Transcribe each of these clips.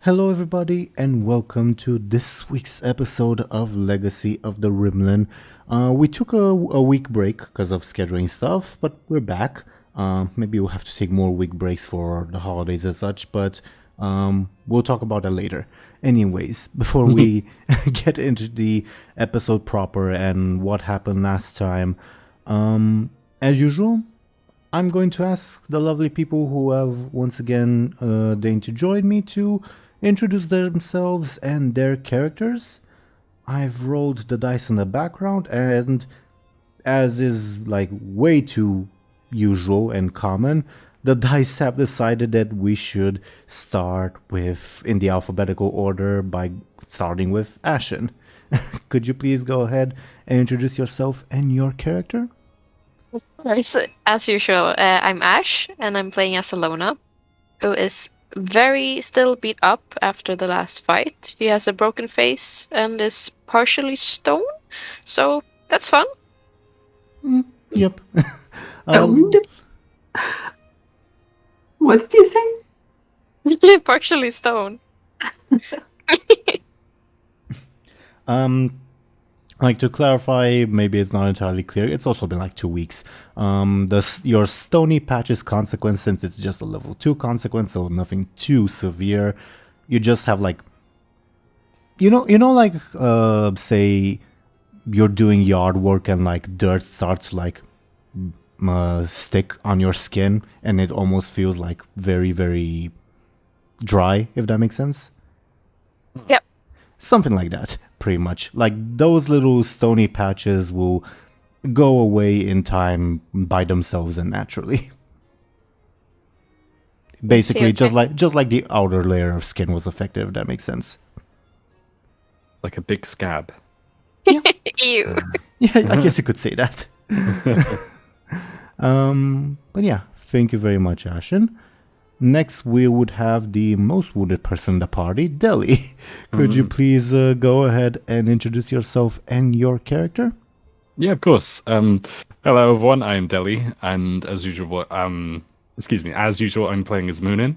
Hello, everybody, and welcome to this week's episode of Legacy of the Rimlen. We took a week break because of scheduling stuff, but we're back. Maybe we'll have to take more week breaks for the holidays and such, but we'll talk about that later. Anyways, before we get into the episode proper and what happened last time, as usual, I'm going to ask the lovely people who have once again deigned to join me to introduce themselves and their characters. I've rolled the dice in the background, and as is like way too usual and common, the dice have decided that we should start with in the alphabetical order by starting with Ashen. Could you please go ahead and introduce yourself and your character? Of course, as usual, I'm Ash, and I'm playing as Illona, who is very still beat up after the last fight. She has a broken face and is partially stone, so that's fun. Yep. What did you say? Partially stone. Like, to clarify, maybe it's not entirely clear, it's also been like 2 weeks. Your stony patch's consequence, since it's just a level 2 consequence, so nothing too severe, you just have like, like, say you're doing yard work and like dirt starts to like stick on your skin and it almost feels like very, very dry, if that makes sense. Yep. Something like that, pretty much. Like, those little stony patches will go away in time by themselves and naturally. Basically, just like the outer layer of skin was affected, if that makes sense. Like a big scab. Yeah. Ew. Yeah, I guess you could say that. But yeah, thank you very much, Ashen. Next, we would have the most wounded person in the party, Dely. Could you please go ahead and introduce yourself and your character? Yeah, of course. Hello, everyone. I'm Dely, and as usual, I'm playing as Muninn.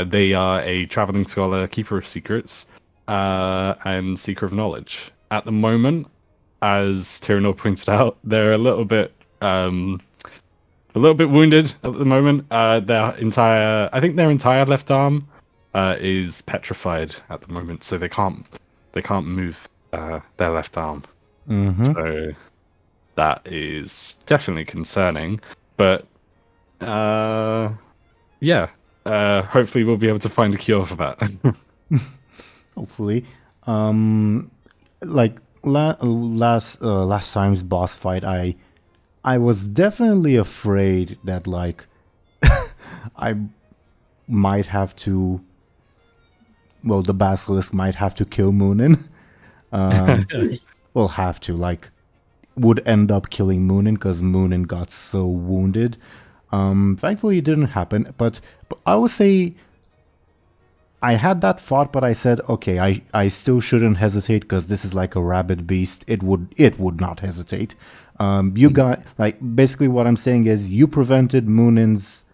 They are a traveling scholar, keeper of secrets, and seeker of knowledge. At the moment, as Teeironor pointed out, they're a little bit wounded at the moment. Their entire left arm is petrified at the moment, so they can't move their left arm. Mm-hmm. So that is definitely concerning. But hopefully we'll be able to find a cure for that. Hopefully. Like last time's boss fight, I was definitely afraid that, like, I might have to... Well, the Basilisk might have to kill Muninn. Would end up killing Muninn because Muninn got so wounded. Thankfully, it didn't happen. But I would say I had that thought, but I said, okay, I still shouldn't hesitate because this is like a rabid beast. It would not hesitate. You got, like, basically what I'm saying is you prevented Muninn's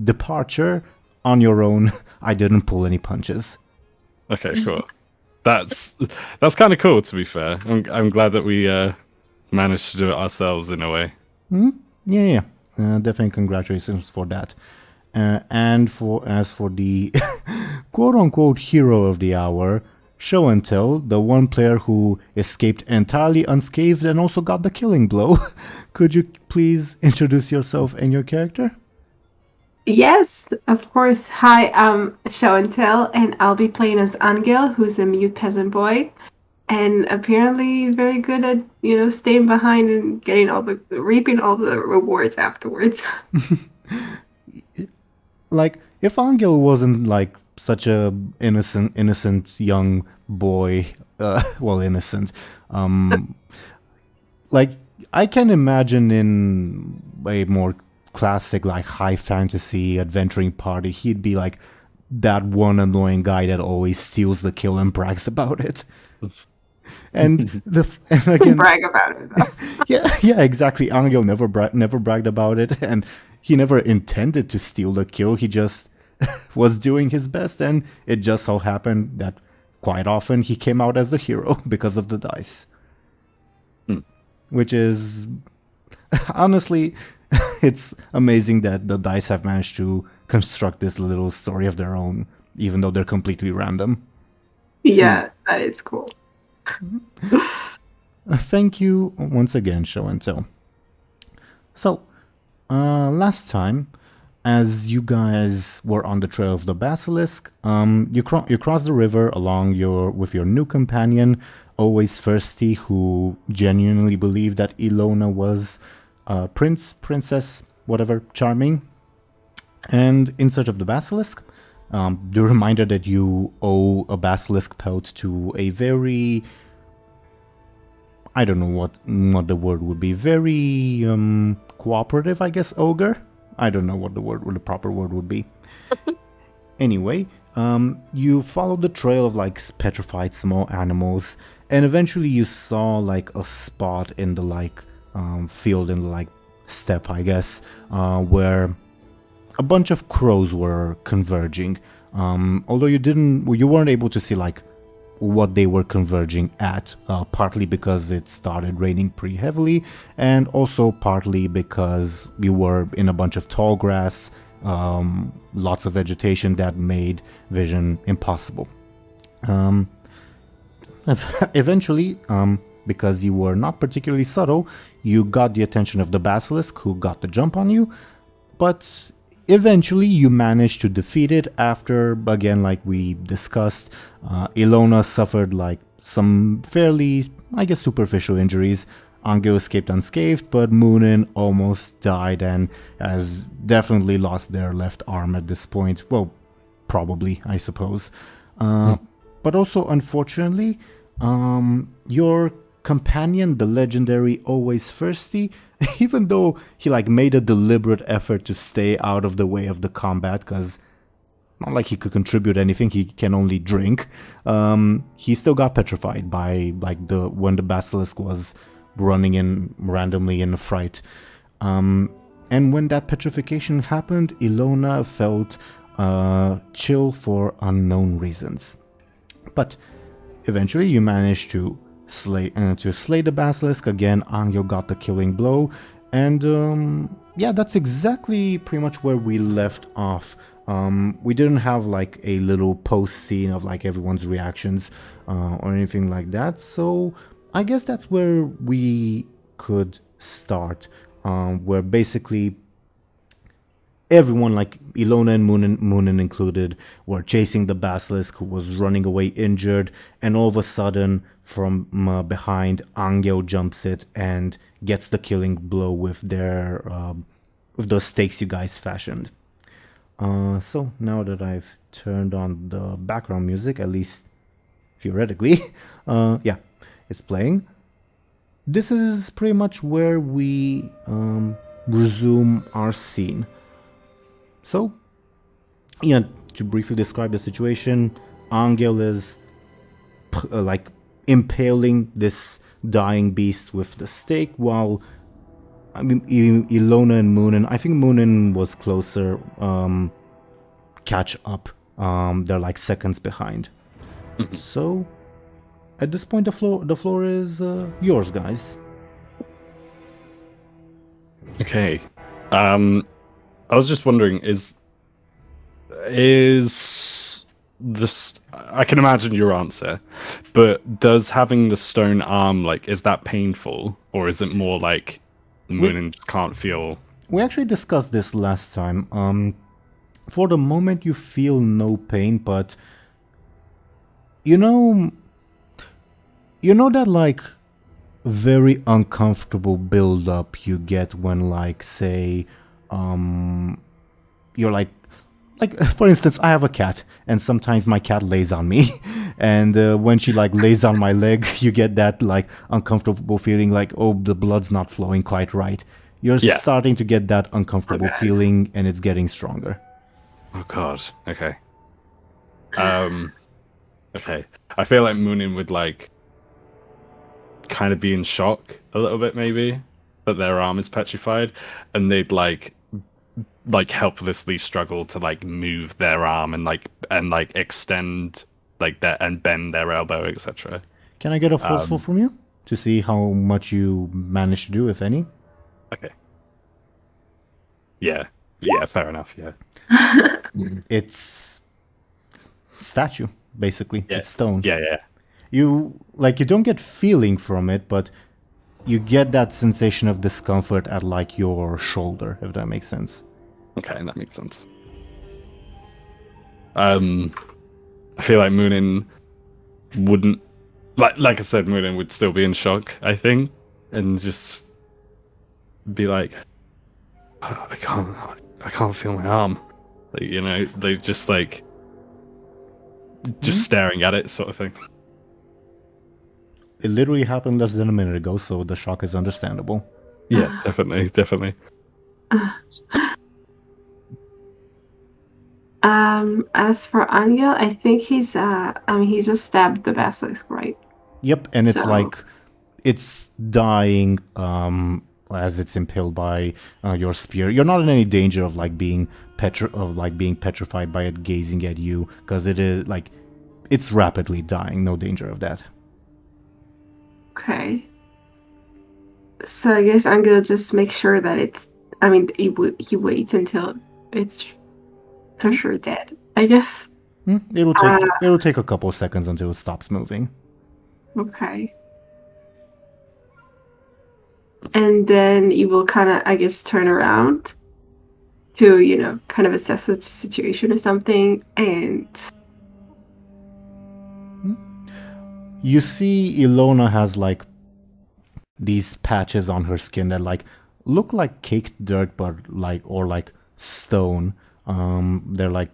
departure on your own. I didn't pull any punches. Okay, cool. That's kind of cool, to be fair. I'm glad that we managed to do it ourselves in a way. Yeah. Definitely congratulations for that. And as for the quote-unquote hero of the hour, Show&Tell, the one player who escaped entirely unscathed and also got the killing blow. Could you please introduce yourself and your character? Yes, of course. Hi, I'm Show&Tell, and I'll be playing as Anghel, who's a mute peasant boy, and apparently very good at, staying behind and reaping all the rewards afterwards. Like, if Anghel wasn't like such a innocent young boy, innocent, like, I can imagine in a more classic, like, high fantasy adventuring party, he'd be like that one annoying guy that always steals the kill and brags about it. And again, brag about it. yeah, exactly. Anghel never bragged about it, and he never intended to steal the kill. He just was doing his best, and it just so happened that quite often he came out as the hero because of the dice. Which is, honestly, it's amazing that the dice have managed to construct this little story of their own, even though they're completely random. Yeah, that is cool. Thank you once again, Show&Tell. So, last time, as you guys were on the trail of the basilisk, you crossed the river with your new companion, always thirsty, who genuinely believed that Illona was princess, whatever, charming. And in search of the basilisk, the reminder that you owe a basilisk pelt to a very, I don't know what the word would be, very cooperative, I guess, ogre. I don't know what the proper word would be. Anyway, you followed the trail of like petrified small animals, and eventually you saw like a spot in the like field in the like steppe, I guess, where a bunch of crows were converging. Although you weren't able to see like what they were converging at, partly because it started raining pretty heavily, and also partly because you were in a bunch of tall grass, lots of vegetation that made vision impossible. Eventually, because you were not particularly subtle, you got the attention of the basilisk, who got the jump on you, but eventually you managed to defeat it after, again, like we discussed, Illona suffered like some fairly, I guess, superficial injuries. Anghel escaped unscathed, but Muninn almost died and has definitely lost their left arm at this point. Well, probably, I suppose. But also, unfortunately, your companion, the legendary Always Thirsty, even though he like made a deliberate effort to stay out of the way of the combat, because not like he could contribute anything, he can only drink, he still got petrified by like when the basilisk was running in randomly in a fright. And when that petrification happened, Illona felt chill for unknown reasons. But eventually you managed to slay the basilisk. Again, Anghel got the killing blow, and yeah, that's exactly pretty much where we left off. We didn't have like a little post scene of like everyone's reactions or anything like that, so I guess that's where we could start, where basically everyone, like Illona and Muninn included, were chasing the basilisk, who was running away injured, and all of a sudden, from behind, Anghel jumps it and gets the killing blow with the stakes you guys fashioned. So now that I've turned on the background music, at least theoretically, yeah, it's playing. This is pretty much where we resume our scene. So, yeah, to briefly describe the situation, Anghel is like impaling this dying beast with the stake, while I mean Illona and Muninn, I think Muninn was closer, catch up. They're like seconds behind. So, at this point, the floor is yours, guys. Okay. I was just wondering, is this? I can imagine your answer, but does having the stone arm, like, is that painful, or is it more like Muninn can't feel? We actually discussed this last time. For the moment, you feel no pain, but you know that like very uncomfortable build-up you get when, like, say, you're like for instance, I have a cat, and sometimes my cat lays on me, and when she like lays on my leg, you get that like uncomfortable feeling, like, oh, the blood's not flowing quite right. You're starting to get that uncomfortable feeling, and it's getting stronger. Oh god. Okay. Okay. I feel like Muninn would like kind of be in shock a little bit, maybe, that their arm is petrified, and they'd like like helplessly struggle to like move their arm and extend like that and bend their elbow, etc. Can I get a forceful from you to see how much you manage to do, if any? Okay. Yeah, fair enough. Yeah. It's statue, basically. Yeah. It's stone. Yeah. You don't get feeling from it, but you get that sensation of discomfort at like your shoulder, if that makes sense. Okay, that makes sense. I feel like Muninn wouldn't like I said, Muninn would still be in shock, I think, and just be like, "Oh, I can't feel my arm." Like, you know, they just like staring at it, sort of thing. It literally happened less than a minute ago, so the shock is understandable. Yeah, definitely. As for Anghel, I think he just stabbed the basilisk, right? Yep, and it's So- like it's dying as it's impaled by your spear. You're not in any danger of like being petrified by it gazing at you, because it is like it's rapidly dying. No danger of that. Okay. So I guess Anghel just make sure that it's. I mean, he waits until it's for sure dead, I guess. It'll take a couple of seconds until it stops moving. Okay. And then you will kind of, I guess, turn around to, kind of assess the situation or something. And You see Illona has like these patches on her skin that like look like caked dirt, but like stone. They're like,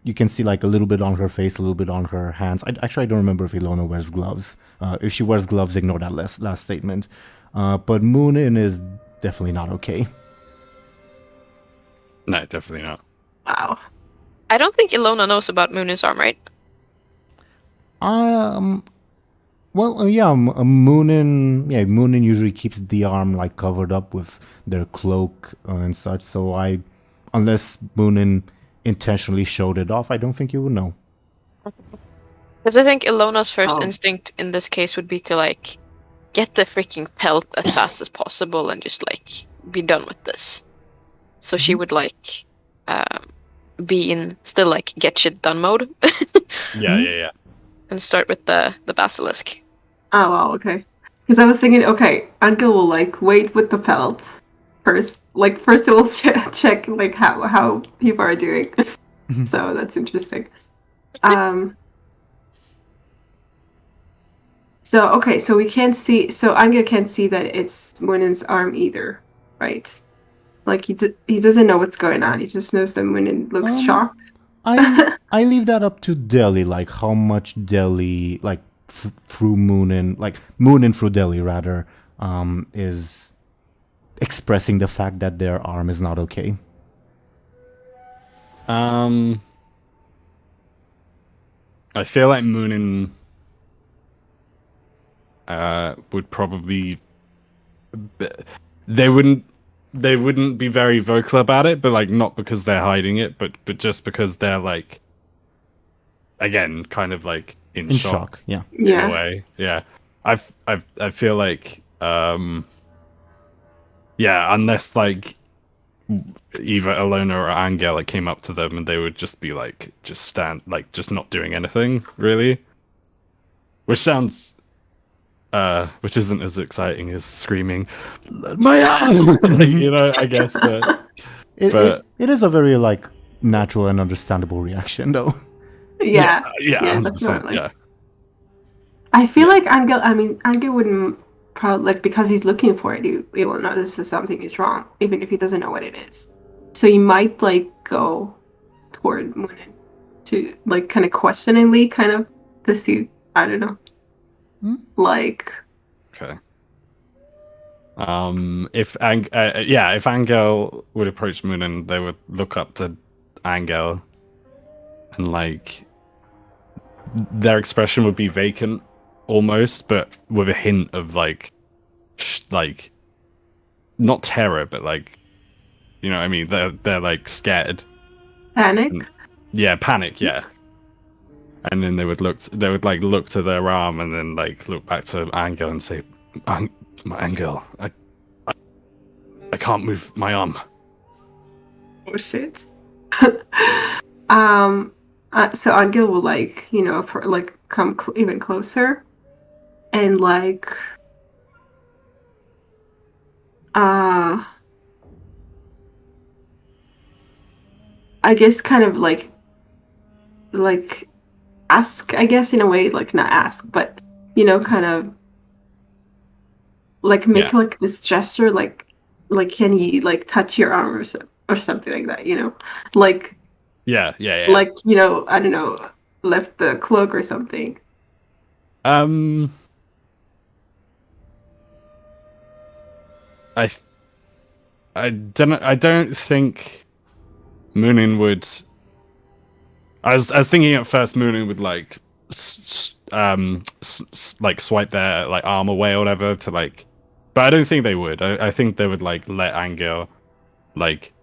you can see like a little bit on her face, a little bit on her hands. I don't remember if Illona wears gloves. If she wears gloves, ignore that last statement. But Muninn is definitely not okay. No, definitely not. wow. I don't think Illona knows about Muninn's arm, right? Muninn usually keeps the arm like covered up with their cloak and such. So unless Muninn intentionally showed it off, I don't think you would know. Because I think Illona's first Oh. instinct in this case would be to like get the freaking pelt as fast as possible and just like be done with this. So she would like be in still like get shit done mode Yeah. and start with the basilisk. Oh, wow, okay. Because I was thinking, okay, Anghel will like wait with the pelts first. Like first, it will check like how people are doing. So that's interesting. So okay, so we can't see. So Anghel can't see that it's Muninn's arm either, right? Like he doesn't know what's going on. He just knows that Muninn looks shocked. I leave that up to Dely, like how much Dely, like through Muninn, like Muninn through Dely rather, is expressing the fact that their arm is not okay. I feel like Muninn would probably they wouldn't be very vocal about it, but like not because they're hiding it, but just because they're like again kind of like in shock. Yeah. In a way. Yeah. I feel like unless like either Illona or Anghel like came up to them and they would just be like just stand like just not doing anything really, which sounds which isn't as exciting as screaming my arm. Like, I guess, but It is a very like natural and understandable reaction though. Yeah, 100%, definitely. yeah. I feel like Anghel wouldn't probably like because he's looking for it. He will notice that something is wrong, even if he doesn't know what it is. So he might like go toward Muninn to like kind of questioningly, kind of to see. I don't know. Like. Okay. If Anghel would approach Muninn, they would look up to Anghel, and like their expression would be vacant, almost, but with a hint of like not terror, but like You know what I mean? They're like scared. Panic? Yeah, panic. Yeah. And then they would look to their arm and then like look back to Anghel and say, Anghel, I can't move my arm. Oh shit. So Anghel will like, like come even closer and like I guess kind of like ask, I guess, in a way, like not ask, but kind of like make like this gesture, like can he like touch your arm or something like that, like Yeah. like I don't know, lift the cloak or something. I don't think Muninn would. I was thinking at first Muninn would like like swipe their like arm away or whatever to like, but I don't think they would. I think they would like let Anghel like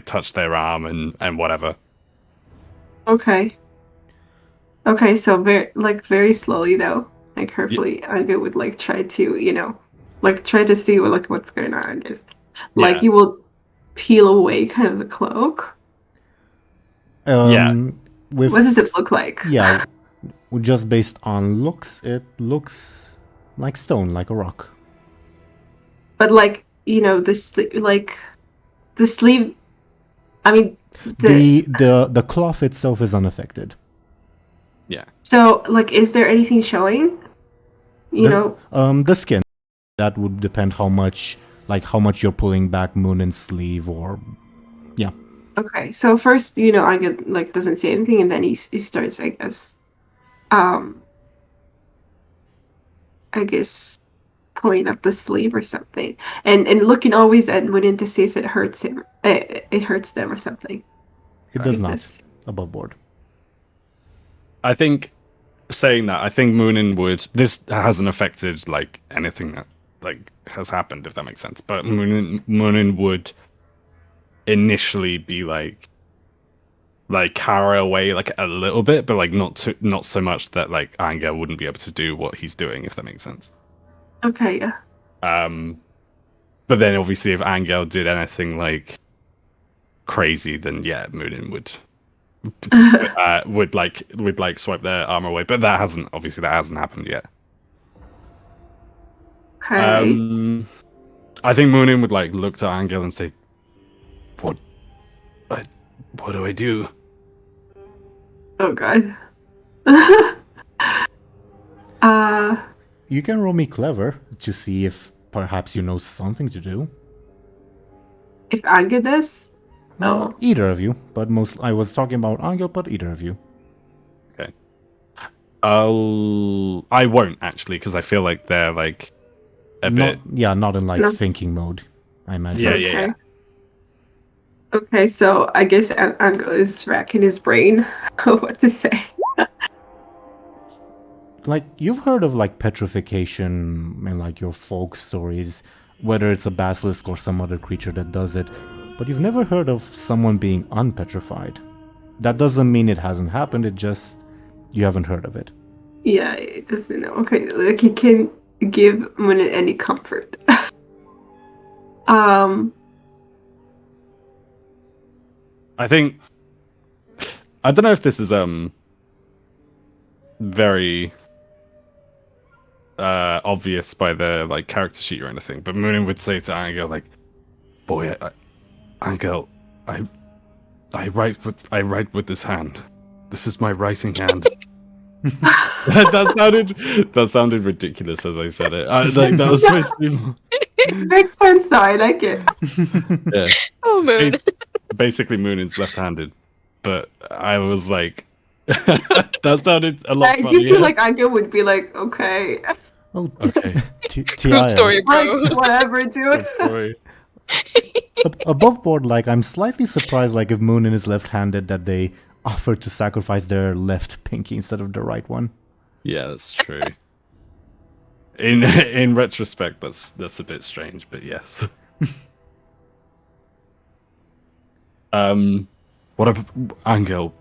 touch their arm and whatever. Okay, so very slowly though, like carefully, Anghel would like try to like try to see what's going on. Just like he will peel away kind of the cloak. What does it look like? Yeah, just based on looks, it looks like stone, like a rock. But like the sleeve. I mean, the cloth itself is unaffected. Yeah. So like, is there anything showing? The skin. That would depend how much you're pulling back Muninn's sleeve, or yeah. Okay, so first, Anghel like doesn't say anything, and then he starts, I guess, pulling up the sleeve or something, and looking always at Muninn to see if it hurts him. It hurts them or something. It does not. Above board. I think saying that, I think Muninn would. This hasn't affected like anything that like has happened, if that makes sense. But Muninn would initially be like carry away like a little bit, but like not so much that like Anghel wouldn't be able to do what he's doing, if that makes sense. Okay, yeah. But then obviously if Anghel did anything like crazy, then yeah, Muninn would swipe their armor away. But that hasn't happened yet. Okay. I think Muninn would like look to Anghel and say, What do I do? Oh god. You can roll me clever to see if perhaps you know something to do. If Anghel does? No, either of you. But I was talking about Anghel, but either of you. Okay. I won't actually, because I feel like they're like a bit. Yeah, not in like thinking mode, I imagine. Yeah. Okay, so I guess Anghel is racking his brain what to say. Like, you've heard of like petrification and like your folk stories, whether it's a basilisk or some other creature that does it, but you've never heard of someone being unpetrified. That doesn't mean it hasn't happened, it just you haven't heard of it. Yeah, it doesn't know. Okay, like he can give Muninn any comfort. I think I don't know if this is very obvious by the like character sheet or anything, but Muninn would say to Anghel like, "Boy, Anghel, I write with this hand. This is my writing hand." that sounded ridiculous as I said it. Like that was supposed to be more... It makes sense though. I like it. Yeah. Oh, Moon. Basically, Muninn's left-handed, but I was like, that sounded a lot funnier. I do feel like Anghel would be like, okay. Oh, okay. True story, bro. Like, whatever, dude. Story. Above board, like, I'm slightly surprised, like, if Muninn is left-handed, that they offered to sacrifice their left pinky instead of the right one. Yeah, that's true. In retrospect, that's a bit strange, but yes. What about Anghel?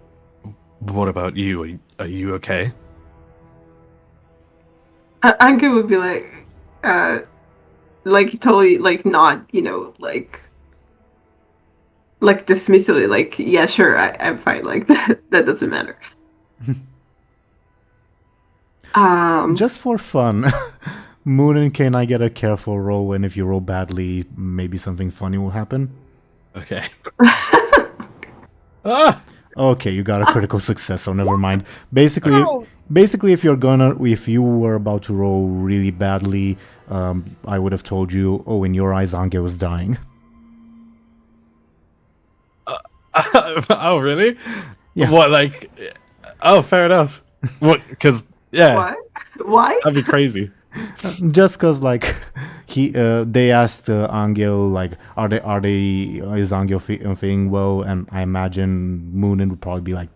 What about you? Are you okay? Anka would be like totally like not, like dismissively, like yeah, sure, I'm fine, like that doesn't matter. Just for fun, Muninn, can I get a careful roll? And if you roll badly, maybe something funny will happen. Okay. Ah! Okay, you got a critical success, so never mind. Basically, Oh. if you were about to roll really badly, I would have told you, oh, in your eyes, Anghel was dying. Oh, really? Yeah. What, like... Oh, fair enough. What, because, yeah, What? Why? that'd be crazy. Just cause like they asked Anghel like is Anghel feeling well, and I imagine Muninn would probably be like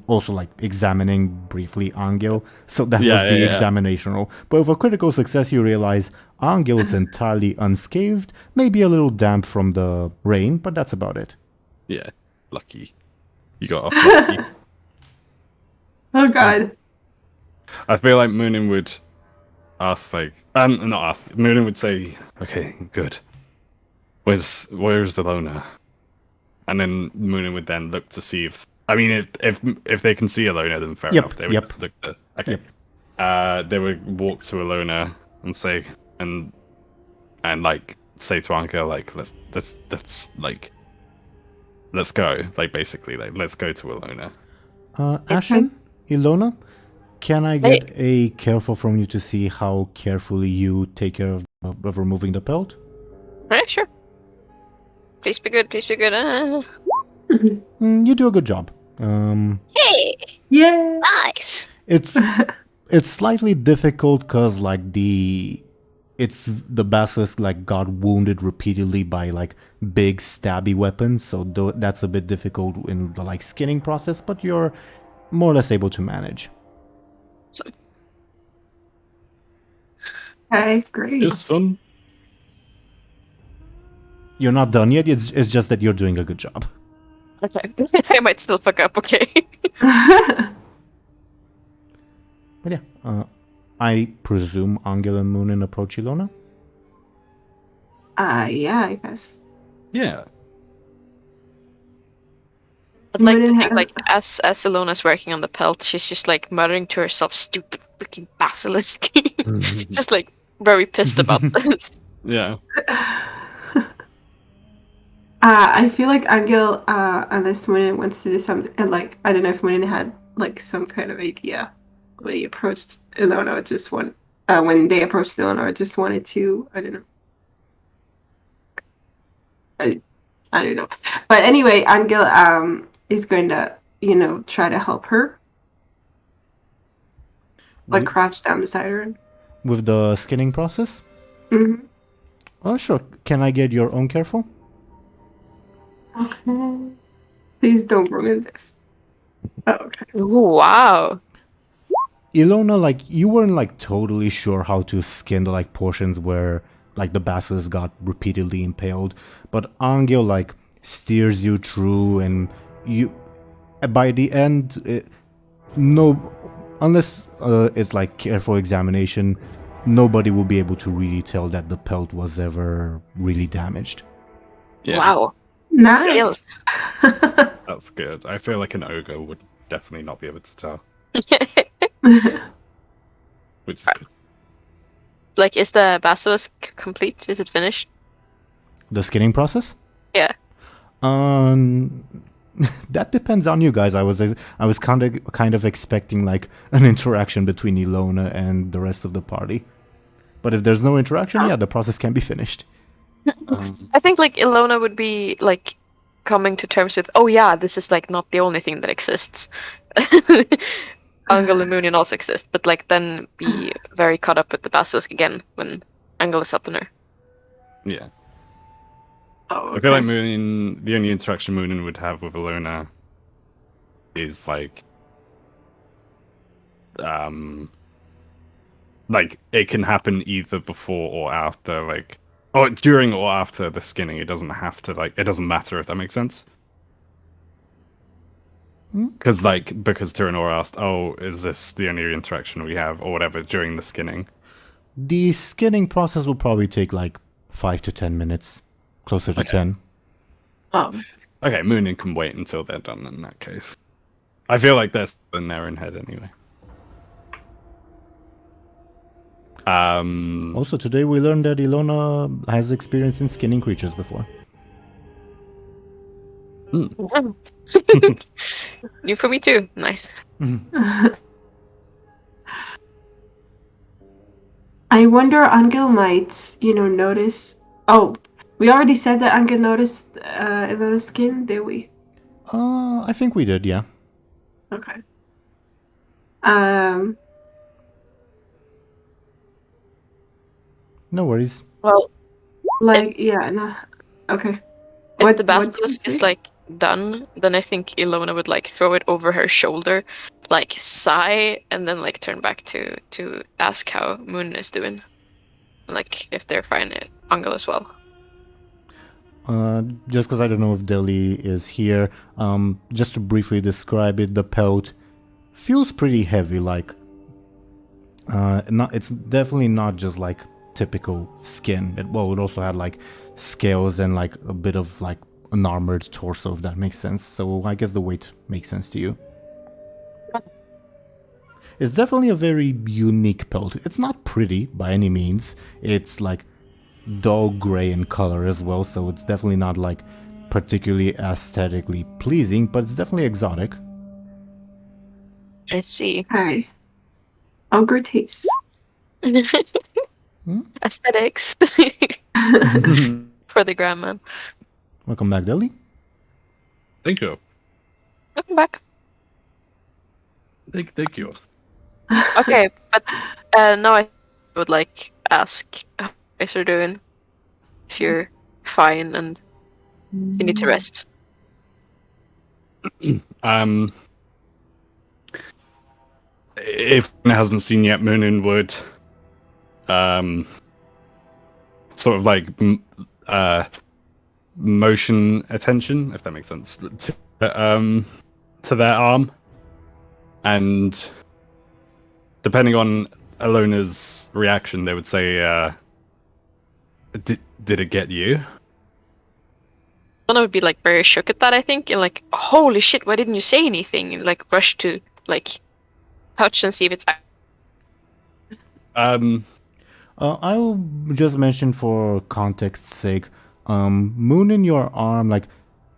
also like examining briefly Anghel, so that was the examination roll. But with a critical success, you realize Anghel is entirely unscathed, maybe a little damp from the rain, but that's about it. Yeah, lucky. You got off lucky. Oh god. I feel like Muninn would ask, like, not ask. Muninn would say, "Okay, good. Where's Illona?" And then Muninn would then look to see if they can see Illona, then fair enough. They would just look to okay. They would walk to Illona and say and like say to Anghel, like let's go, like basically like let's go to Illona. Ashen, Illona, can I get a careful from you to see how carefully you take care of removing the pelt? Alright, sure. Please be good, please be good. You do a good job. Hey! Yeah. Nice! It's slightly difficult because like the basilisk like got wounded repeatedly by like big stabby weapons, so that's a bit difficult in the like skinning process, but you're more or less able to manage. So, Okay, great. Yes, son. You're not done yet. It's just that you're doing a good job. okay. I might still fuck up, okay? But yeah, I presume Anghel and Muninn approach Illona. Yeah, I guess. Yeah. I'd like to Muninn think, has- like, as Illona's working on the pelt, she's just, like, muttering to herself, stupid freaking basilisk. Just, like, very pissed about this. Yeah. I feel like Anghel, unless Muninn wants to do something, and like I don't know if Muninn had like some kind of idea when he approached Illona, when they approached Illona, just wanted to, I don't know. I don't know. But anyway, Anghel is going to, try to help her. Like crouch down beside her. With the skinning process? Mm-hmm. Oh, sure. Can I get your own careful? Okay. Please don't ruin this. Oh, okay. Ooh, wow. Illona, like, you weren't, like, totally sure how to skin the, like, portions where, like, the basilisk got repeatedly impaled. But Anghel, like, steers you through, and you... By the end, unless it's, like, careful examination, nobody will be able to really tell that the pelt was ever really damaged. Yeah. Wow. Nice. Skills. That's good. I feel like an ogre would definitely not be able to tell. Which is good. Like, is the basilisk complete? Is it finished? The skinning process? Yeah. That depends on you guys. I was kind of expecting like an interaction between Illona and the rest of the party. But if there's no interaction, yeah, the process can be finished. I think, like, Illona would be, like, coming to terms with, oh yeah, this is, like, not the only thing that exists. Anghel and Muninn also exist, but, like, then be very caught up with the basilisk again when Anghel is helping her. Yeah. Oh, I feel like okay. the only interaction Muninn would have with Illona is like it can happen either before or after, like, or during or after the skinning. It doesn't have to, like, it doesn't matter, if that makes sense. Because Teeironor asked, "Oh, is this the only interaction we have, or whatever during the skinning?" The skinning process will probably take like 5 to 10 minutes, closer to 10. Oh, Okay, Muninn can wait until they're done in that case. I feel like they're still in their own head anyway. Also, today we learned that Illona has experience in skinning creatures before. New for me too. Nice. I wonder Anghel might, notice. Oh, we already said that Anghel noticed Ilona's skin, did we? I think we did, yeah. Okay. No worries. Well, Yeah, no. Okay. if the did you basilisk is say? like done, then I think Illona would like throw it over her shoulder, like sigh, and then like turn back to ask how Muninn is doing, like if they're fine. Anghel as well. Just because I don't know if Dely is here, just to briefly describe it, the pelt feels pretty heavy. Like, it's definitely not just like typical skin. It also had like scales and like a bit of like an armored torso, if that makes sense. So I guess the weight makes sense to you. It's definitely a very unique pelt. It's not pretty by any means. It's like dull gray in color as well, so it's definitely not like particularly aesthetically pleasing, but it's definitely exotic. I see. Hi. Ogre taste. Aesthetics for the grandma. Welcome back, Dely. Thank you. Welcome back. Thank you. Okay, but now I would like ask how you guys are doing. If you're fine and you need to rest. If it hasn't seen yet, Muninn would sort of like motion attention, if that makes sense, to their arm, and depending on Illona's reaction, they would say, "Did it get you?" Illona would be like very shook at that, I think, and like, holy shit, why didn't you say anything? And like rush to like touch and see if it's. I'll just mention for context's sake, Moon in your arm, like,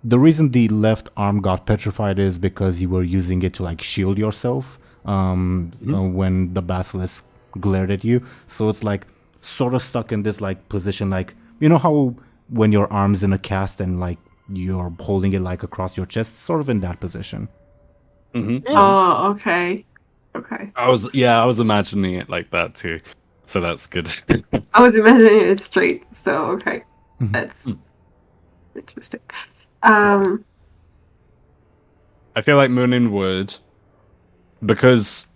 the reason the left arm got petrified is because you were using it to, like, shield yourself when the basilisk glared at you. So it's, like, sort of stuck in this, like, position, like, you know how when your arm's in a cast and, like, you're holding it, like, across your chest? Sort of in that position. Oh, okay. Okay. I was imagining it like that too, so that's good. I was imagining it straight, so okay. That's interesting. I feel like Muninn would, because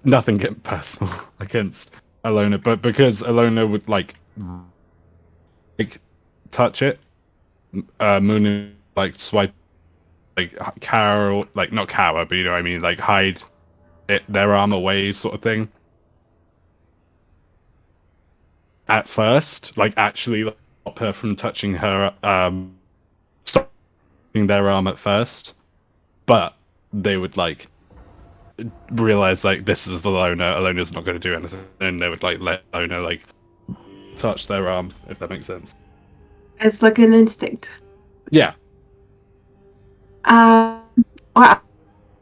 nothing get personal against Illona, but because Illona would like touch it, Muninn like swipe, like cower, like not cower, but you know what I mean, like hide their arm away, sort of thing. At first, like actually stop her from touching her, stopping their arm at first, but they would like realize like this is the Illona. Ilona's not going to do anything, and they would like let Illona like touch their arm, if that makes sense. It's like an instinct. Yeah. Well,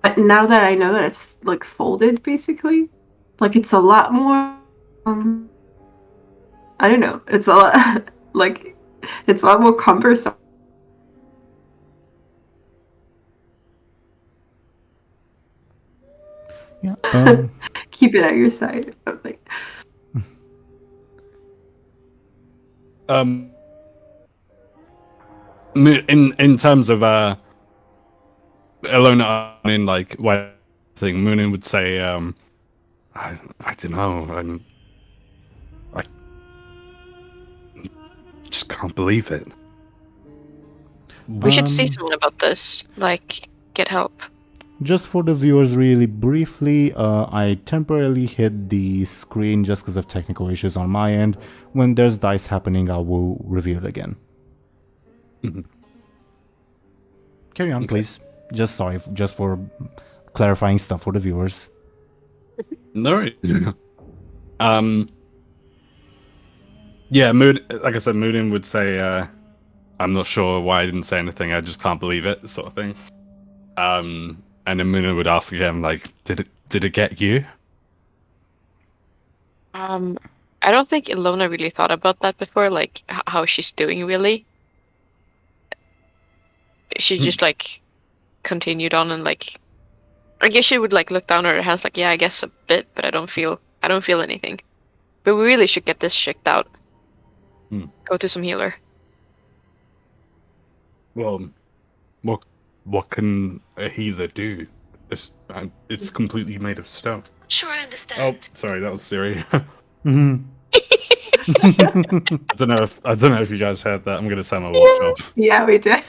but now that I know that it's like folded, basically, like it's a lot more. I don't know. It's a lot like it's a lot more cumbersome. Yeah. Keep it at your side. Something. In terms of Illona, in like what thing, Muninn would say, I don't know, I just can't believe it. We should see someone about this. Like, get help. Just for the viewers, really briefly, I temporarily hid the screen just because of technical issues on my end. When there's dice happening, I will reveal it again. Mhm. Carry on, Okay. please. Just for clarifying stuff for the viewers. No. Yeah, like I said, Muninn would say, I'm not sure why I didn't say anything, I just can't believe it, sort of thing. And then Muninn would ask again, like, did it get you? I don't think Illona really thought about that before, like how she's doing really. She just like continued on and like I guess she would like look down at her hands like, yeah, I guess a bit, but I don't feel anything. But we really should get this checked out. Go to some healer. Well, what can a healer do? It's completely made of stone. Sure, I Oh, understand. sorry, that was Siri. Mhm. I don't know if you guys heard that. I'm gonna turn my watch off. Yeah, we did.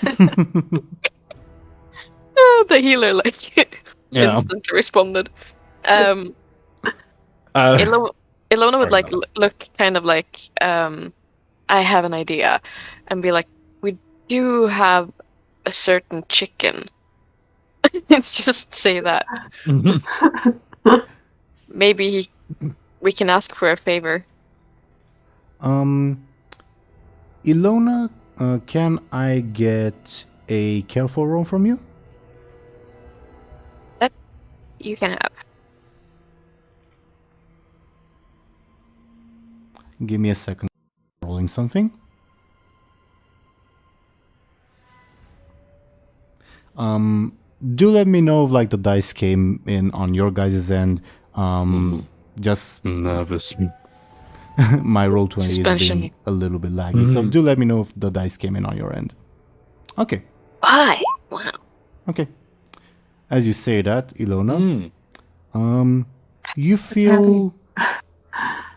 The healer like Yeah. instantly responded. Uh, Illona would sorry like about look kind of like I have an idea and be like, we do have a certain chicken. It's just say that. Maybe we can ask for a favor. Illona, can I get a careful roll from you? You can have. Give me a second. Rolling something. Do let me know if like the dice came in on your guys' end. Just nervous. my roll 20 is Suspension. being a little bit laggy, so do let me know if the dice came in on your end. Okay. Why? Wow. Okay. As you say that, Illona, Mm. you feel.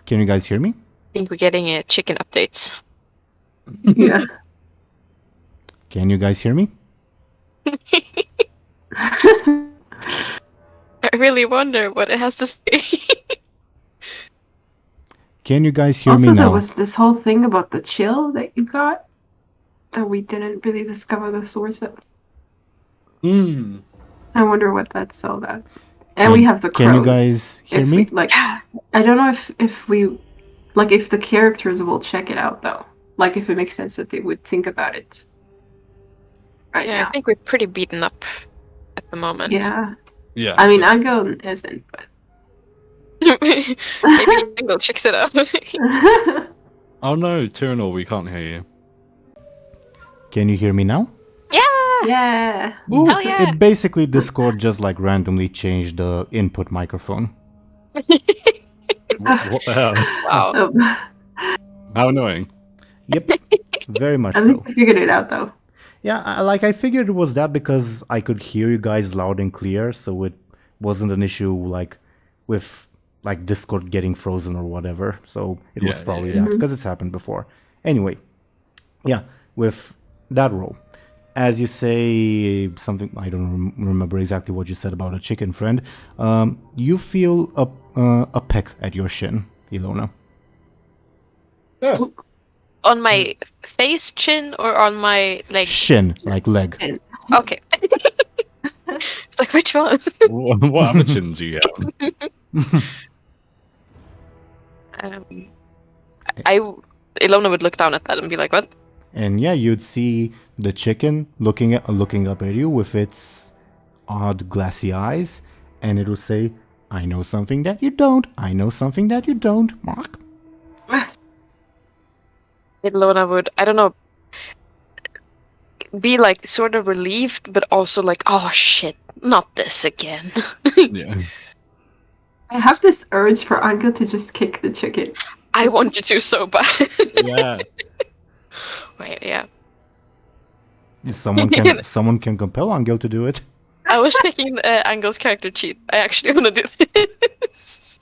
Can you guys hear me? I think we're getting chicken updates. Yeah. Can you guys hear me? I really wonder what it has to say. Can you guys hear Also, me there now? was this whole thing about the chill that you got that we didn't really discover the source of. Mm. I wonder what that's all about. And we have the crows. Can you guys hear If me? we, like, I don't know if we, like, if the characters will check it out though. Like, if it makes sense that they would think about it. Right Yeah, I now. think we're pretty beaten up at the moment. Yeah. Yeah. I mean, so- Anghel isn't, but. Maybe Anghel checks it out. Oh no, Teeironor, we can't hear you. Can you hear me now? Yeah. Hell yeah! It basically Discord just like randomly changed the input microphone. What the hell? Wow. How annoying. Yep, very much At so. least I figured it out though. Yeah, I figured it was that because I could hear you guys loud and clear, so it wasn't an issue like with like Discord getting frozen or whatever. So it was Yeah, probably yeah, that because it's happened before. Anyway, yeah, with that role, as you say something, I don't remember exactly what you said about a chicken friend. You feel a peck at your shin, Illona. Oh. On my face, chin, or on my like? Shin, like leg. And Okay. It's like which one? What other chins do you get? Illona would look down at that and be like, "What?" And yeah, you'd see the chicken looking up at you with its odd glassy eyes, and it would say, "I know something that you don't. I know something that you don't." Mark. Illona would, I don't know, be like sort of relieved, but also like, "Oh shit, not this again." Yeah. I have this urge for Anghel to just kick the chicken. I want you to so bad. Yeah. Wait, yeah. If someone can compel Anghel to do it. I was checking Anghel's character sheet. I actually want to do this.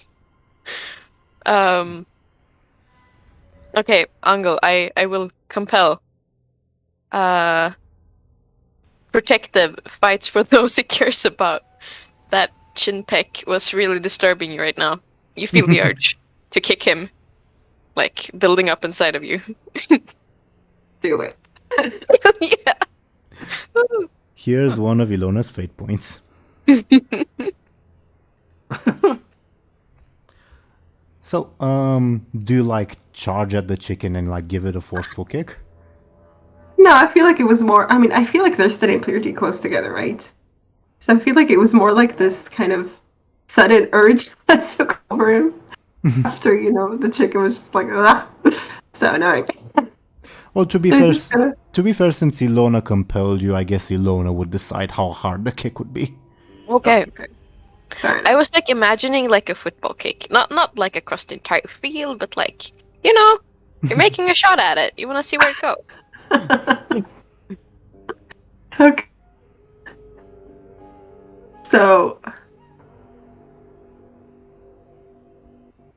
Okay, Anghel, I will compel. protective fights for those he cares about. That chin peck was really disturbing you right now. You feel the urge to kick him, like building up inside of you. Do it. Yeah. Here's one of Illona's fate points. So, do you like charge at the chicken and like give it a forceful kick? No, I feel like it was more. I mean, I feel like they're sitting pretty close together, right? So I feel like it was more like this kind of sudden urge that took over him after, the chicken was just like, ugh. So annoying. Well, to be fair, since Illona compelled you, I guess Illona would decide how hard the kick would be. Okay. Sorry. I was like imagining like a football kick, not like across the entire field, but like you're making a shot at it. You want to see where it goes. Okay. So.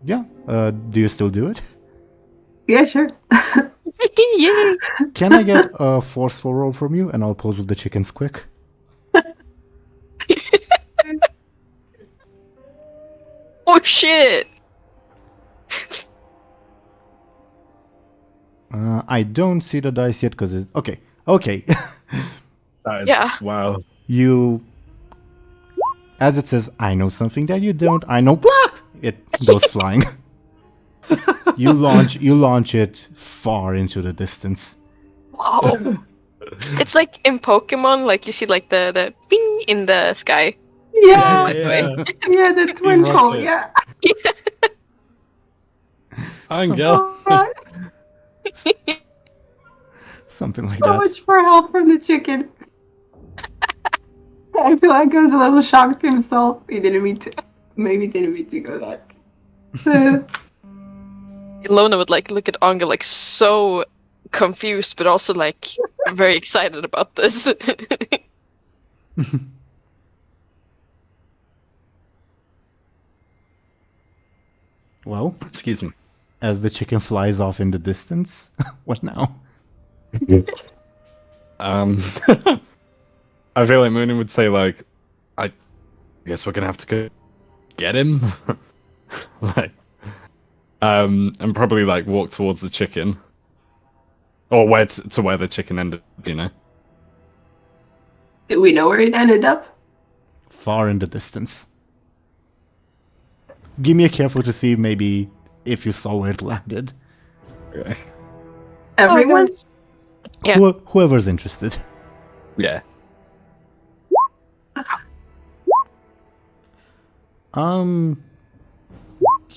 Yeah. Do you still do it? Yeah, sure. Yay! Can I get a forceful roll from you, and I'll pose with the chickens quick? Oh shit! I don't see the dice yet because it's okay. That is, Yeah. Wow. You, as it says, I know something that you don't. I know. Blah! It goes flying. You launch it far into the distance. Wow! It's like in Pokemon, like you see like the bing in the sky. Yeah. Yeah. Yeah, the twin pole. rocket. Yeah. Anghel. Oh, Something like so that. much for help from the chicken. I feel like I was a little shocked himself. He didn't mean to. Maybe didn't mean to go that. Illona would like look at Anghel like so confused, but also like very excited about this. Well, Excuse me. as the chicken flies off in the distance, what now? I feel like Muninn would say like, I guess we're gonna have to go get him. Like, and probably like walk towards the chicken, or where to where the chicken ended. Do we know where it ended up? Far in the distance. Give me a careful to see maybe if you saw where it landed. Okay. Everyone? Yeah. Whoever's interested. Yeah.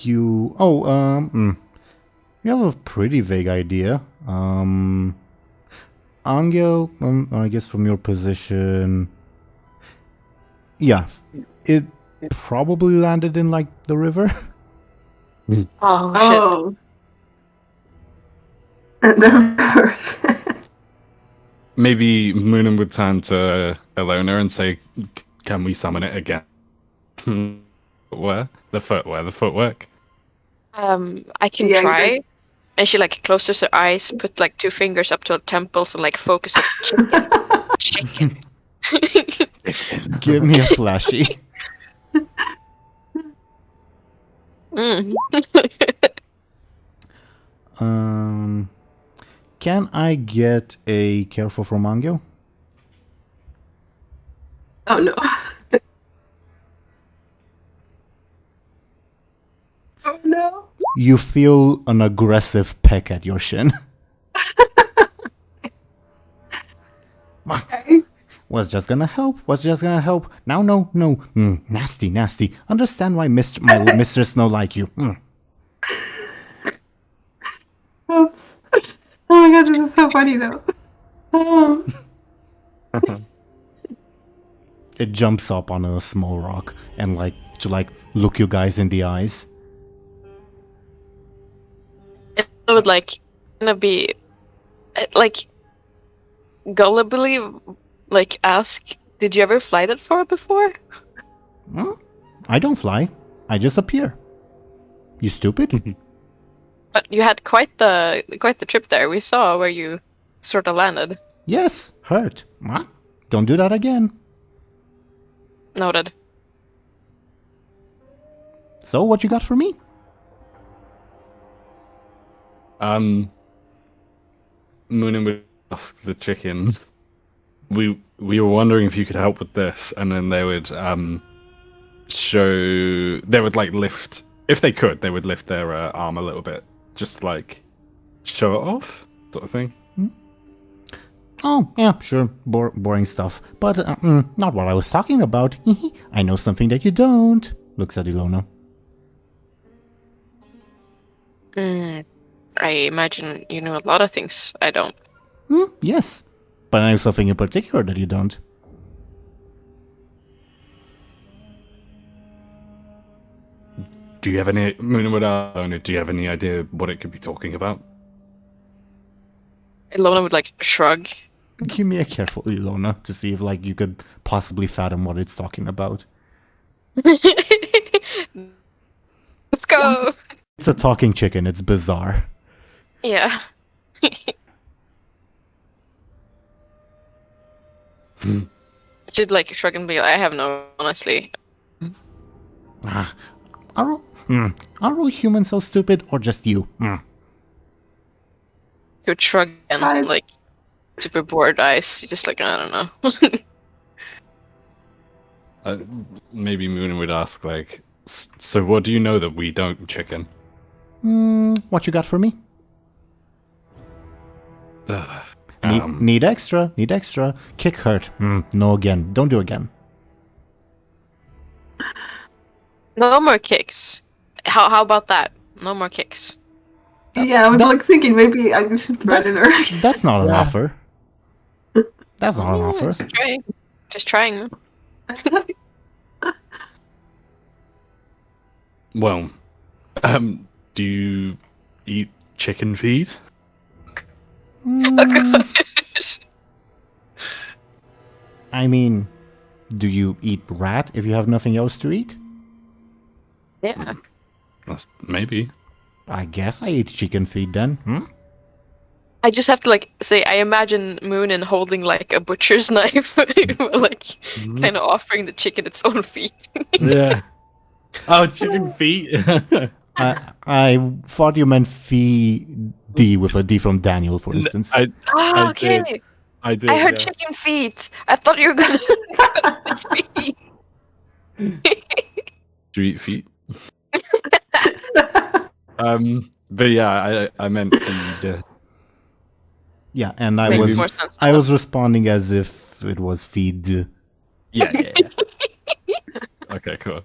You have a pretty vague idea. Anghel, I guess from your position, yeah, it probably landed in like the river. Oh shit! Oh. The Maybe Muninn would turn to Illona and say, "Can we summon it again?" Where the footwork. I can Yeah, try. exactly. And she like closes her eyes, put like 2 fingers up to her temples, and like focuses chicken. Give me a flashy. Mm. Can I get a careful from Anghel? Oh no. Oh no. You feel an aggressive peck at your shin. Okay. What's just gonna help? Now, no. Nasty. Understand why my mistress no like you. Oops. Oh my god, this is so funny though. Oh. It jumps up on a small rock and to look you guys in the eyes. It would like gonna be like gullibly like ask, did you ever fly that far before? Huh? I don't fly. I just appear. You stupid? But you had quite the trip there. We saw where you sort of landed. Yes, hurt. Huh? Don't do that again. Noted. So, what you got for me? Muninn would ask the chicken. We were wondering if you could help with this, and then they would like lift, if they could, they would lift their arm a little bit, just like show it off, sort of thing. Oh, yeah, sure. Boring stuff. But not what I was talking about. I know something that you don't. Looks at Illona. I imagine you know a lot of things I don't. Yes. But I know something in particular that you don't. Do you have any, Muninn, do you have any idea what it could be talking about? Illona would like shrug. Give me a careful Illona to see if like you could possibly fathom what it's talking about. Let's go. It's a talking chicken. It's bizarre. Yeah. She'd like shrug and be like, I have no, honestly. Are all humans so stupid, or just you? She would shrug and like super bored eyes. Just like, I don't know. Maybe Muninn would ask, like, so what do you know that we don't, chicken? What you got for me? Need extra. Kick hurt. No again. Don't do again. No more kicks. How about that? No more kicks. I was like thinking maybe I should threaten her. That's not an offer. That's not an offer. Just trying. Well, do you eat chicken feed? Oh, gosh. I mean, do you eat rat if you have nothing else to eat? Yeah. Maybe. I guess I eat chicken feed then. I just have to like say I imagine Muninn holding like a butcher's knife, like kind of offering the chicken its own feet. Yeah. Oh, chicken feet. I thought you meant feed with a D from Daniel, for instance. Okay. I did. I heard chicken feet. I thought you were gonna it's feet. Do you eat feet? But yeah, I meant feed. Yeah, and I Makes more sense I now. was responding as if it was feed. Yeah. Okay, cool.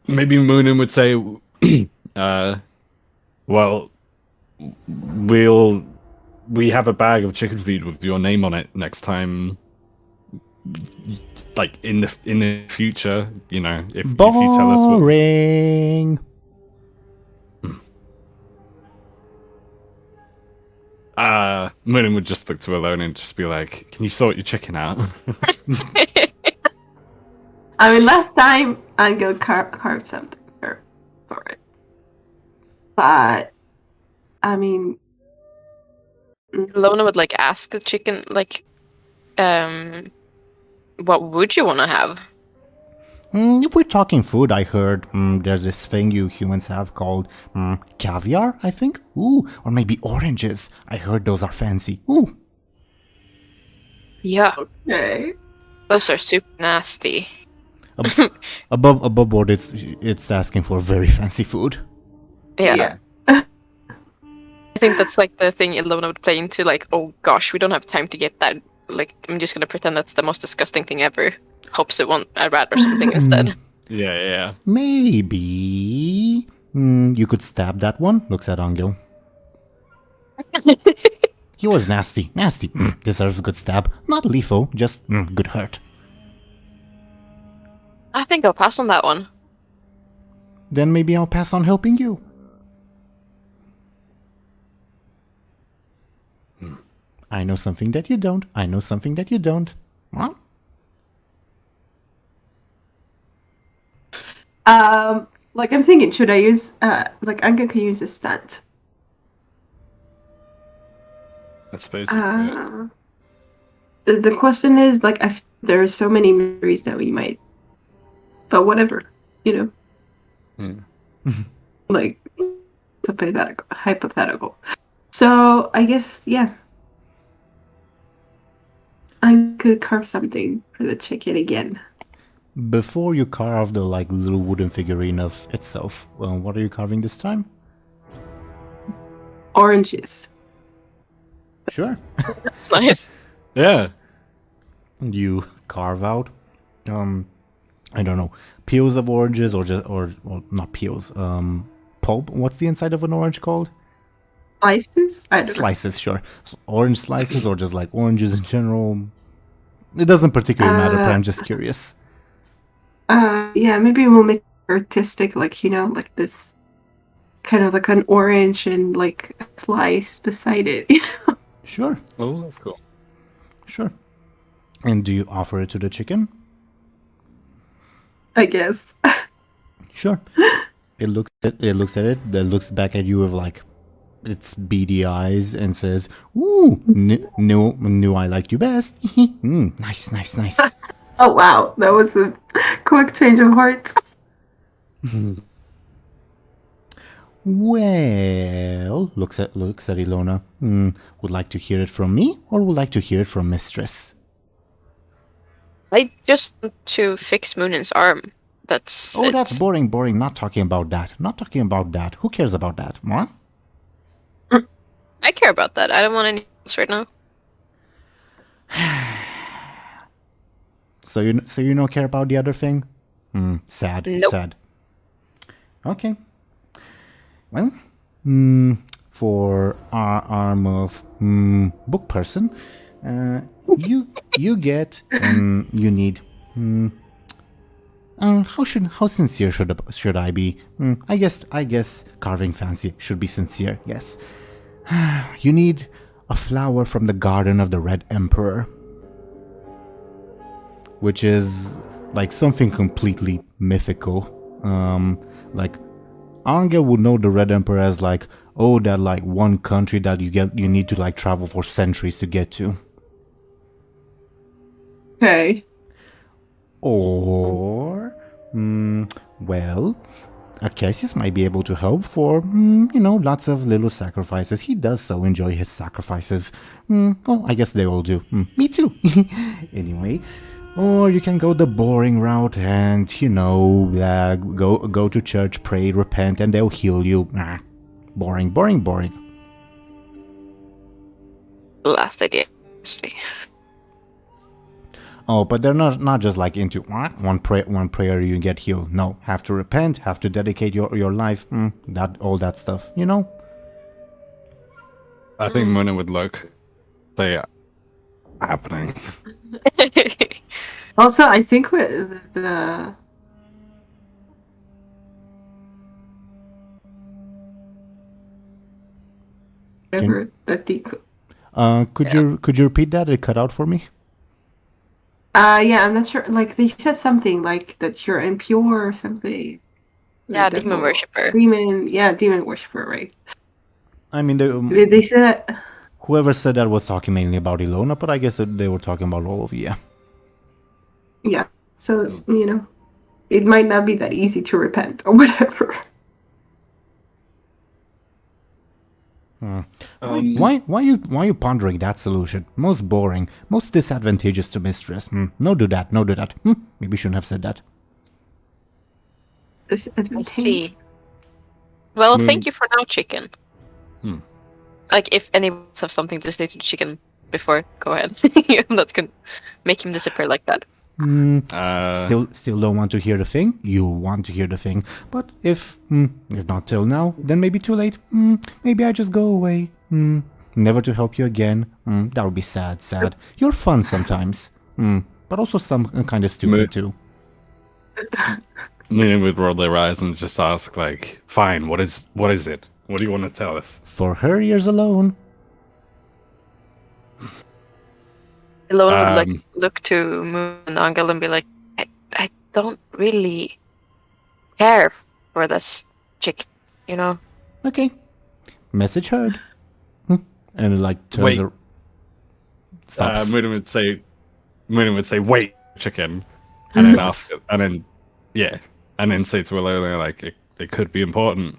Maybe Muninn would say, well, we have a bag of chicken feed with your name on it next time, like in the future, you know, if you tell us what. Boring. Muninn would just look to Illona and just be like, "Can you sort your chicken out?" I mean, last time Anghel carved something for it. But, I mean... Illona would like ask the chicken like, what would you want to have? If we're talking food, I heard there's this thing you humans have called caviar, I think. Ooh, or maybe oranges. I heard those are fancy. Ooh. Yeah, Okay. those are super nasty. Above board, it's asking for very fancy food. Yeah. I think that's like the thing Illona would play into, like, oh gosh, we don't have time to get that. Like, I'm just gonna pretend that's the most disgusting thing ever. Hopes it won't a rat or something instead. Yeah. Maybe you could stab that one. Looks at Anghel. He was nasty. Deserves a good stab. Not lethal, just good hurt. I think I'll pass on that one. Then maybe I'll pass on helping you. I know something that you don't. Huh? Like I'm thinking, should I use like Anghel can use a stunt? I suppose. You could. the question is like, there are so many mysteries that we might, but whatever, like it's hypothetical. So I guess I could carve something for the chicken again. Before you carve the little wooden figurine of itself, what are you carving this time? Oranges. Sure. That's nice. Yeah. You carve out, I don't know, peels of oranges or not peels, pulp. What's the inside of an orange called? Slices? I don't know. Slices, sure. Orange slices or just like oranges in general. It doesn't particularly matter, but I'm just curious. Yeah, maybe we'll make it artistic, like this kind of like an orange and like a slice beside it. Sure. Oh, that's cool. Sure. And do you offer it to the chicken? I guess. Sure. It looks at it, then looks back at you with like its beady eyes and says, "Ooh, knew I liked you best." Nice, nice, nice. Oh wow, that was a quick change of heart. Well, looks at Illona. Would like to hear it from me, or would like to hear it from Mistress? I just want to fix Munin's arm. That's Oh, it. that's boring. Not talking about that. Who cares about that? What? I care about that. I don't want any else right now. So you don't care about the other thing? Sad. Nope. Sad. Okay. Well, for our arm of book person, you get you need. How sincere should I be? I guess carving fancy should be sincere. Yes. You need a flower from the garden of the Red Emperor, which is like something completely mythical. Like Anghel would know the Red Emperor as like, oh, that like one country that you need to like travel for centuries to get to. Okay. Or, well, Acacius might be able to help for, lots of little sacrifices. He does so enjoy his sacrifices. Well, I guess they all do. Me too. Anyway, or you can go the boring route and, go to church, pray, repent, and they'll heal you. Boring. Last idea. Honestly. Oh, but they're not just like into one prayer you get healed. No, have to repent, have to dedicate your life, all that stuff, I think Muninn would say happening. Also, I think with the whatever that could you repeat that? It cut out for me. yeah, I'm not sure. Like they said something like that you're impure or something. Yeah, The demon devil- worshipper. demon worshiper, right? I mean, They said whoever said that was talking mainly about Illona, but I guess they were talking about all of you. Yeah. yeah. So it might not be that easy to repent or whatever. Why you pondering that solution? Most boring, most disadvantageous to Mistress. No do that. Maybe you shouldn't have said that. I see. Well, thank you for now, chicken. Like, if anyone have something to say to the chicken before, go ahead. I'm not gonna make him disappear like that. Still don't want to hear the thing. You want to hear the thing, but if not till now, then maybe too late. Maybe I just go away. Never to help you again. That would be sad. You're fun sometimes, but also some kind of stupid too. Muninn would roll their eyes and just ask, like, fine, what is it? What do you want to tell us? For her ears alone. Illona would look to Moon and Anghel and be like, I don't really care for this chick, Okay. Message heard. And it like turns. Wait. Stops. Muninn would say, "Wait, chicken," and then ask, and then say to Illona, like, it could be important.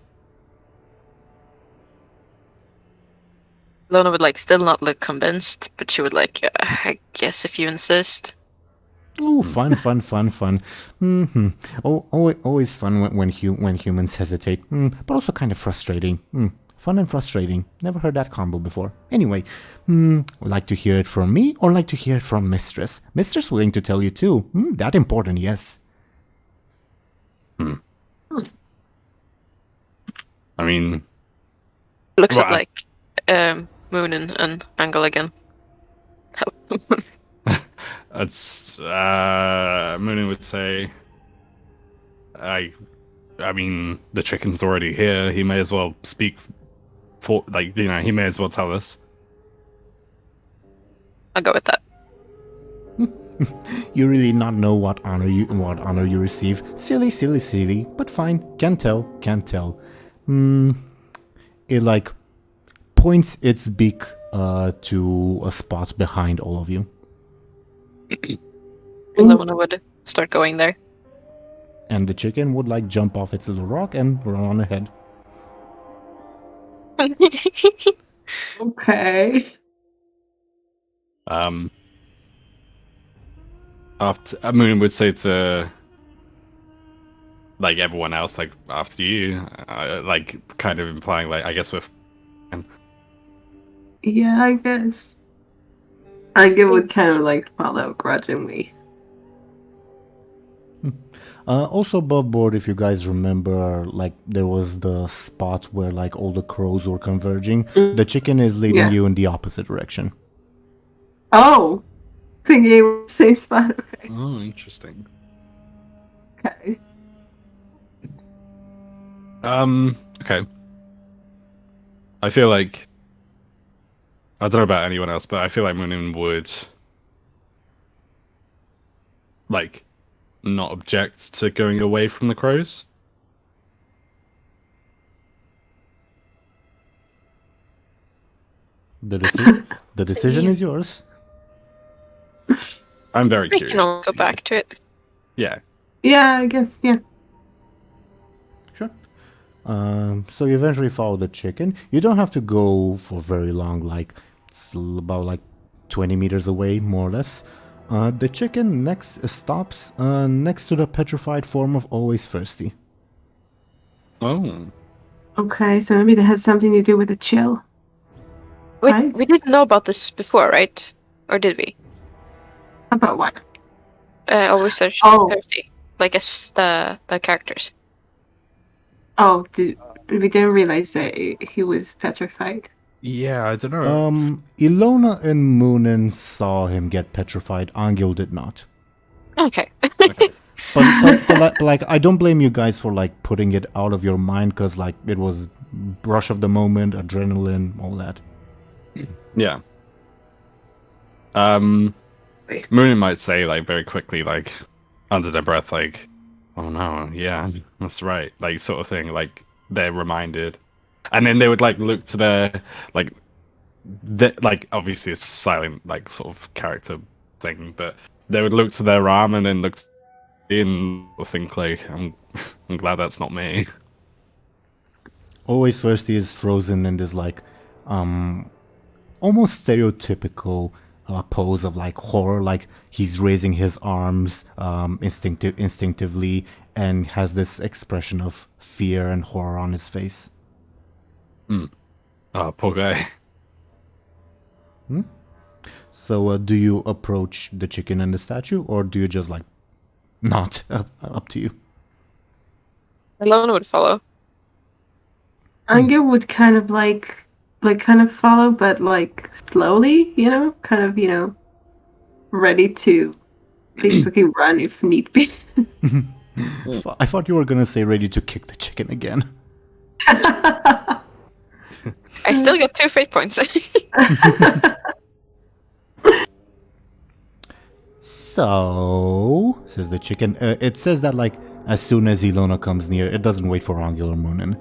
Lona would like still not look convinced, but she would like, I guess if you insist. Ooh, fun. Mm-hmm. Always fun when humans hesitate, but also kind of frustrating. Fun and frustrating. Never heard that combo before. Anyway, like to hear it from me or like to hear it from Mistress? Mistress willing to tell you too. That important, yes. I mean, Looks at like Muninn and Anghel again. it's Muninn would say, I mean, the chicken's already here. He may as well speak for, like, he may as well tell us. I'll go with that. You really not know what honor you receive. Silly, but fine. Can't tell. It like points its beak to a spot behind all of you. Lona would start going there. And the chicken would like jump off its little rock and run on ahead. Okay. After Muninn would say to like everyone else, like after you, like kind of implying, like, I guess we're. Yeah, I guess. Anghel would kind of like follow grudgingly. Also above board, if you guys remember, like there was the spot where like all the crows were converging. The chicken is leading you in the opposite direction. Oh, thinking same spot. Okay. Oh, interesting. Okay. Okay. I feel like I don't know about anyone else, but I feel like Muninn would like not object to going away from the crows. The decision is yours. I'm very We curious. can all go back to it. Yeah. Yeah, I guess. Yeah. Sure. So you eventually follow the chicken. You don't have to go for very long, like it's about like 20 meters away, more or less. The chicken next stops next to the petrified form of Always Thirsty. Oh. Okay, so maybe that has something to do with the chill. Wait, Right. we didn't know about this before, right? Or did we? About what? Always search Oh. 30. Like as the characters. Oh, we didn't realize that he was petrified. Yeah, I don't know. Illona and Muninn saw him get petrified. Anghel did not. Okay. But like, I don't blame you guys for like putting it out of your mind, because like it was rush of the moment, adrenaline, all that. Yeah. Muninn might say like very quickly, like under their breath, like, "Oh no, yeah, that's right," like sort of thing. Like they're reminded, and then they would like look to their like obviously it's a silent like sort of character thing, but they would look to their arm and then look in and think like, I'm glad that's not me. Always Thirsty is frozen in this like almost stereotypical pose of like horror, like he's raising his arms instinctively and has this expression of fear and horror on his face. Oh, poor guy. So do you approach the chicken and the statue, or do you just like not? Up to you. Illona would follow. Anghel would kind of like kind of follow, but like slowly, kind of, ready to basically run if need be. I thought you were gonna say ready to kick the chicken again. I still get 2 fate points. So, says the chicken, it says that like as soon as Illona comes near, it doesn't wait for Anghel or Muninn.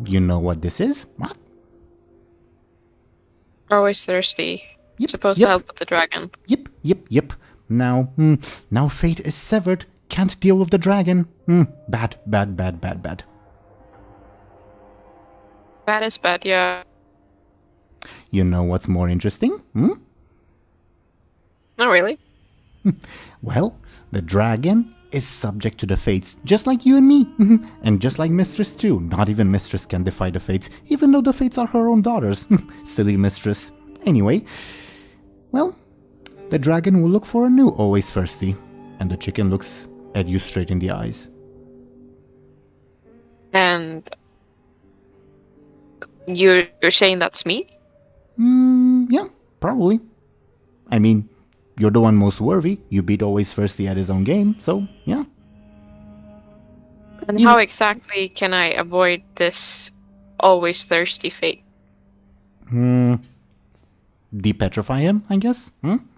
You know what this is? What? Always thirsty. Yep. Supposed yep. to help with the dragon. Yep. Now, now fate is severed. Can't deal with the dragon. Bad. Bad is bad, yeah. You know what's more interesting? Not really. Well, the dragon is subject to the fates, just like you and me. And just like Mistress too. Not even Mistress can defy the fates, even though the fates are her own daughters. Silly Mistress. Anyway, well, the dragon will look for a new Always Thirsty. And the chicken looks at you straight in the eyes. And you're saying that's me? Yeah, probably. I mean, you're the one most worthy. You beat Always Thirsty at his own game, so yeah. And how exactly can I avoid this always thirsty fate? Depetrify him, I guess.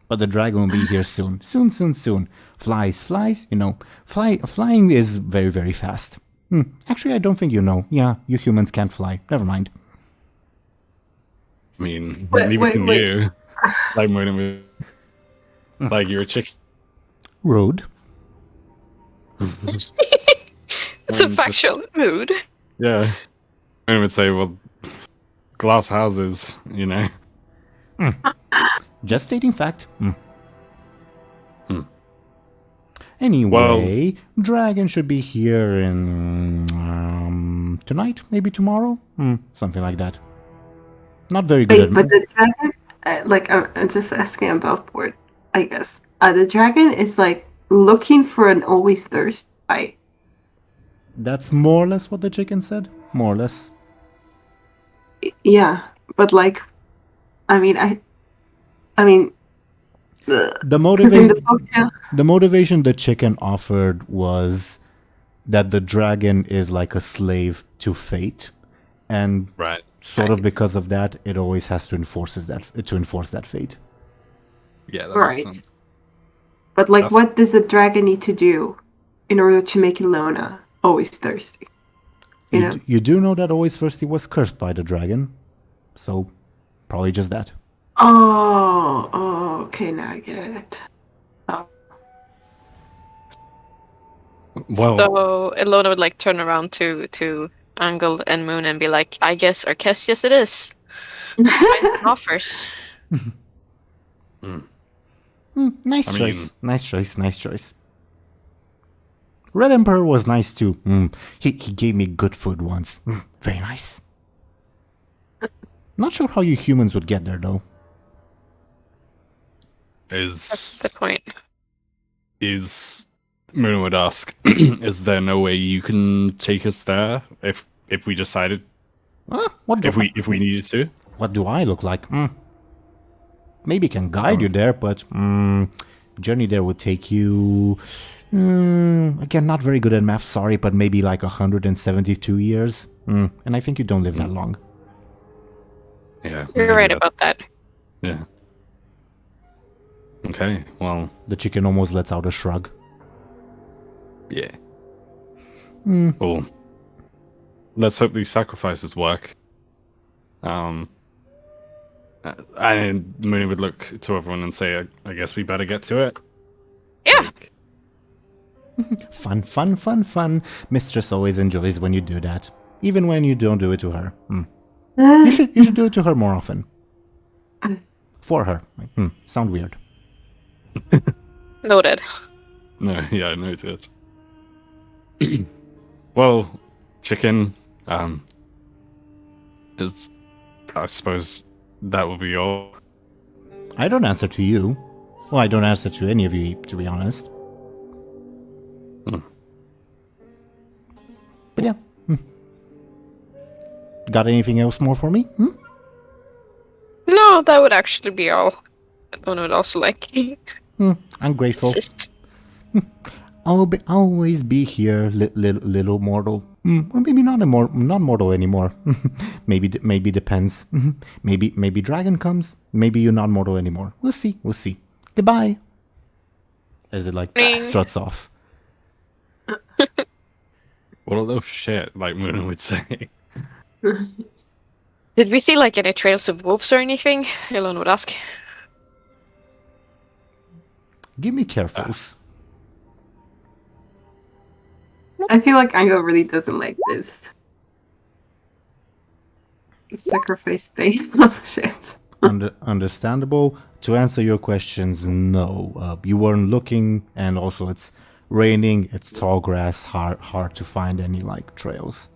But the dragon will be here soon. Soon. Flies, you know. Flying is very, very fast. Actually, I don't think you know. Yeah, you humans can't fly. Never mind. I mean, Wait, neither can wait. you. Like, Muninn, like you're a chicken. Rude. It's a factual mood. Yeah. Muninn would say, well, glass houses, you know. Just stating fact. Anyway, dragon should be here in tonight, maybe tomorrow, something like that. Not very good. Wait, but the dragon, I'm just asking about board, I guess. The dragon is like looking for an always thirst, right? That's more or less what the chicken said. More or less. Yeah, but like, I mean, The 'cause in the folktale, motivation the chicken offered was that the dragon is like a slave to fate, and Right. sort of because of that, it always has to enforce that fate. Yeah, that Right. makes sense. but like, That's- what does the dragon need to do in order to make Illona always thirsty? You know? You do know that Always Thirsty was cursed by the dragon, so probably just that. Oh, okay, now I get it. Oh. Well, So Illona would like turn around to Anghel and Moon and be like, I guess Arcesius it is. Let's find some offers. Nice I mean- choice. Nice choice. Red Emperor was nice too. He gave me good food once. Very nice. Not sure how you humans would get there though. That's the point. Muninn would ask, is there no way you can take us there if we decided, What do if we needed to? What do I look like? Maybe can guide you there, but journey there would take you. Again, not very good at math. Sorry, but maybe like 172 years. And I think you don't live that long. Yeah. You're maybe right that- about that. Yeah. Okay, well, The chicken almost lets out a shrug. yeah. Well, let's hope these sacrifices work. And Muninn would look to everyone and say, I guess we better get to it. Yeah. Fun. Mistress always enjoys when you do that, even when you don't do it to her. You should do it to her more often. For her. Sound weird. Noted. No, yeah, I noted. Well, chicken, is, I suppose that will be all. I don't answer to you. Well, I don't answer to any of you, to be honest. But yeah. Got anything else more for me? No, that would actually be all. Illona would also like I'm grateful. assist. I'll always be here, little mortal. Or maybe not not mortal anymore. maybe depends. maybe dragon comes. Maybe you're not mortal anymore. We'll see. Goodbye. As it like Ring. struts off. What a little shit, like Muninn would say. Did we see like any trails of wolves or anything? Illona would ask. Give me carefuls. I feel like Anghel really doesn't like this sacrifice thing. Oh shit. Understandable. To answer your questions, no. You weren't looking, and also it's raining. It's tall grass. Hard to find any like trails.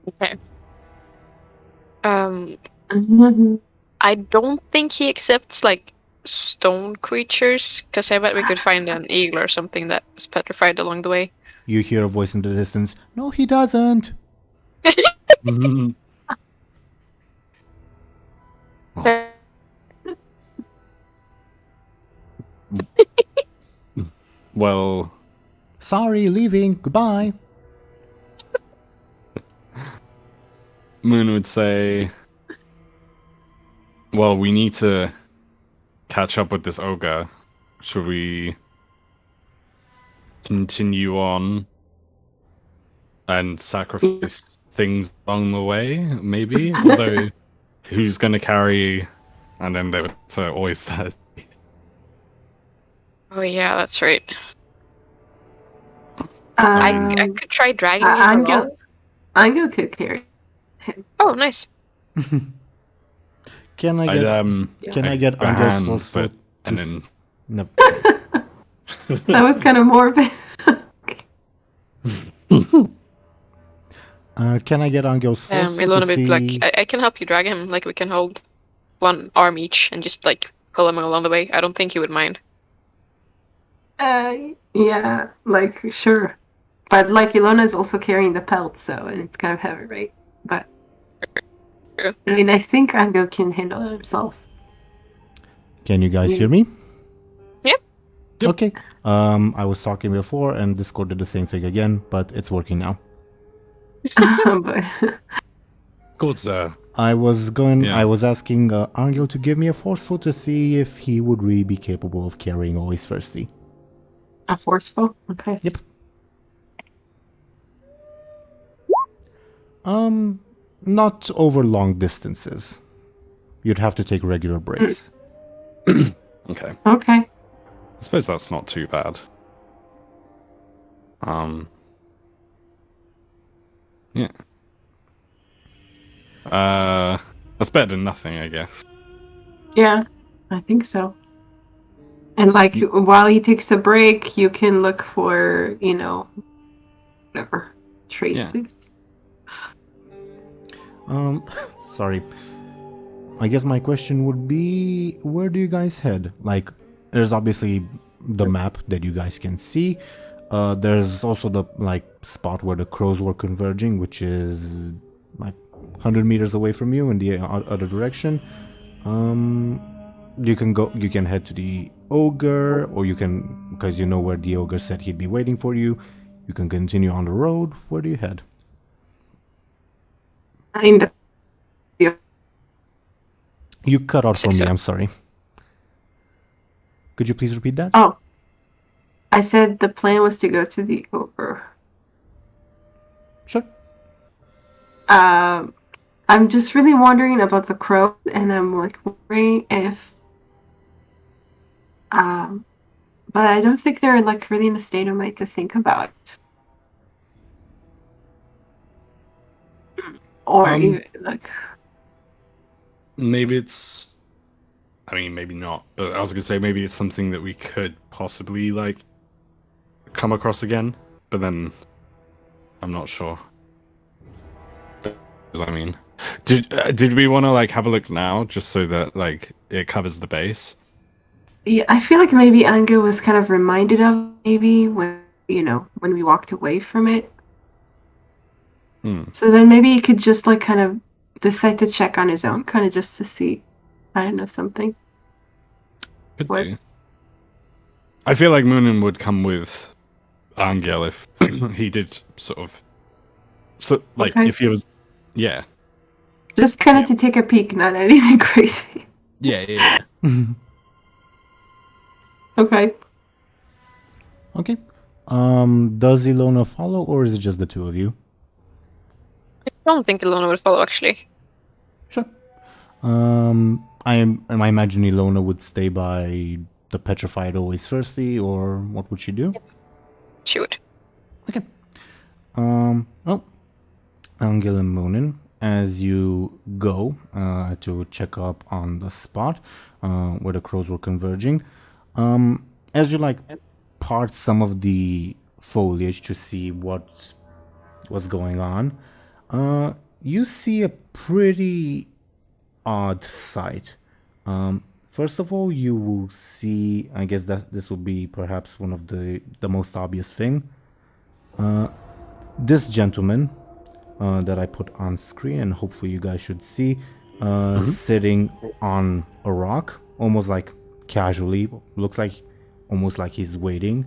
Okay. Mhm. I don't think he accepts like stone creatures, because I bet we could find an eagle or something that was petrified along the way. You hear a voice in the distance. No, he doesn't. Mhm. Well, Sorry, leaving. Goodbye. Moon would say, well, we need to catch up with this ogre. Should we continue on and sacrifice things along the way? Maybe? Although, who's going to carry... And then there was always that. Oh yeah, that's right. I could try dragging him along. Anghel could carry him. Oh, nice. Can I get I get Anghel's also and then no. That was kind of morbid. Can I get Angel's Illona would be like, I can help you drag him. Like, we can hold one arm each and just like pull him along the way. I don't think he would mind. Yeah, like sure, but like Illona is also carrying the pelt, so and it's kind of heavy, right? But I mean, I think Anghel can handle it himself. Can you guys hear me? Yep. Okay. I was talking before and Discord did the same thing again, but it's working now. But good, sir. I was asking Anghel to give me a forceful to see if he would really be capable of carrying always thirsty. a forceful, okay. Yep. Not over long distances. You'd have to take regular breaks. Okay. Okay. I suppose that's not too bad. Yeah. That's better than nothing, I guess. Yeah, I think so. And like while he takes a break, you can look for, whatever traces. Sorry. I guess my question would be, where do you guys head? Like, there's obviously the map that you guys can see. There's also the spot where the crows were converging, which is like 100 meters away from you in the other direction. You can head to the ogre, or you can, because you know where the ogre said he'd be waiting for you, you can continue on the road. Where do you head? You cut out from me, I'm sorry. Could you please repeat that? Oh, I said the plan was to go to the ogre. Sure. I'm just really wondering about the crows, and I'm like wondering if, but I don't think they're like really in the state of mind to think about it, or even like. Maybe it's... I mean, maybe not. But I was going to say, maybe it's something that we could possibly, come across again. But then, I'm not sure. I mean, did we want to, have a look now, just so that, it covers the base? Yeah, I feel like maybe Anghel was kind of reminded of maybe when we walked away from it. So then maybe he could just, kind of decide to check on his own, kind of just to see, I don't know, something. Could do. I feel like Muninn would come with Anghel if he did sort of... okay. If he was... Yeah. Just kind of to take a peek, not anything crazy. Yeah. Okay. Okay. Does Illona follow, or is it just the two of you? I don't think Illona would follow, actually. Sure. I imagine Illona would stay by the petrified always thirsty, or what would she do? She would. Okay. Well, Anghel and Muninn, as you go to check up on the spot where the crows were converging, as you part some of the foliage to see what's going on, you see a pretty odd sight. First of all, you will see, I guess that this will be perhaps one of the most obvious thing. This gentleman that I put on screen, and hopefully you guys should see, sitting on a rock, almost like casually, looks like almost like he's waiting.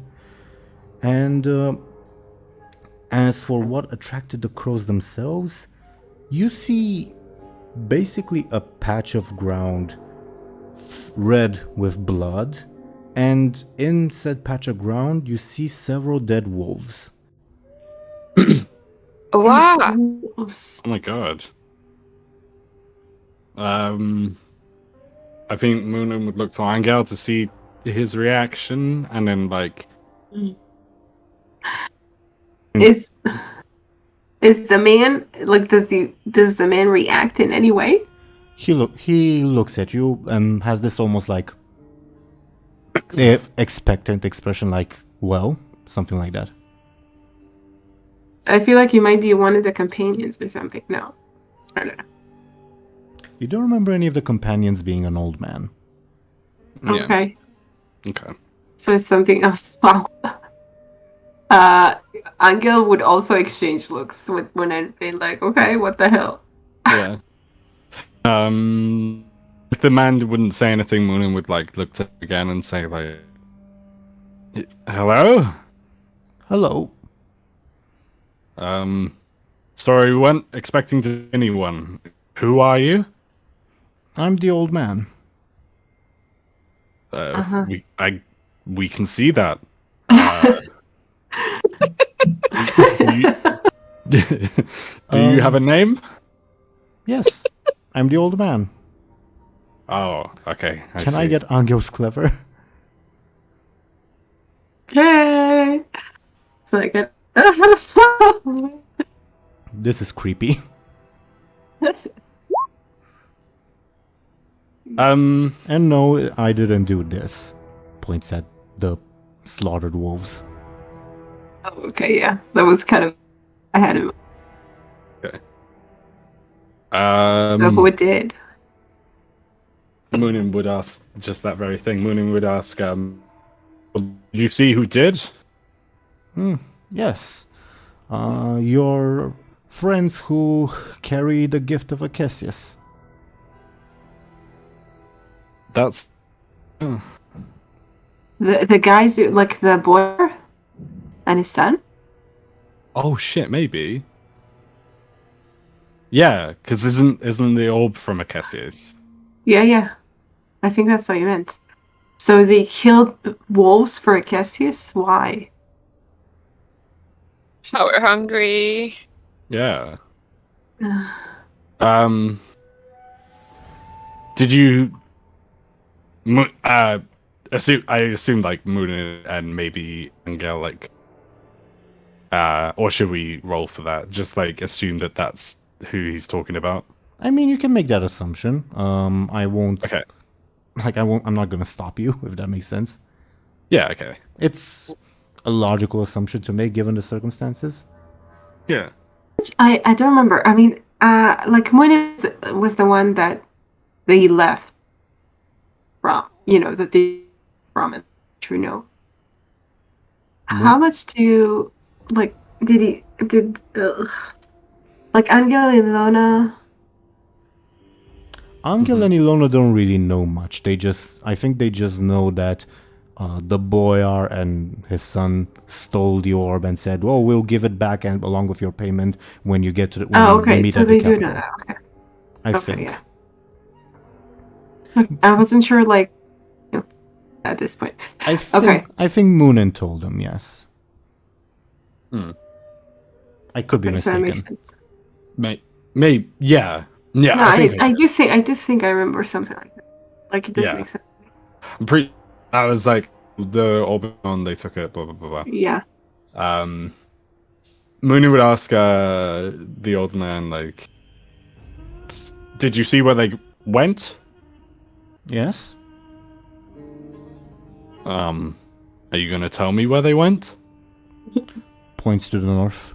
And as for what attracted the crows themselves, you see basically a patch of ground red with blood, and in said patch of ground you see several dead wolves. Wow. Oh my god. I think Muninn would look to Anghel to see his reaction, and then Is the man does the man react in any way? He looks at you and has this almost like expectant expression, like, well, something like that. I feel like he might be one of the companions or something. No, I don't know. You don't remember any of the companions being an old man. Yeah. Okay, Okay. so it's something else. Wow. Anghel would also exchange looks with when I'd be like, okay, what the hell? Yeah. If the man wouldn't say anything, Muninn would look to him again and say hello? Hello. Sorry, we weren't expecting to anyone. Who are you? I'm the old man. We can see that. Do you have a name? Yes, I'm the old man. Oh, okay. Can I get Anghel's clever? Okay. It's like a This is creepy. And no, I didn't do this. Points at the slaughtered wolves. Oh, okay, yeah. That was kind of I had him. Okay. So who did? Muninn would ask just that very thing. Muninn would ask, you see who did? Yes. Your friends who carry the gift of Acacius. That's... The guys who, like the boy and his son? Oh shit, maybe. Yeah, because isn't the orb from Acacius? Yeah. I think that's what you meant. So they killed wolves for Acacius? Why? Power hungry. Yeah. Did you... I assume Muninn and maybe Anghel, or should we roll for that? Just assume that that's who he's talking about. I mean, you can make that assumption. I won't. Okay. I'm not gonna stop you if that makes sense. Yeah. Okay. It's a logical assumption to make given the circumstances. Yeah. I don't remember. I mean, Muninn was the one that they left from, that they from it. True, no. How much did Anghel and Illona? Anghel and Illona don't really know much. I think they just know that the boyar and his son stole the orb and said, "Well, we'll give it back and along with your payment when you get to the." Okay, meet so at the they do capital." know that. Okay. I think. Yeah. I wasn't sure, at this point. I think Muninn told them, yes. I could be Okay, so that mistaken. makes sense. Maybe. Yeah. Yeah, No, I think I do think I remember something like that. Like it does Yeah. make sense. I'm pretty. I was like the Obi-Wan, they took it. Blah blah blah Yeah. blah. Mooney would ask the old man like, "Did you see where they went?" Yes? Are you gonna tell me where they went? Points to the north.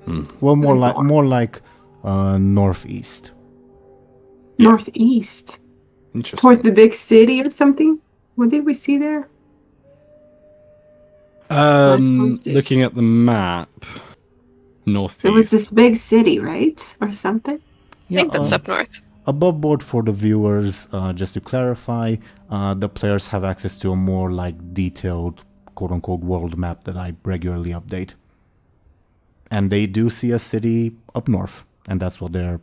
Hmm. Well, more The like northeast. Yeah. Northeast. Interesting. Toward the big city or something? What did we see there? Looking at the map, northeast. There was this big city, right? Or something? I Yeah, think that's up north. above board for the viewers, just to clarify, the players have access to a more like detailed quote-unquote world map that I regularly update. And they do see a city up north, and that's what they're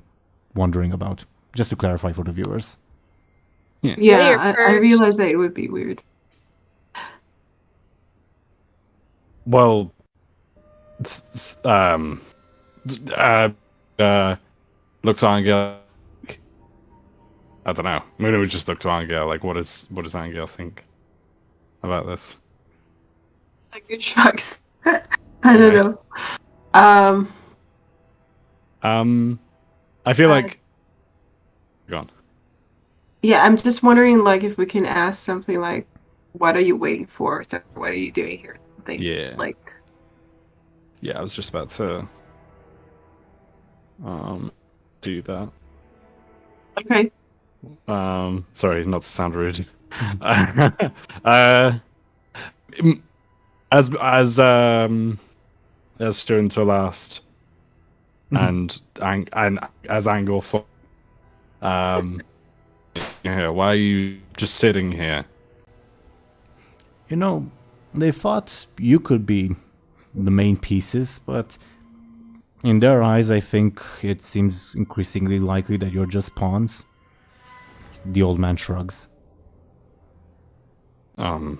wondering about. Just to clarify for the viewers. Yeah, Player I first. realized that it would be weird. Well, look to Anghel. I don't know. Mooney would just look to Anghel. Like, what does Anghel think about this? Like good shrugs. I don't know. I feel like. Go on. Yeah, I'm just wondering, like, if we can ask something like, "What are you waiting for?" So, what are you doing here? Something Yeah. like, Yeah, I was just about to do that. okay, Sorry, not to sound rude. As during to last, and as Anghel thought, yeah, why are you just sitting here? You know, they thought you could be the main pieces, but in their eyes, I think it seems increasingly likely that you're just pawns. The old man shrugs. What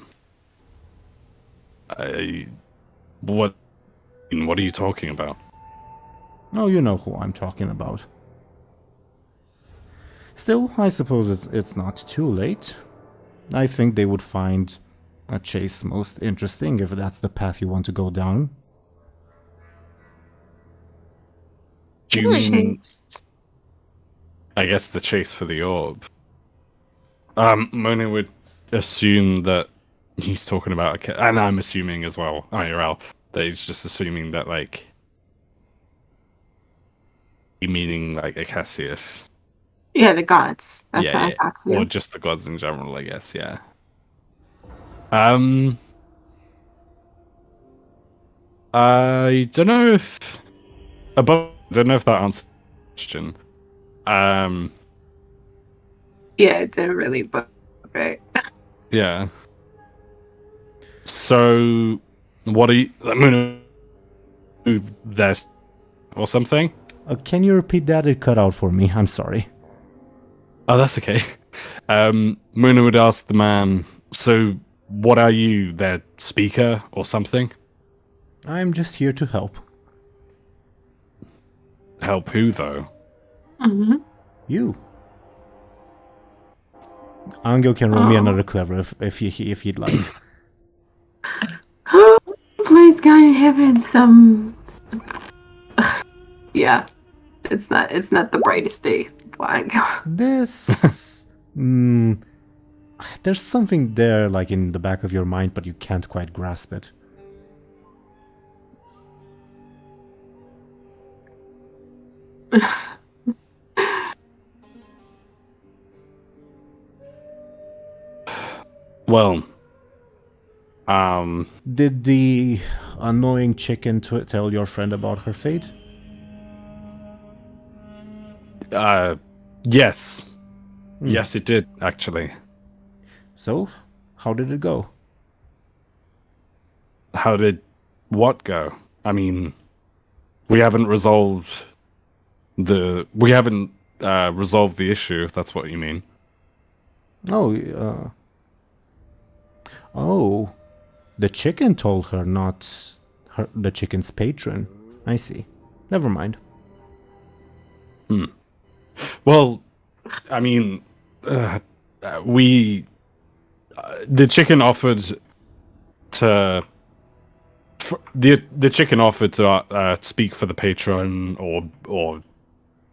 are you talking about? Oh, you know who I'm talking about. Still, I suppose it's not too late. I think they would find a chase most interesting if that's the path you want to go down. Do you mean, chase. I guess, the chase for the orb? Mona would assume that he's talking about, and I'm assuming as well, IRL, that he's just assuming that, like, meaning, like, Acacius. Yeah, the gods. That's Yeah, what yeah. I thought too. Or just the gods in general, I guess, yeah. I don't know if that answers the question. Yeah, it didn't really, but right. Yeah. So, what are you? I'm gonna move this or something. Can you repeat that? It cut out for me. I'm sorry. Oh, that's okay. Muna would ask the man, so what are you, their speaker or something? I'm just here to help. Help who, though? Mm-hmm. You. Anghel can roll me another clever if he'd like. Please, God in heaven, yeah, it's not the brightest day. This... there's something there, like, in the back of your mind, but you can't quite grasp it. Well, Did the annoying chicken tell your friend about her fate? yes. Yes, it did, actually. So, how did it go? How did what go? I mean, we haven't resolved the issue, if that's what you mean. Oh, the chicken told her, not the chicken's patron. I see. Never mind. Well, I mean, we the chicken offered to the chicken offered to speak for the patron or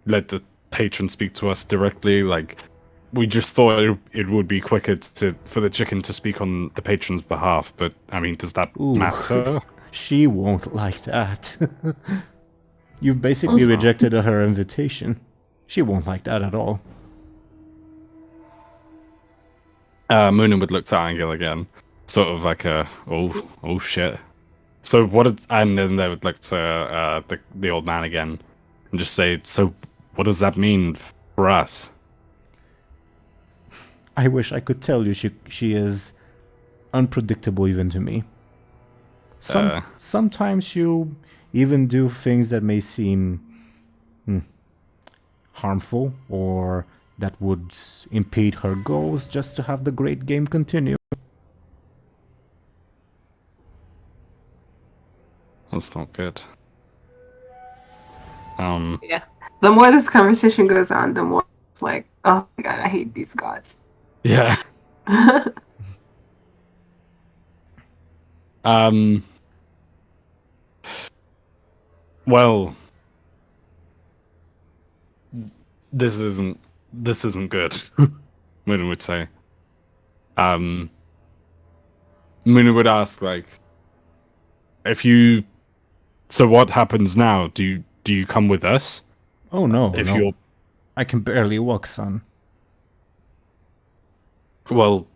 let the patron speak to us directly. Like, we just thought it would be quicker for the chicken to speak on the patron's behalf. But I mean, does that Ooh. matter? She won't like that. You've basically rejected her invitation. She won't like that at all. Muninn would look to Anghel again, sort of like oh shit. So and then they would look to the old man again, and just say, so what does that mean for us? I wish I could tell you she is unpredictable even to me. Sometimes you even do things that may seem harmful or that would impede her goals just to have the great game continue. That's not good. Yeah. The more this conversation goes on, the more it's like, oh my god, I hate these gods. Yeah. Well, this isn't good. Muninn would say. Muninn would ask, like, so what happens now? Do you come with us? Oh no, If no. you're I can barely walk, son. Well,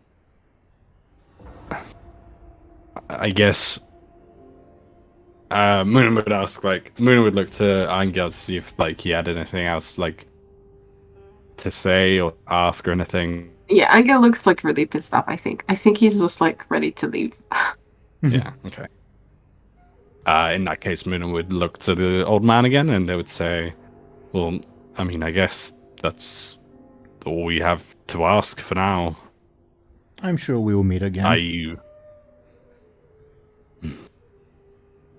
I guess Muninn would ask, like, Muninn would look to Anghel to see if, like, he had anything else, like, to say or ask or anything. Yeah, Anghel looks like really pissed off, I think. I think he's just like ready to leave. Yeah, okay. In that case, Muninn would look to the old man again, and they would say, well, I mean, I guess that's all we have to ask for now. I'm sure we will meet again.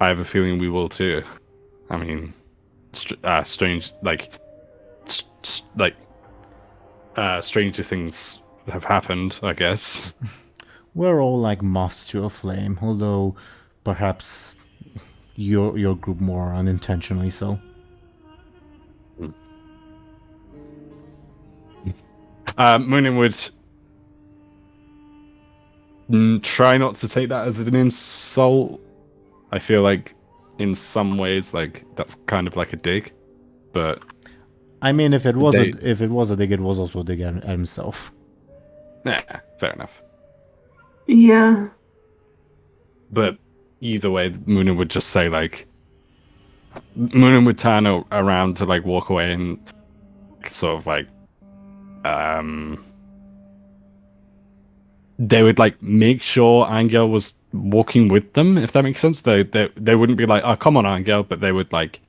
I have a feeling we will too. I mean, strange, stranger things have happened, I guess. We're all like moths to a flame, although perhaps your group more unintentionally so. Muninn would try not to take that as an insult. I feel like in some ways, like, that's kind of like a dig, but I mean, if it was a dig, it was also a dig at himself. yeah, fair enough. Yeah. But either way, Muninn would just say, like, Muninn would turn around to, like, walk away and sort of like they would, like, make sure Anghel was walking with them, if that makes sense. They wouldn't be like, oh, come on, Anghel, but they would, like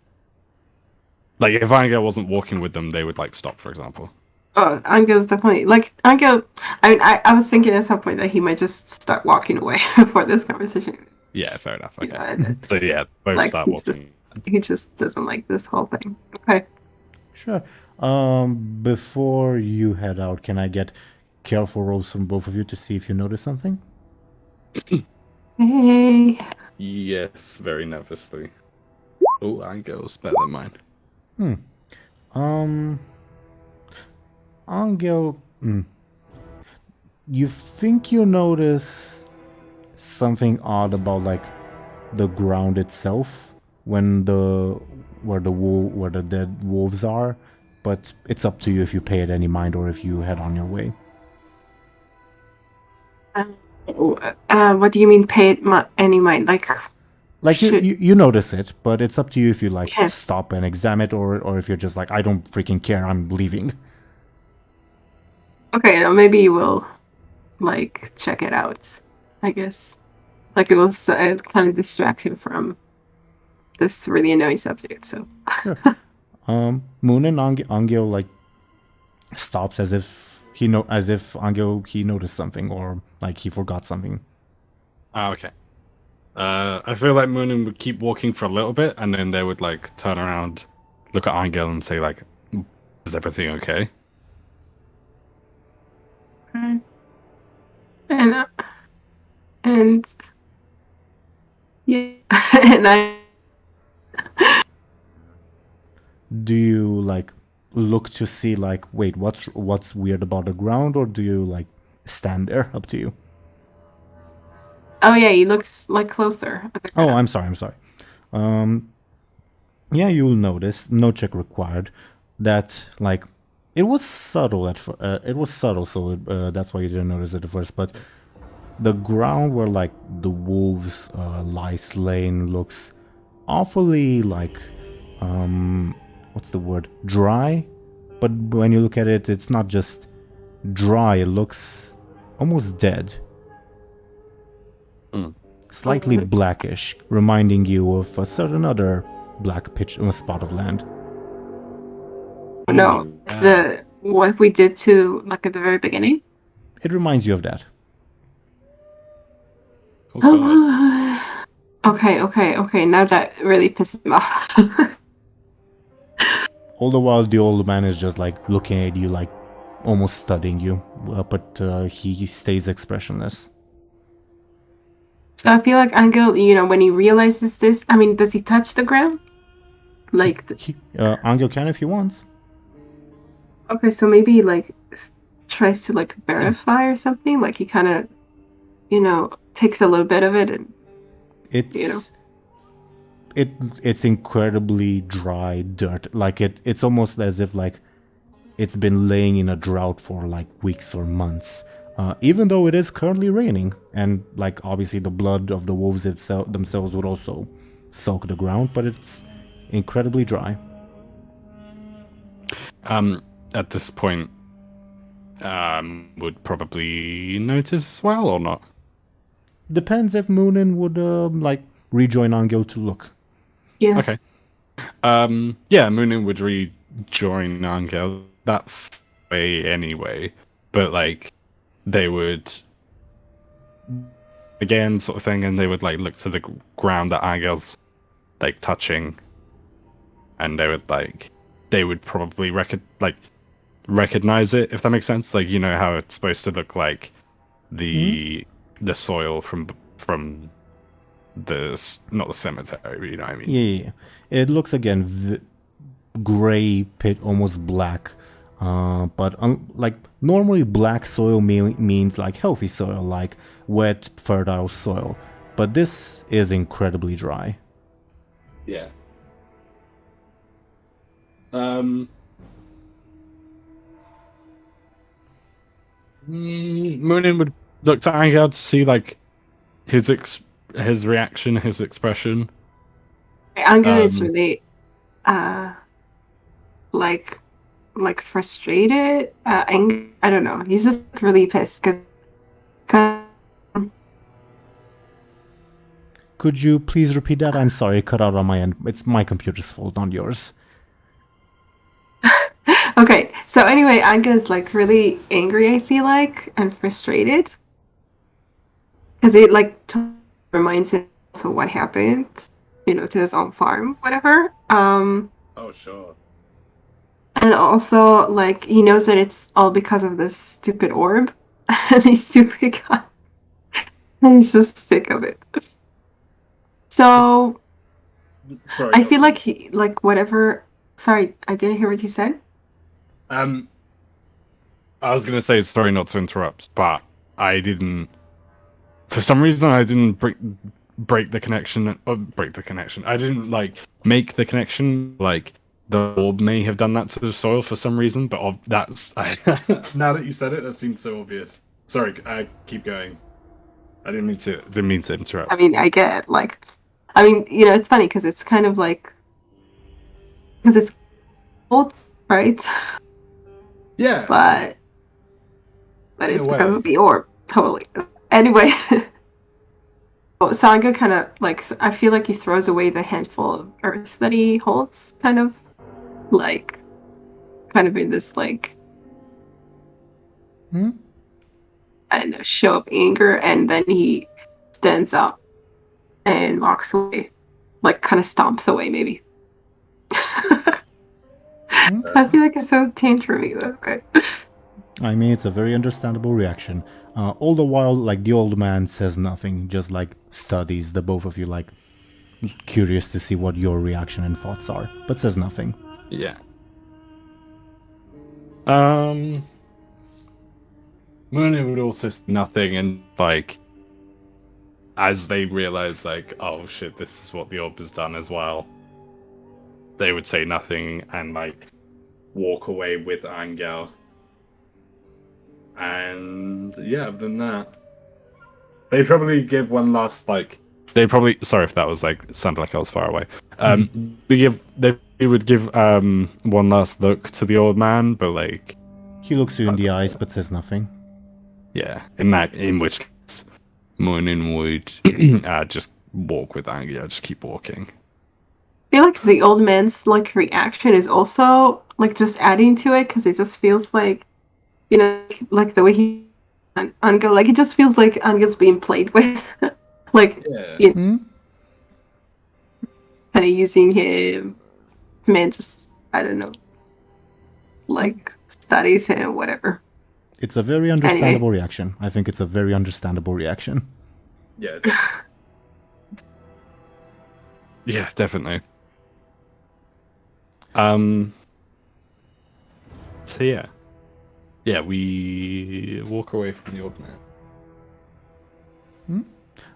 if Anghel wasn't walking with them, they would, like, stop, for example. Oh, Angel's definitely like Angel. I mean, I was thinking at some point that he might just start walking away for this conversation. Yeah, fair enough. Okay. Yeah, So yeah, both like, start walking. he just doesn't like this whole thing. Okay. Sure. Before you head out, can I get careful rolls from both of you to see if you notice something? Hey. Yes, very nervously. Oh, Angel's better than mine. Anghel, you think you notice something odd about, like, the ground itself where the dead wolves are, but it's up to you if you pay it any mind or if you head on your way. What do you mean pay it any mind? Like, you notice it, but it's up to you if you, like, Okay. stop and examine it or if you're just like, I don't freaking care, I'm leaving. Okay, now maybe you will, like, check it out, I guess. Like, it will kind of distract you from this really annoying subject, so. Sure. Muninn, Anghel, like, stops as if Anghel he noticed something or, like, he forgot something. Ah, okay. I feel like Muninn would keep walking for a little bit, and then they would, like, turn around, look at Anghel, and say, like, Is everything okay? And and yeah, and I Do you like look to see like, wait, what's weird about the ground, or do you like stand there? Up to you. oh yeah, he looks like closer. at the Oh, ground. I'm sorry. Yeah, you'll notice, no check required, that like it was subtle it was subtle, so that's why you didn't notice it at first. But the ground where like the wolves lie slain looks awfully like what's the word? Dry. But when you look at it, it's not just dry. It looks almost dead. Slightly blackish, reminding you of a certain other black spot of land. No, the what we did to like at the very beginning. It reminds you of that. Oh, God. Okay. Now that really pisses me off. All the while, the old man is just like looking at you, like almost studying you, but he stays expressionless. So I feel like Anghel, when he realizes this, I mean, does he touch the ground? Like, Anghel can if he wants. okay, so maybe he like tries to like verify or something. Like he kind of, takes a little bit of it and It's it's incredibly dry dirt. Like it's almost as if like it's been laying in a drought for like weeks or months. Even though it is currently raining, and like obviously the blood of the wolves themselves would also soak the ground, but it's incredibly dry. At this point, would probably notice as well or not? Depends if Muninn would like rejoin Anghel to look. yeah. Okay. Yeah, Muninn would rejoin Anghel that way anyway, but like they would again sort of thing, and they would like look to the ground that Anghel's like touching, and they would probably recognize it, if that makes sense. Like, you know how it's supposed to look like the soil from not the cemetery, but you know what I mean. Yeah. It looks again gray pit, almost black. But like normally black soil means like healthy soil, like wet, fertile soil. But this is incredibly dry. Yeah. Muninn would look to Anghel to see like his reaction, his expression. Anghel is really, like frustrated. I don't know. He's just really pissed because. Could you please repeat that? I'm sorry, it cut out on my end. It's my computer's fault, not yours. Okay, so anyway, Anghel is like really angry, I feel like, and frustrated. Because it like reminds him of what happened, to his own farm, whatever. Oh, sure. And also, like, he knows that it's all because of this stupid orb and these stupid guys. And he's just sick of it. So, Sorry. I feel like he, like, whatever. Sorry, I didn't hear what you said. I was gonna say sorry not to interrupt, but I didn't. For some reason, I didn't break the connection. Break the connection. I didn't like make the connection. Like the orb may have done that to the soil for some reason, but that's now that you said it, that seems so obvious. Sorry, keep going. I didn't mean to interrupt. I mean, I get like, I mean, it's funny because it's kind of like, because it's old, right? Yeah. But it's because of the orb, totally. Anyway, Sanga kind of like, I feel like he throws away the handful of earth that he holds, kind of in this like, I don't know, show of anger, and then he stands up and walks away, like kind of stomps away, maybe. I feel like it's so tantrumy. Okay. I mean, it's a very understandable reaction. All the while, like, the old man says nothing, just, like, studies the both of you, like, curious to see what your reaction and thoughts are, but says nothing. Yeah. Muninn would also say nothing, and like, as they realize, like, oh shit, this is what the orb has done as well, they would say nothing and like walk away with Anghel. And yeah, other than that, they probably give one last like. They probably sorry if that was like sounded like I was far away. They would give one last look to the old man, but like He looks you in the eyes, but says nothing. yeah, in which case, Muninn would just walk with Anghel, just keep walking. I feel like the old man's like reaction is also like just adding to it because it just feels like, you know, like the way he Anghel, like it just feels like Angel's being played with, like you know, kind of using him. This man just I don't know, like studies him, whatever. It's a very understandable reaction. I think it's a very understandable reaction. Yeah. Yeah, definitely. So yeah. Yeah, we walk away from the old man.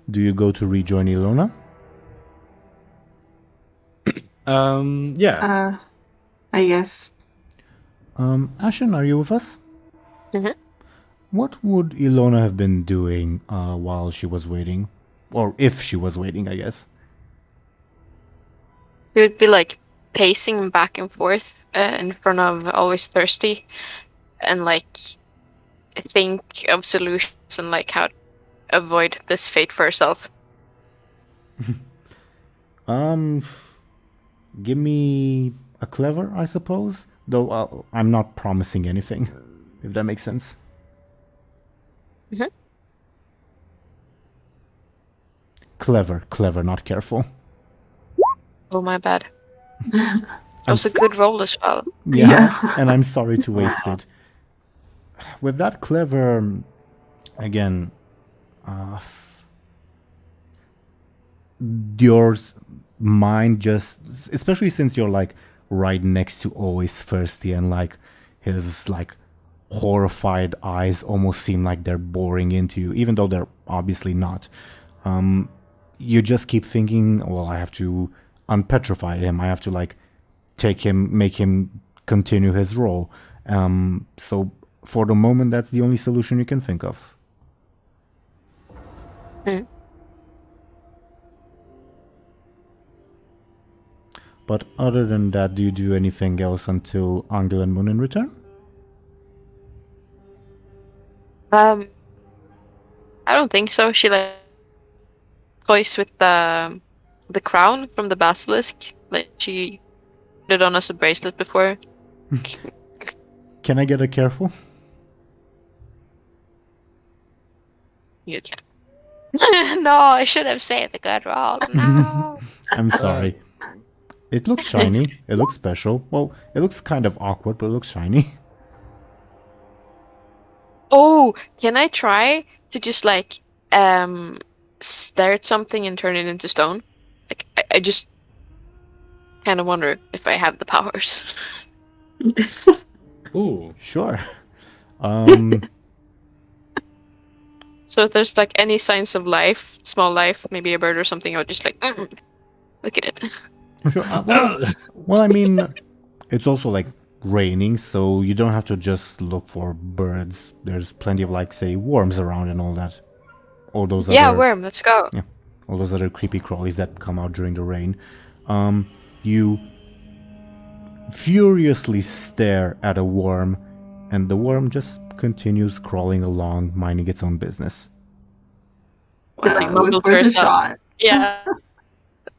Do you go to rejoin Illona? Yeah. I guess. Ashen, are you with us? Mhm. What would Illona have been doing while she was waiting? Or if she was waiting, I guess. He would be like pacing back and forth in front of Always Thirsty, and like think of solutions and like how to avoid this fate for herself. Give me a clever, I suppose. Though I'm not promising anything, if that makes sense. Mhm. Clever, not careful. Oh, my bad. That was a good roll as well. Yeah, and I'm sorry to waste it. With that clever, again, your mind just, especially since you're like right next to Always Thirsty, and like his like horrified eyes almost seem like they're boring into you, even though they're obviously not. You just keep thinking, well, I have to unpetrify him. I have to like make him continue his role. So for the moment, that's the only solution you can think of. Mm. But other than that, do you do anything else until Anghel and Muninn return? I don't think so. She like toys with the crown from the basilisk. Like she put it on as a bracelet before. Can I get a careful? You can. No, I should have saved the good roll. No. I'm sorry. It looks shiny. It looks special. Well, it looks kind of awkward, but it looks shiny. Oh, can I try to just like stare at something and turn it into stone? Like I just kind of wonder if I have the powers. Ooh. Sure. So if there's like any signs of life, small life, maybe a bird or something, I would just like look at it. Sure. Well, I mean, it's also like raining, so you don't have to just look for birds. There's plenty of like, say, worms around and all that. All those other, Worm, let's go. Yeah, all those other creepy crawlies that come out during the rain. You furiously stare at a worm, and the worm just continues crawling along, minding its own business. Like, It was mumbled worth a herself. shot. Yeah.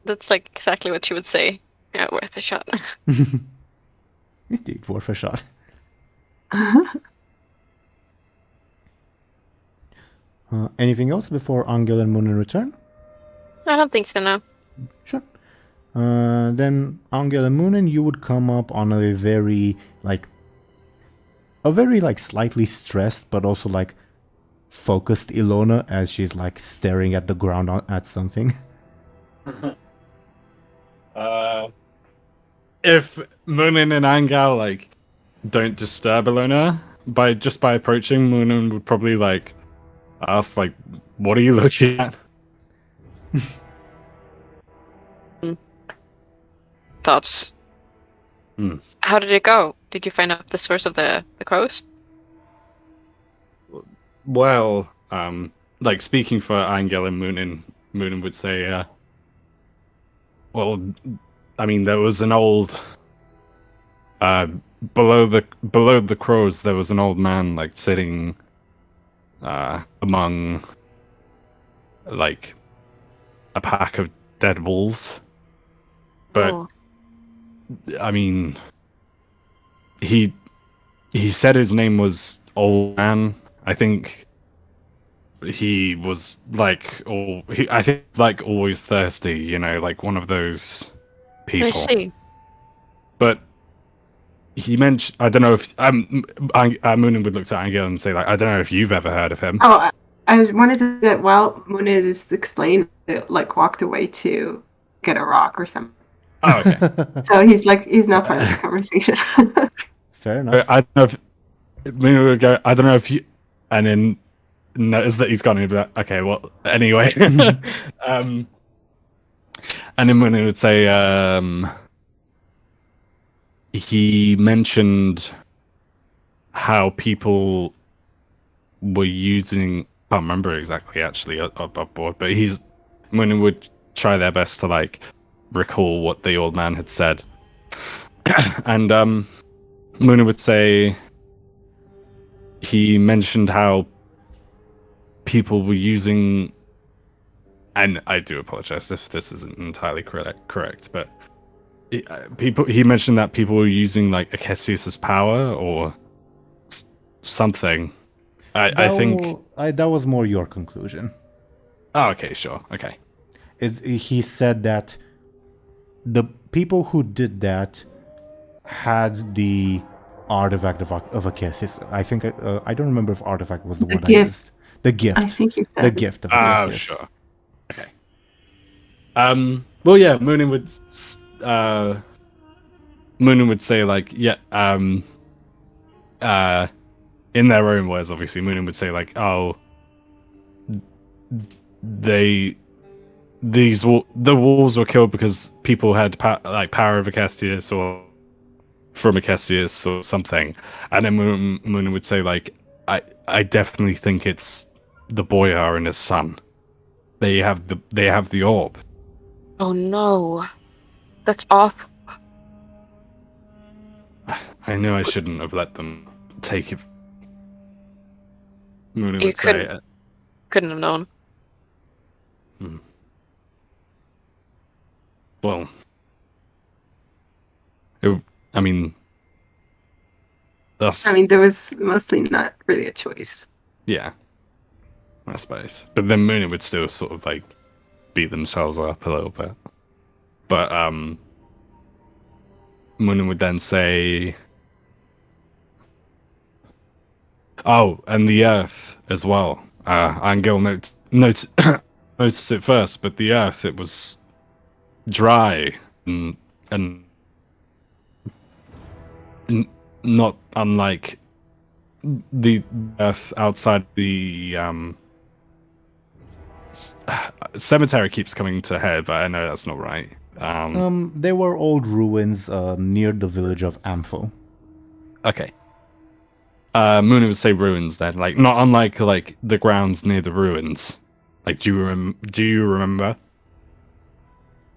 That's like exactly what she would say. Yeah, worth a shot. Indeed, worth a shot. Anything else before Anghel and Muninn return? I don't think so, no. Sure. Then Anghel and Muninn, you would come up on a very slightly stressed but also like focused Illona as she's like staring at the ground at something. If Muninn and Anghel like don't disturb Illona by approaching, Muninn would probably like ask like, "What are you looking at?" Thoughts? How did it go? Did you find out the source of the crows? Well, like speaking for Anghel and Muninn would say, well, I mean, there was an old, below the crows, there was an old man like sitting, among, like, a pack of dead wolves. But I mean, he said his name was Old Man. I think he was like, always thirsty, you know, like one of those people. I see. But he mentioned, I don't know if Muninn would look to Anghel and say, like, I don't know if you've ever heard of him. Oh, I wanted to say that while Muninn is explaining, like walked away to get a rock or something. Oh, okay. So he's not part of the conversation. Fair enough. I don't know if Muninn would go, I don't know if you, and then notice that he's gone and be like, okay, well, anyway. And then Muninn would say, he mentioned how people were using, I can't remember exactly actually above board, but Muninn would try their best to like recall what the old man had said. And Muninn would say he mentioned how people were using, and I do apologize if this isn't entirely correct, but he mentioned that people were using like Akesius's power or something. I think that was more your conclusion. Oh, okay, sure, okay. He said that the people who did that had the artifact of Akesius. I think I don't remember if artifact was the word I used. The gift. I think you said the gift of Akesius. Oh, sure. Okay. Well, yeah, Muninn would say like, yeah, in their own words, obviously, Muninn would say like, oh, the wolves were killed because people had power of Akesius or from Akesius or something, and then Muninn would say like, I definitely think it's the boyar and his son. They have the orb. Oh no, that's awful. I know I shouldn't have let them take it. Muninn You would say, couldn't have known. Well, I mean, there was mostly not really a choice. Yeah, I suppose. But then Muninn would still sort of like beat themselves up a little bit. But Muninn would then say, oh, and the earth as well. Anghel noticed it first, but the earth, it was dry and not unlike the earth outside the cemetery keeps coming to head, but I know that's not right. They were old ruins near the village of Anghel. Okay. Muninn would say ruins then, like not unlike like the grounds near the ruins. Like, do you remember?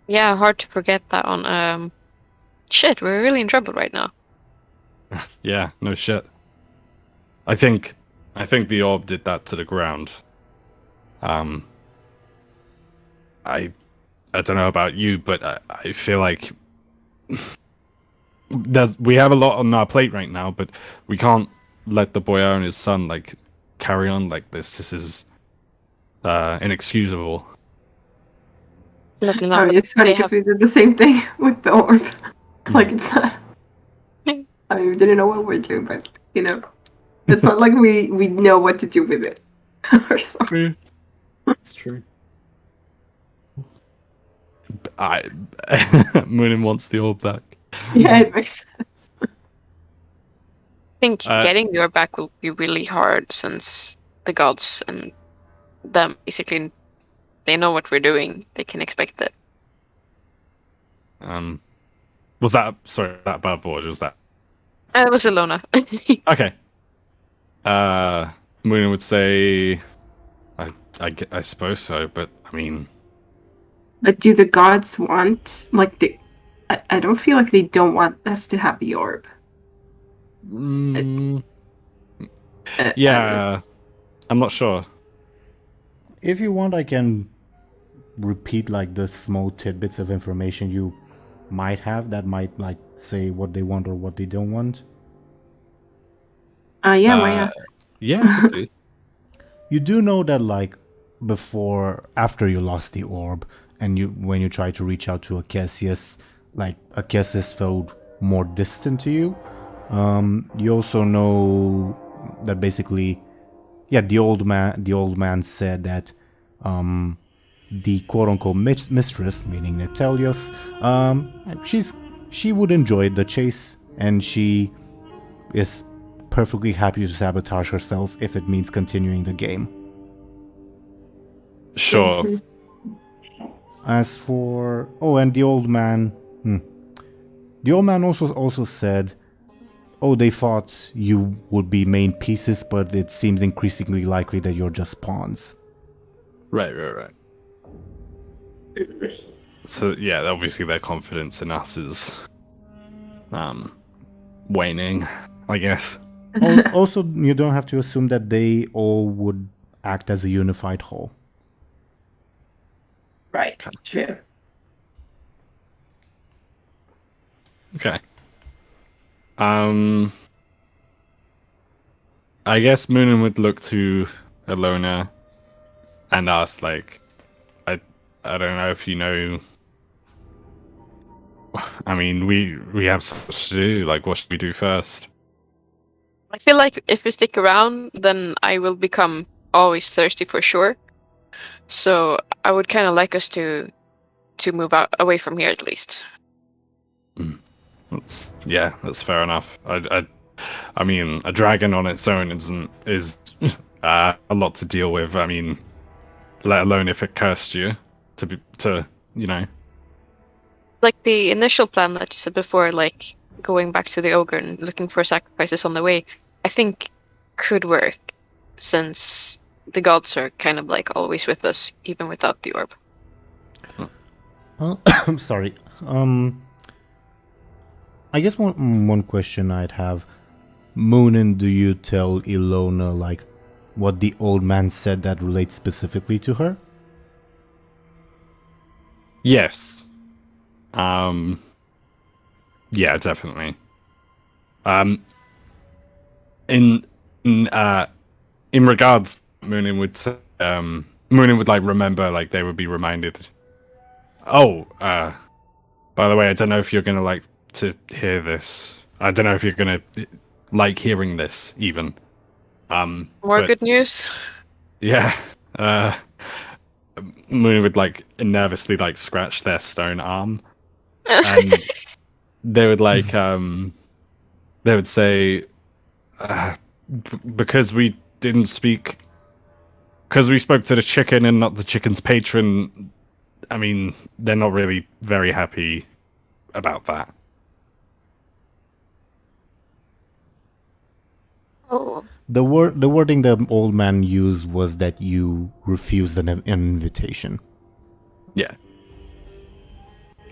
Yeah, hard to forget that one. Shit, we're really in trouble right now. Yeah, no shit. I think the orb did that to the ground. I don't know about you, but I feel like we have a lot on our plate right now, but we can't let the boyar and his son like carry on like this. This is inexcusable. Definitely not. I mean, it's funny because we did the same thing with the orb. Like, it's not. I mean, we didn't know what we're doing, but it's not like we know what to do with it or something. It's true. Muninn wants the orb back. Yeah, it makes sense. I think getting your back will be really hard since the gods and them basically they know what we're doing. They can expect it. Was that that above or was that? It was Illona. Okay. Muninn would say, I suppose so, but I mean. But do the gods want I don't feel like they don't want us to have the orb. Yeah, I'm not sure. If you want, I can repeat like the small tidbits of information you might have that might like say what they want or what they don't want. Yeah, why not? Yeah, could do. You do know that like after you lost the orb and when you try to reach out to Acacius, like Acacius felt more distant to you. You also know that basically, yeah, the old man said that the quote-unquote mistress, meaning Netelios, she would enjoy the chase, and she is perfectly happy to sabotage herself if it means continuing the game. Sure. As for and the old man also said, they thought you would be main pieces, but it seems increasingly likely that you're just pawns. Right. So yeah, obviously their confidence in us is waning, I guess. Also, you don't have to assume that they all would act as a unified whole. Right, true. Okay. I guess Muninn would look to Illona and ask, like, I don't know if you know. I mean, we have so much to do. Like, what should we do first? I feel like if we stick around, then I will become always thirsty for sure. So I would kind of like us to move out away from here at least. That's fair enough. I mean, a dragon on its own is a lot to deal with. I mean, let alone if it cursed you to Like the initial plan that you said before, like going back to the ogre and looking for sacrifices on the way, I think could work, since the gods are kind of like always with us, even without the orb. I'm sorry. I guess one question I'd have, Muninn, do you tell Illona like what the old man said that relates specifically to her? Yes. Yeah, definitely. In regards, Muninn would say, Muninn would like remember, like they would be reminded. By the way, I don't know if you're gonna like to hear this. I don't know if you're gonna like hearing this even. More good news. Yeah. Muninn would like nervously like scratch their stone arm, and they would like they would say, because we didn't speak, because we spoke to the chicken and not the chicken's patron. I mean, they're not really very happy about that. Oh. The wording the old man used was that you refused an invitation. Yeah.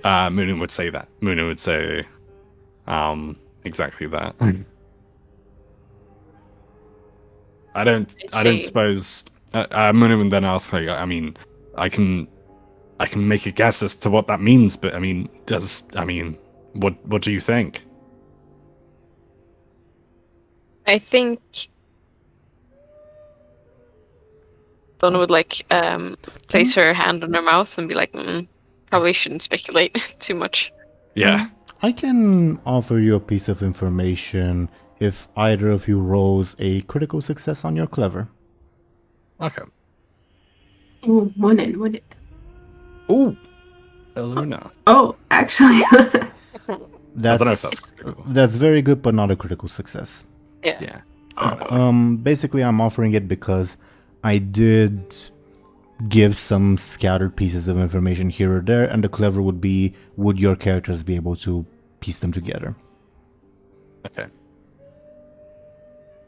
Muninn would say that. Muninn would say exactly that. I don't suppose Muninn would then ask, like, I mean, I can make a guess as to what that means, but I mean, what do you think? I think Donna would like place her hand on her mouth and be like, probably shouldn't speculate too much. Yeah. I can offer you a piece of information if either of you rolls a critical success on your clever. Okay. Oh, Muninn. Ooh. Illona. Oh, actually. I don't know if that's critical. That's very good, but not a critical success. Yeah. Yeah. Fair enough. Basically, I'm offering it because I did give some scattered pieces of information here or there, and the clever would be, would your characters be able to piece them together? Okay.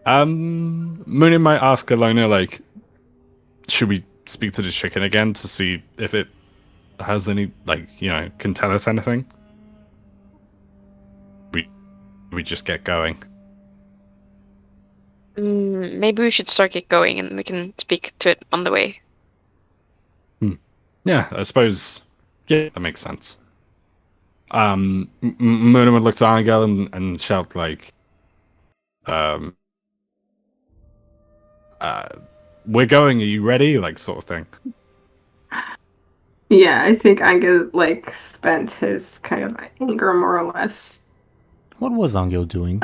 Muninn might ask Illona, like, should we speak to the chicken again to see if it has any, like, can tell us anything? We just get going. Maybe we should start get going, and we can speak to it on the way. Yeah, I suppose. Yeah, that makes sense. Muninn would look to Anghel and shout like, "We're going. Are you ready?" Like sort of thing. Yeah, I think Anghel spent his kind of anger more or less. What was Anghel doing?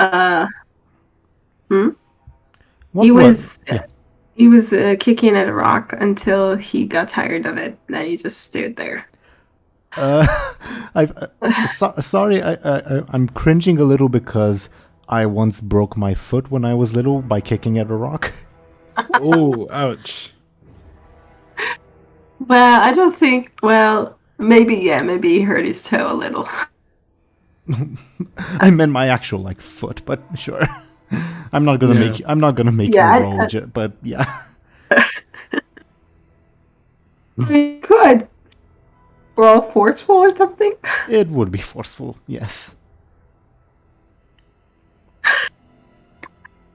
He was kicking at a rock until he got tired of it. Then he just stood there. Sorry, I'm cringing a little because I once broke my foot when I was little by kicking at a rock. Oh, ouch. Well, I don't think. Well, maybe he hurt his toe a little. I meant my actual foot, but sure. I'm not gonna make you roll, but yeah. We could. Well, forceful or something. It would be forceful, yes.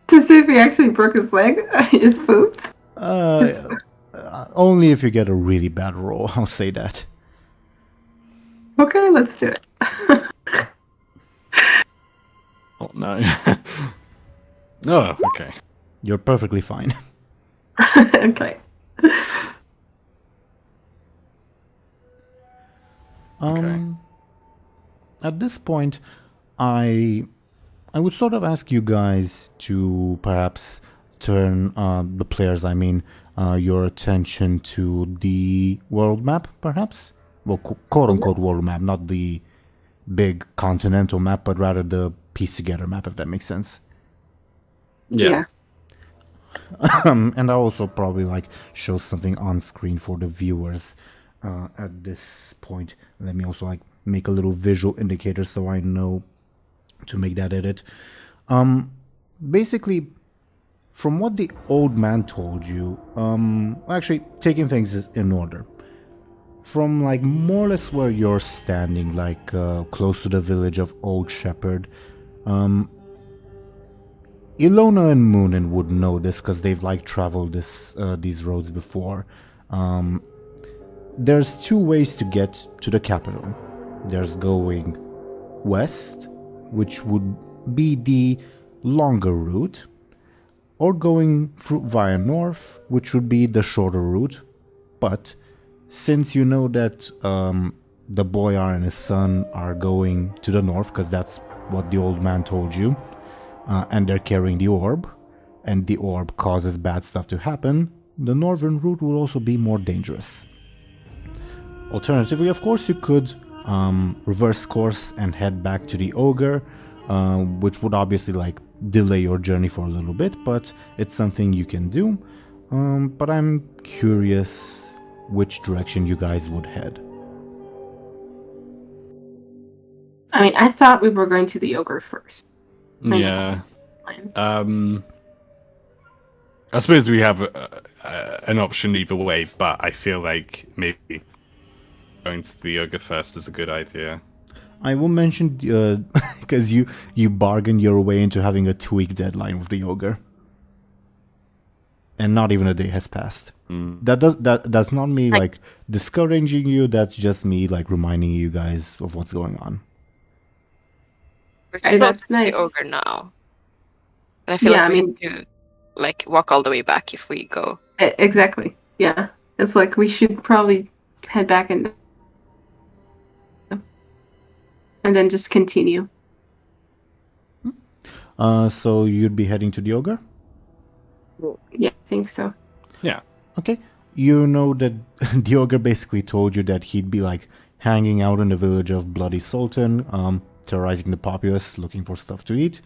To see if he actually broke his leg, his boots. Only if you get a really bad roll, I'll say that. Okay, let's do it. Oh no. Oh, okay. You're perfectly fine. Okay. At this point, I would sort of ask you guys to perhaps turn the players, your attention to the world map, perhaps? Well, quote-unquote world map, not the big continental map, but rather the piece-together map, if that makes sense. Yeah. And I also probably show something on screen for the viewers at this point. Let me also make a little visual indicator so I know to make that edit. Basically, from what the old man told you, actually taking things in order. From more or less where you're standing, close to the village of Old Shepherd, Illona and Muninn would know this because they've traveled these roads before. There's two ways to get to the capital. There's going west, which would be the longer route, or going via north, which would be the shorter route. But since you know that the boyar and his son are going to the north, because that's what the old man told you, and they're carrying the orb, and the orb causes bad stuff to happen, the northern route will also be more dangerous. Alternatively, of course, you could reverse course and head back to the ogre, which would obviously delay your journey for a little bit, but it's something you can do. But I'm curious which direction you guys would head. I thought we were going to the ogre first. Yeah. I suppose we have an option either way, but I feel like maybe going to the ogre first is a good idea. I will mention, because you bargained your way into having a 2-week deadline with the ogre. And not even a day has passed. That's not me discouraging you, that's just me reminding you guys of what's going on. We're That's close to nice. the ogre now. And I feel we need to walk all the way back if we go. Exactly. Yeah. It's we should probably head back and and then just continue. So you'd be heading to the ogre? Yeah, I think so. Yeah. Okay. You know that the ogre basically told you that he'd be like hanging out in the village of Bloody Sultan, terrorizing the populace, looking for stuff to eat.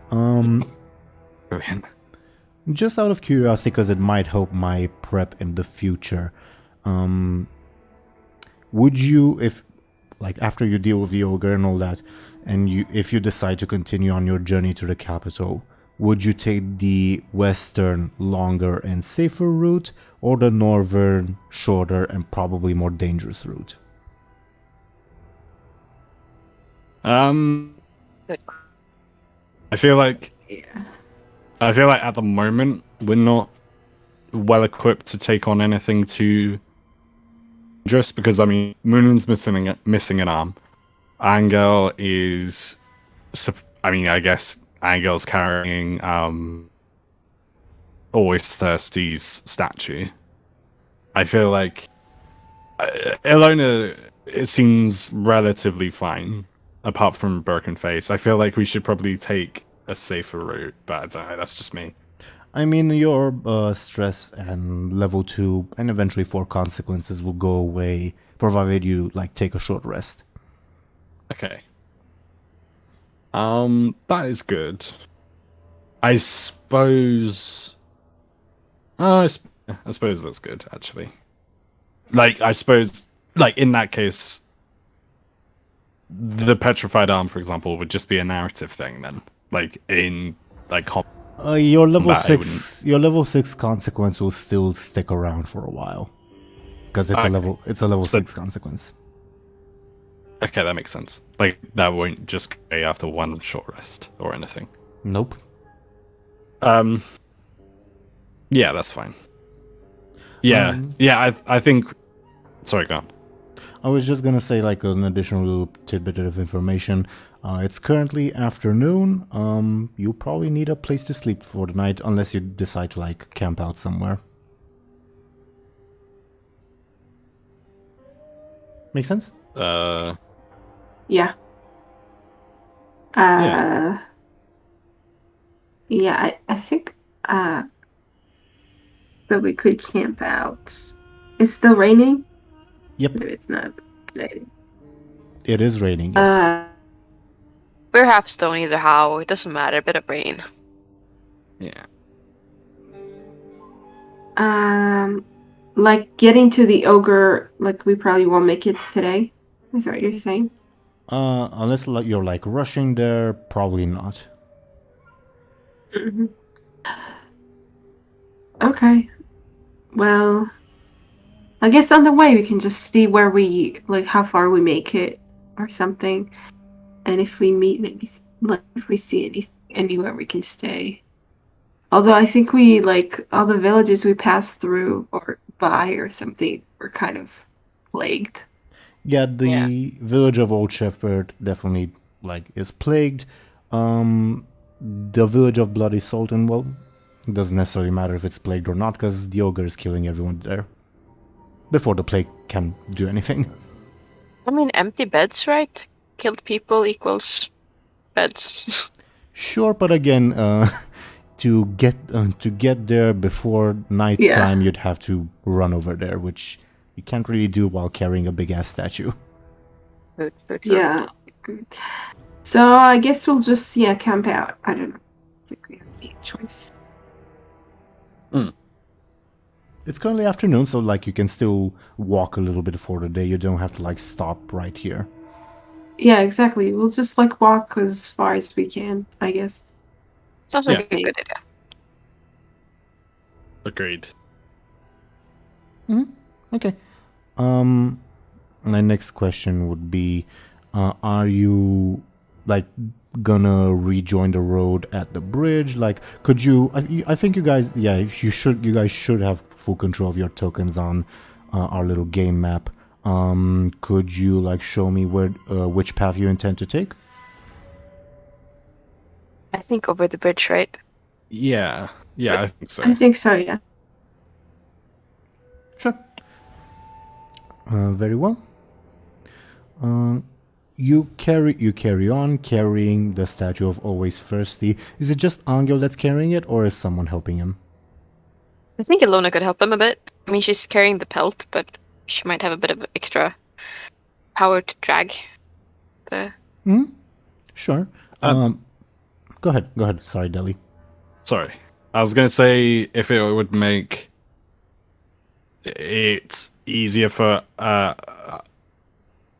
Brilliant. Just out of curiosity, because it might help my prep in the future, would you, if like after you deal with the ogre and all that, and if you decide to continue on your journey to the capital, would you take the western, longer and safer route, or the northern, shorter and probably more dangerous route? Good. I feel like Yeah. at the moment we're not well equipped to take on anything too dangerous because I mean Muninn's missing an arm. Anghel is, I guess Angel's carrying Always Thirsty's statue. I feel like Illona, it seems relatively fine, apart from Broken Face. I feel like we should probably take a safer route, but I don't know, that's just me. I mean, your stress and level 2 and eventually 4 consequences will go away, provided you like take a short rest. Okay. That is good. I suppose. I suppose that's good, actually. Like, I suppose, like in that case, the petrified arm, for example, would just be a narrative thing then. Like in like Your level Combat, I 6 consequence will still stick around for a while, because it's a level 6 consequence. Okay, that makes sense. Like that won't just go after one short rest or anything. Nope. Yeah, that's fine. Yeah, I think. Sorry, go on. I was just gonna say like an additional little tidbit of information. It's currently afternoon. You probably need a place to sleep for the night, unless you decide to like camp out somewhere. Make sense? Yeah. Yeah. Yeah, I think that we could camp out. It's still raining? Yep, Maybe it's not raining. it is raining. Yes. We're half stone either how. It doesn't matter. A bit of rain. Yeah. Like getting to the ogre, like we probably won't make it today. Is that what you're saying? Unless like you're like rushing there, probably not. Mm-hmm. Okay. Well, I guess on the way we can just see where like how far we make it or something, and if we meet anything, like if we see anywhere we can stay. Although I think we like all the villages we passed through or by or something were kind of plagued. Yeah, the village of Old Shepherd definitely like is plagued. The village of Bloody Sultan, well, it doesn't necessarily matter if it's plagued or not, because the ogre is killing everyone there before the plague can do anything. I mean, empty beds, right? Killed people equals beds. Sure, but again, to get there before nighttime, you'd have to run over there, which you can't really do while carrying a big ass statue. Yeah. So I guess we'll just camp out. I don't know. I think we have a choice. It's currently afternoon, so like you can still walk a little bit for the day. You don't have to like stop right here. Yeah, exactly. We'll just like walk as far as we can, I guess. Sounds like a good idea. Agreed. Okay. My next question would be, are you like gonna rejoin the road at the bridge? Like, could you? I think you guys, you guys should have full control of your tokens on our little game map. Could you like show me which path you intend to take? I think over the bridge, right? Yeah, I think so. I think so, yeah. Sure. Very well. you carry on carrying the statue of Always Thirsty. Is it just Anghel that's carrying it, or is someone helping him? I think Illona could help him a bit. I mean, she's carrying the pelt, but she might have a bit of extra power to drag the... Sure. Go ahead. Sorry, Deli. Sorry. I was going to say if it would make it easier for...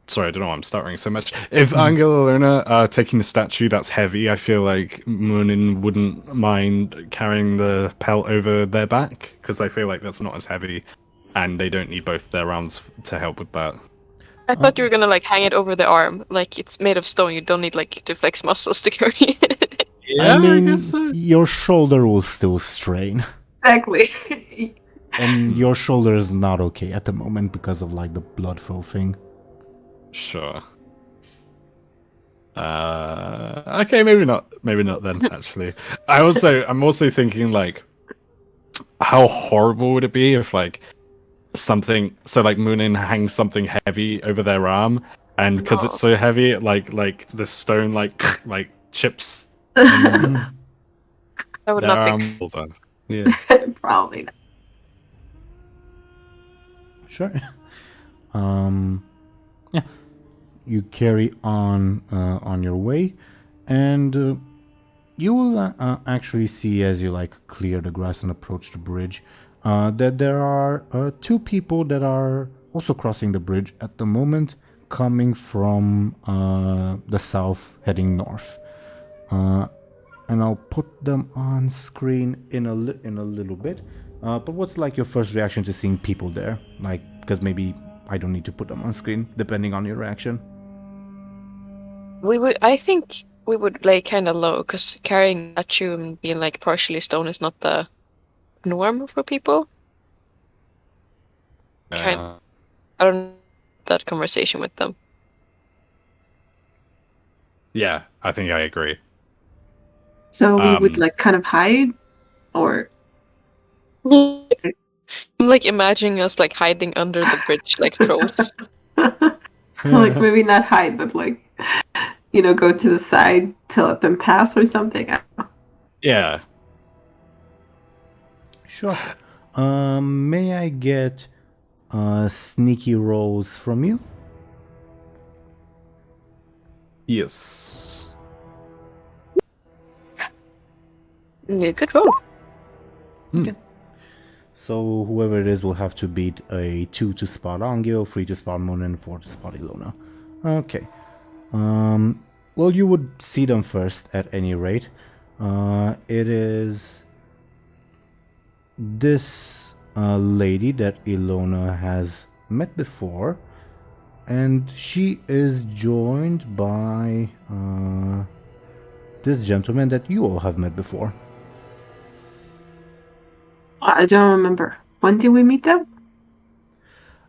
sorry, I don't know why I'm stuttering so much. If Anghel and Illona are taking the statue that's heavy, I feel like Muninn wouldn't mind carrying the pelt over their back, because I feel like that's not as heavy, and they don't need both their arms to help with that. I thought you were gonna like hang it over the arm, like it's made of stone. You don't need like to flex muscles to carry it. Yeah, I mean, guess so. your shoulder will still strain. Exactly. And your shoulder is not okay at the moment because of like the blood flow thing. Sure. Okay, maybe not then, actually. I'm also thinking, like, how horrible would it be if, like, Muninn hangs something heavy over their arm, and because it's so heavy, like the stone, like chips. That would Their not be. arm falls off. Yeah. Probably not. Sure. Yeah. You carry on your way, and you will actually see as you like clear the grass and approach the bridge that there are two people that are also crossing the bridge at the moment, coming from the south, heading north. And I'll put them on screen in a little bit. But what's like your first reaction to seeing people there? Like, because maybe I don't need to put them on screen, depending on your reaction. I think we would lay kind of low, because carrying a statue and being like partially stone is not the norm for people. I don't that conversation with them. Yeah, I think I agree. So we would like kind of hide, or I'm like imagining us like hiding under the bridge like trolls. like maybe not hide, but like, you know, go to the side to let them pass or something. I don't know. Yeah. Sure. May I get sneaky rolls from you? Yes. Yeah, good roll. Okay. So whoever it is will have to beat a 2 to spot Anghel, 3 to spot Muninn, 4 to spot Illona. Okay. Well, you would see them first at any rate. It is this lady that Illona has met before, and she is joined by this gentleman that you all have met before. I don't remember. When did we meet them?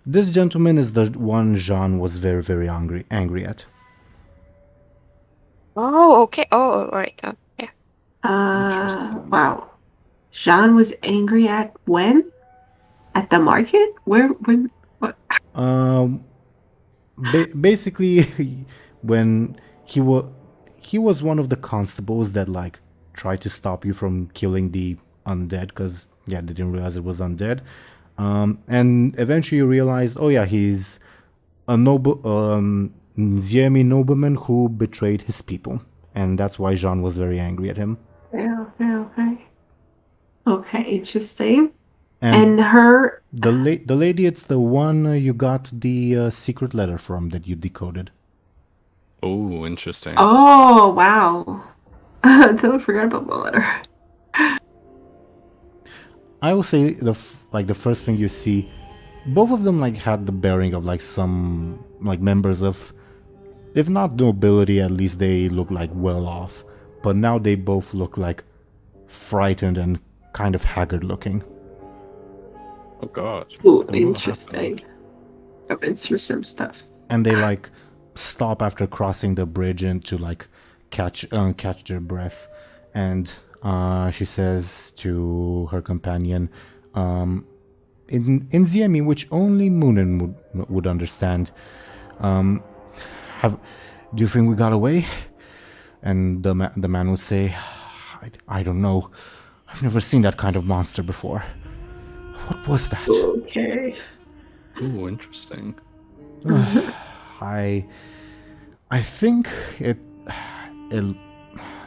This gentleman is the one Jean was very, very angry at. Oh, okay. Oh, all right. Yeah. Wow. Jean was angry at when? At the market? Where? When? What? Basically, when he was one of the constables that like tried to stop you from killing the undead, because they didn't realize it was undead, and eventually you realized, oh yeah, he's a noble Nziemi nobleman who betrayed his people, and that's why Jean was very angry at him. Yeah, okay. Okay, interesting. And her... the lady, it's the one you got the secret letter from that you decoded. Oh, interesting. Oh, wow. I totally forgot about the letter. I will say the first thing you see, both of them like had the bearing of like some like members of, if not nobility, at least they look like well off. But now they both look like frightened and kind of haggard looking. Oh god. Ooh, interesting. I've been through some stuff. And they like stop after crossing the bridge and to like catch their breath. And she says to her companion, in Ziemi, which only Muninn would understand, Do you think we got away? And the man would say, I don't know. I've never seen that kind of monster before. What was that? Okay. Ooh, interesting. I think it.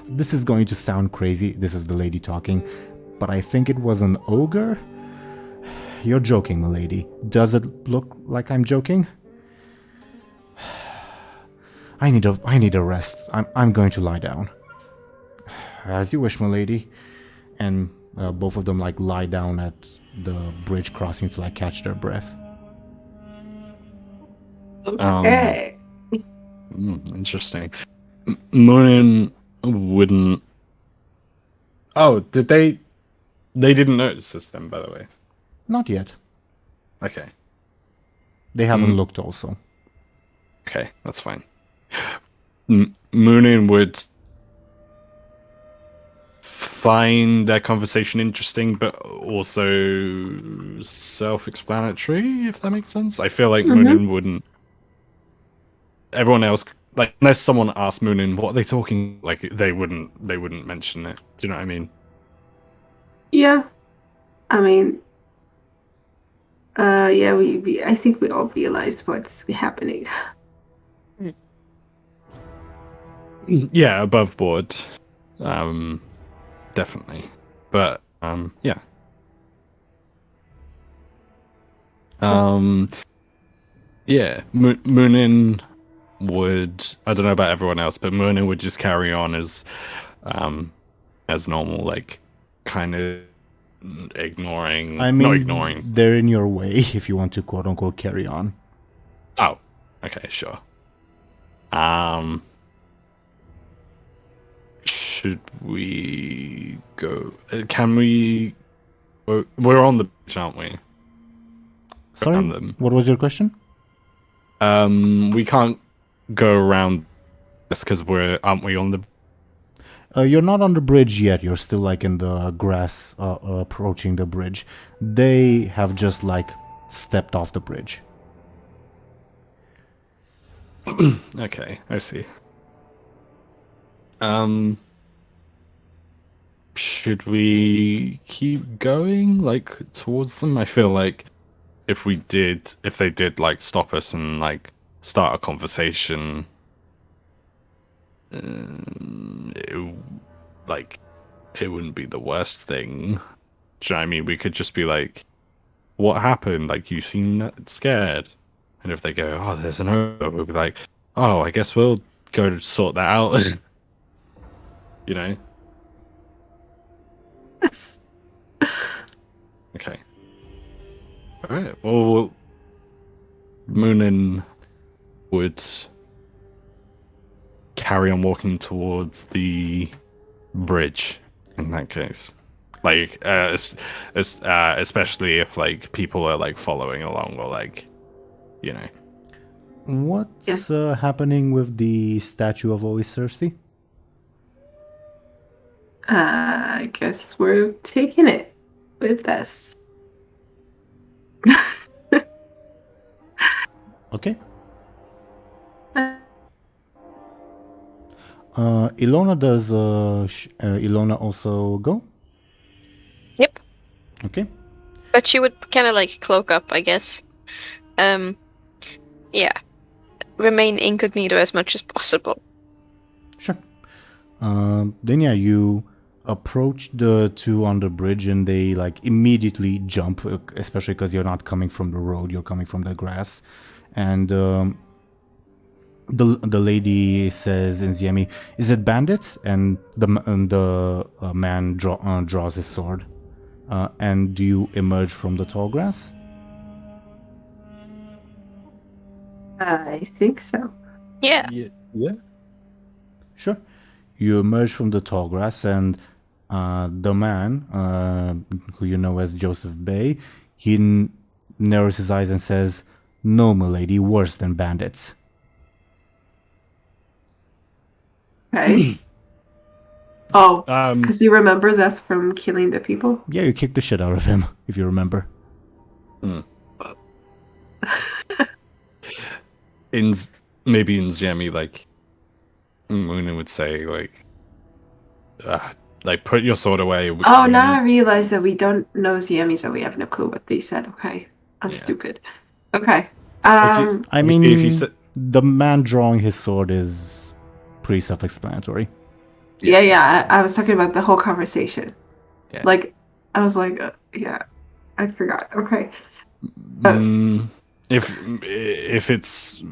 This is going to sound crazy. This is the lady talking, but I think it was an ogre. You're joking, milady. Does it look like I'm joking? I need a rest. I'm going to lie down. As you wish, milady. And both of them like lie down at the bridge crossing to like catch their breath. Okay. Interesting. Muninn wouldn't. Oh, did they? They didn't notice this then, by the way. Not yet. Okay. They haven't looked also. Okay, that's fine. Muninn would find their conversation interesting, but also self-explanatory, if that makes sense. I feel like Muninn wouldn't. Everyone else, like, unless someone asked Muninn what are they talking, like, they wouldn't mention it. Do you know what I mean? Yeah. I mean, yeah, I think we all realized what's happening. Yeah, above board. Definitely. But, yeah. Yeah, Muninn would, I don't know about everyone else, but Muninn would just carry on as normal, like, kind of ignoring, I mean, not ignoring. they're in your way if you want to quote unquote carry on. Oh, okay, sure. Should we go? Can we? We're on the beach, aren't we? Sorry, what was your question? We can't go around this because aren't we on the? You're not on the bridge yet. You're still like in the grass, approaching the bridge. They have just like stepped off the bridge. Okay, I see. Should we keep going, like, towards them? I feel like if they did, like, stop us and, like, start a conversation, it wouldn't be the worst thing. Do you know what I mean? We could just be like, what happened? Like, you seem scared. And if they go, oh, there's an ogre, we'll be like, oh, I guess we'll go to sort that out. You know? Yes. Okay. Alright, well, Muninn would carry on walking towards the bridge in that case. Like, especially if, like, people are, like, following along or, like, you know. What's happening with the statue of Always Thirsty? I guess we're taking it with us. Okay. Illona, does Illona also go? Yep. Okay. But she would kind of like cloak up, I guess. Yeah. Remain incognito as much as possible. Sure. Then yeah, you approach the two on the bridge and they like immediately jump, especially because you're not coming from the road, you're coming from the grass. And the lady says in Ziemi, "Is it bandits?" And the man draws his sword. And do you emerge from the tall grass? I think so. Yeah. Yeah. Sure. You emerge from the tall grass, and the man, who you know as Joseph Bay, he narrows his eyes and says, "No, milady, worse than bandits." Okay. Oh, Um, because he remembers us from killing the people. Yeah, you kicked the shit out of him, if you remember. maybe in Zemi, like Muninn would say, like put your sword away. Oh, now I realize that we don't know Ziemi, so we have no clue what they said. Okay, I'm Yeah. stupid. Okay. I mean, if you said, the man drawing his sword is pretty self-explanatory. Yeah. I was talking about the whole conversation. Yeah. Like, I was like, yeah, I forgot. Okay. If it's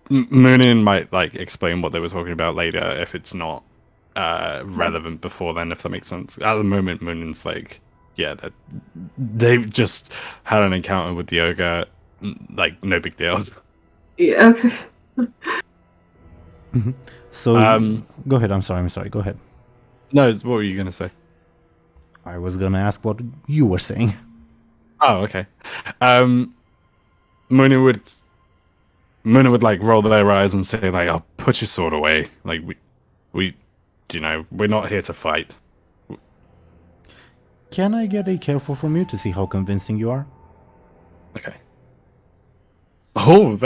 Muninn might like explain what they were talking about later if it's not relevant before then, if that makes sense. At the moment, Muninn's like, yeah, that they just had an encounter with the ogre, like no big deal. Yeah. Okay. So go ahead. I'm sorry. Go ahead. No, what were you gonna say? I was gonna ask what you were saying. Oh, okay. Muninn would like roll their eyes and say like, "Oh, put your sword away. Like we, we're not here to fight." Can I get a careful from you to see how convincing you are? Okay. Oh,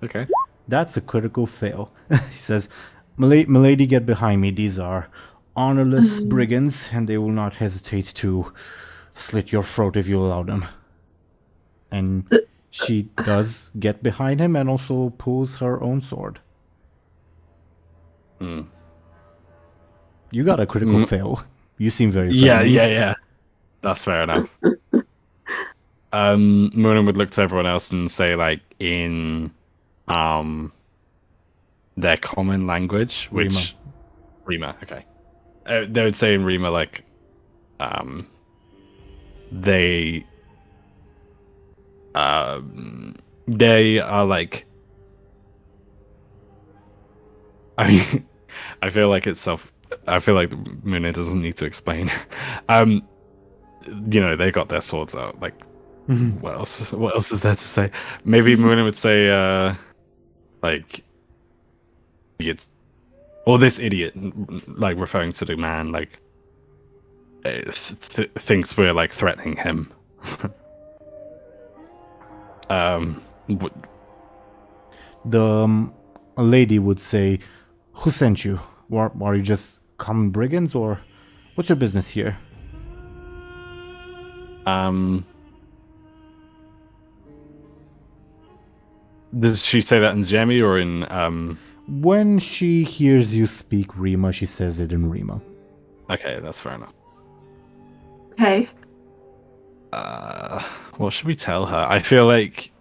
okay. That's a critical fail. He says, Milady, get behind me. These are honorless brigands, and they will not hesitate to slit your throat if you allow them. And she does get behind him and also pulls her own sword. You got a critical fail. You seem very friendly. Yeah. That's fair enough. Muninn would look to everyone else and say, like, in their common language, which Rima, okay. They would say in Rima, like, they are like, I mean, I feel like Muninn doesn't need to explain. They got their swords out. Like, what else is there to say? Maybe Muninn would say, like, idiots, or this idiot, like referring to the man, like, thinks we're like threatening him. The a lady would say, "Who sent you? Are you just common brigands, or what's your business here?" Does she say that in Zemi or in When she hears you speak Rima, she says it in Rima. Okay, that's fair enough. Okay. What should we tell her? I feel like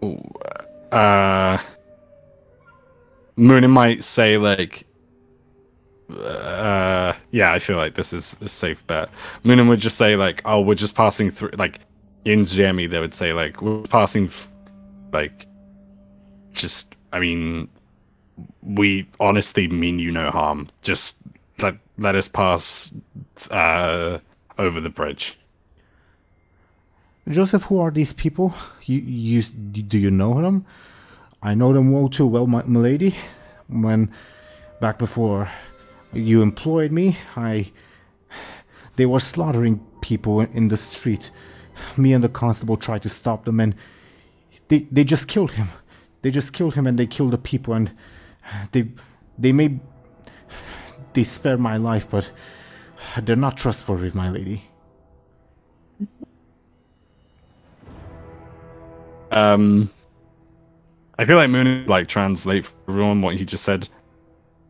Muninn might say like yeah, I feel like this is a safe bet. Muninn would just say like, "Oh, we're just passing through." Like in Zemi, they would say like, "We're passing like just I mean, we honestly mean you no harm. Just let us pass over the bridge." Joseph, who are these people? Do you know them? I know them well too well, milady. When back before you employed me, they were slaughtering people in the street. Me and the constable tried to stop them, and they just killed him. They just killed him, and they killed the people, and they spared my life, but they're not trustworthy, my lady. I feel like Muninn like translate for everyone what he just said,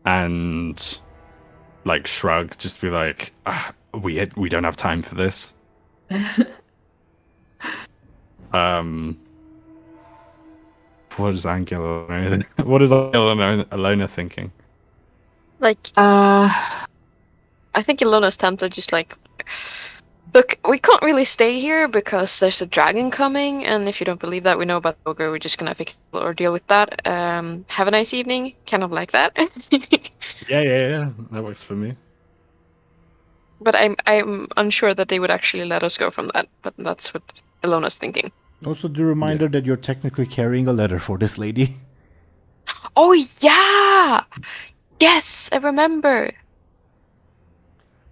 and like shrug, just be like, we don't have time for this. What is Anghel? What is Illona thinking? Like, I think Illona's tempted, just like, look, we can't really stay here because there's a dragon coming, and if you don't believe that we know about the ogre, we're just gonna fix it or deal with that. Have a nice evening, kind of like that. Yeah, that works for me. But I'm unsure that they would actually let us go from that. But that's what Illona's thinking. Also, the reminder that you're technically carrying a letter for this lady. Oh yeah, yes, I remember.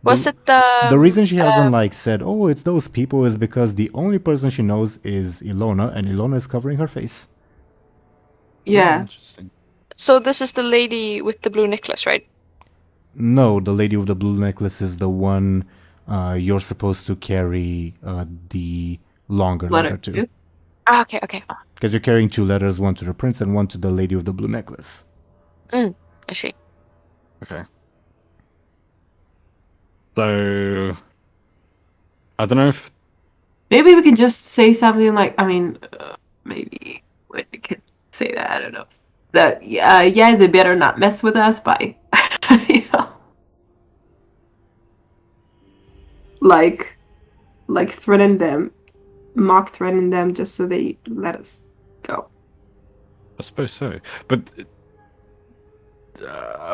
Was it the reason she hasn't said, "Oh, it's those people," is because the only person she knows is Illona, and Illona is covering her face. Yeah. Interesting. So this is the lady with the blue necklace, right? No, the lady with the blue necklace is the one you're supposed to carry the longer letter to. Ah, okay, okay. Because you're carrying 2 letters, one to the prince and one to the lady with the blue necklace. I see. Okay. So, I don't know if Maybe we can just say something like, I mean, maybe we could say that, I don't know. That, yeah, they better not mess with us by, you know, like threaten them, mock threaten them just so they let us go. I suppose so, but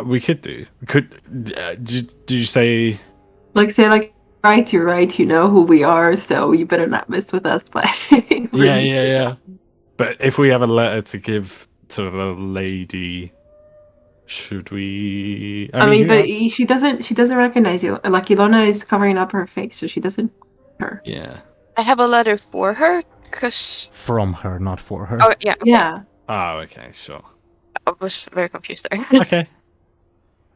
we could do. Did you say? Like, say, like, right, you're right, you know who we are, so you better not mess with us by... Yeah. But if we have a letter to give to the lady, should we? I mean, but who she doesn't recognize you. Like, Illona is covering up her face, so she doesn't... Her. Yeah. I have a letter for her, because... From her, not for her. Oh, yeah. Okay. Yeah. Oh, okay, sure. I was very confused there. Okay.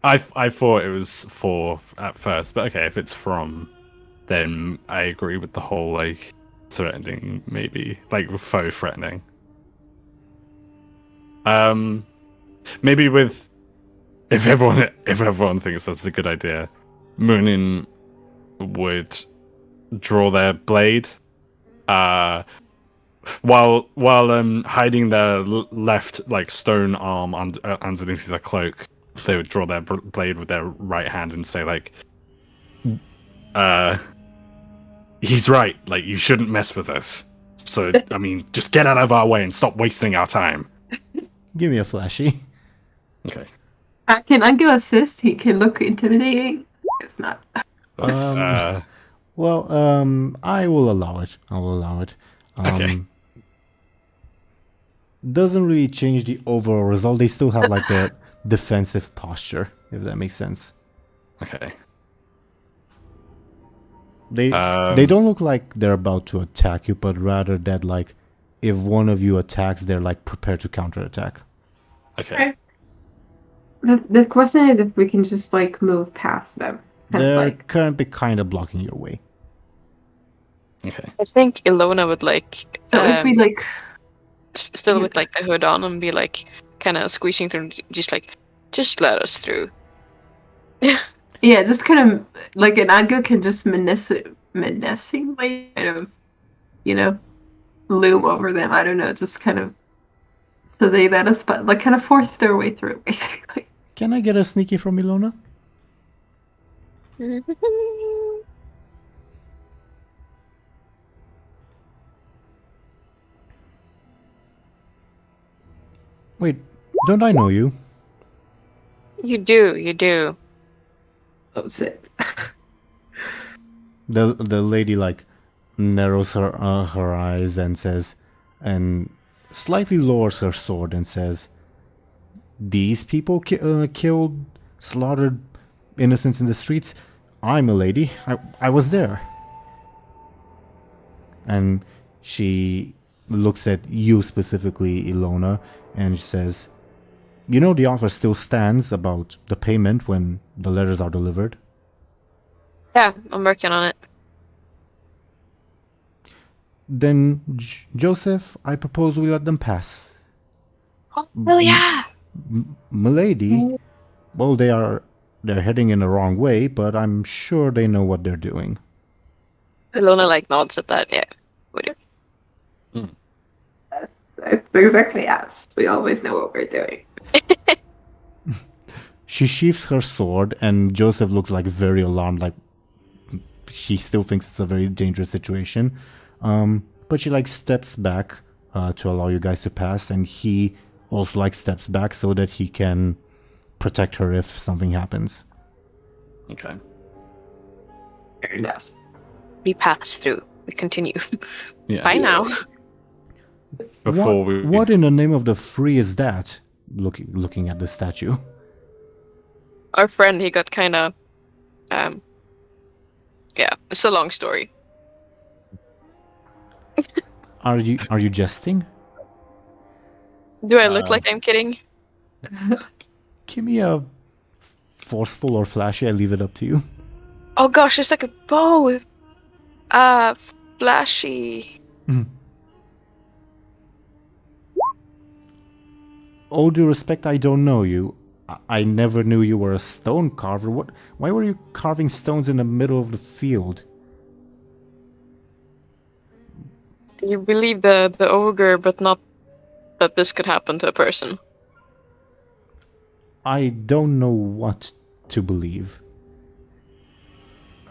I thought it was for at first, but okay, if it's from, then I agree with the whole like threatening, maybe like faux threatening. Maybe with if everyone thinks that's a good idea, Muninn would draw their blade, while hiding their left like stone arm underneath their cloak. They would draw their blade with their right hand and say like, he's right, like you shouldn't mess with us. So I mean, just get out of our way and stop wasting our time. Give me a flashy. Okay. Can Anghel assist? He can look intimidating. It's not. I will allow it. I will allow it. Okay. Doesn't really change the overall result. They still have like a defensive posture, if that makes sense. Okay. They don't look like they're about to attack you, but rather that like if one of you attacks, they're like prepared to counterattack. Okay. The question is if we can just like move past them. They're currently kind of blocking your way. Okay. I think Illona would like... So if we like... Still with like the hood on and be like kind of squeezing through, just let us through. Yeah, just kind of like an Anghel can just menacingly kind of, you know, loom over them. I don't know, just kind of so they let us, but like kind of force their way through, basically. Can I get a sneaky from Illona? Wait, don't I know you? You do. Oh shit. The lady like narrows her eyes and says, and slightly lowers her sword and says, "These people killed, slaughtered innocents in the streets. I'm a lady. I was there." And she looks at you specifically, Illona, and she says, "You know the offer still stands about the payment when the letters are delivered." Yeah, I'm working on it. Then, Joseph, I propose we let them pass. Oh, hell yeah! Milady, well, they're heading in the wrong way, but I'm sure they know what they're doing. Illona like nods at that. Yeah, we do. That's exactly us. We always know what we're doing. She sheaths her sword, and Joseph looks like very alarmed, like he still thinks it's a very dangerous situation. But she like steps back to allow you guys to pass, and he also like steps back so that he can protect her if something happens. Okay. Fair enough. We pass through. We continue. Yeah. Bye now. Before What in the name of the free is that? Looking at the statue. Our friend, he got kind of, yeah, it's a long story. Are you jesting? Do I look like I'm kidding? Give me a forceful or flashy. I leave it up to you. Oh gosh, it's like a bow with flashy. All due respect, I don't know you. I never knew you were a stone carver. Why were you carving stones in the middle of the field? You believe the ogre, but not that this could happen to a person. I don't know what to believe.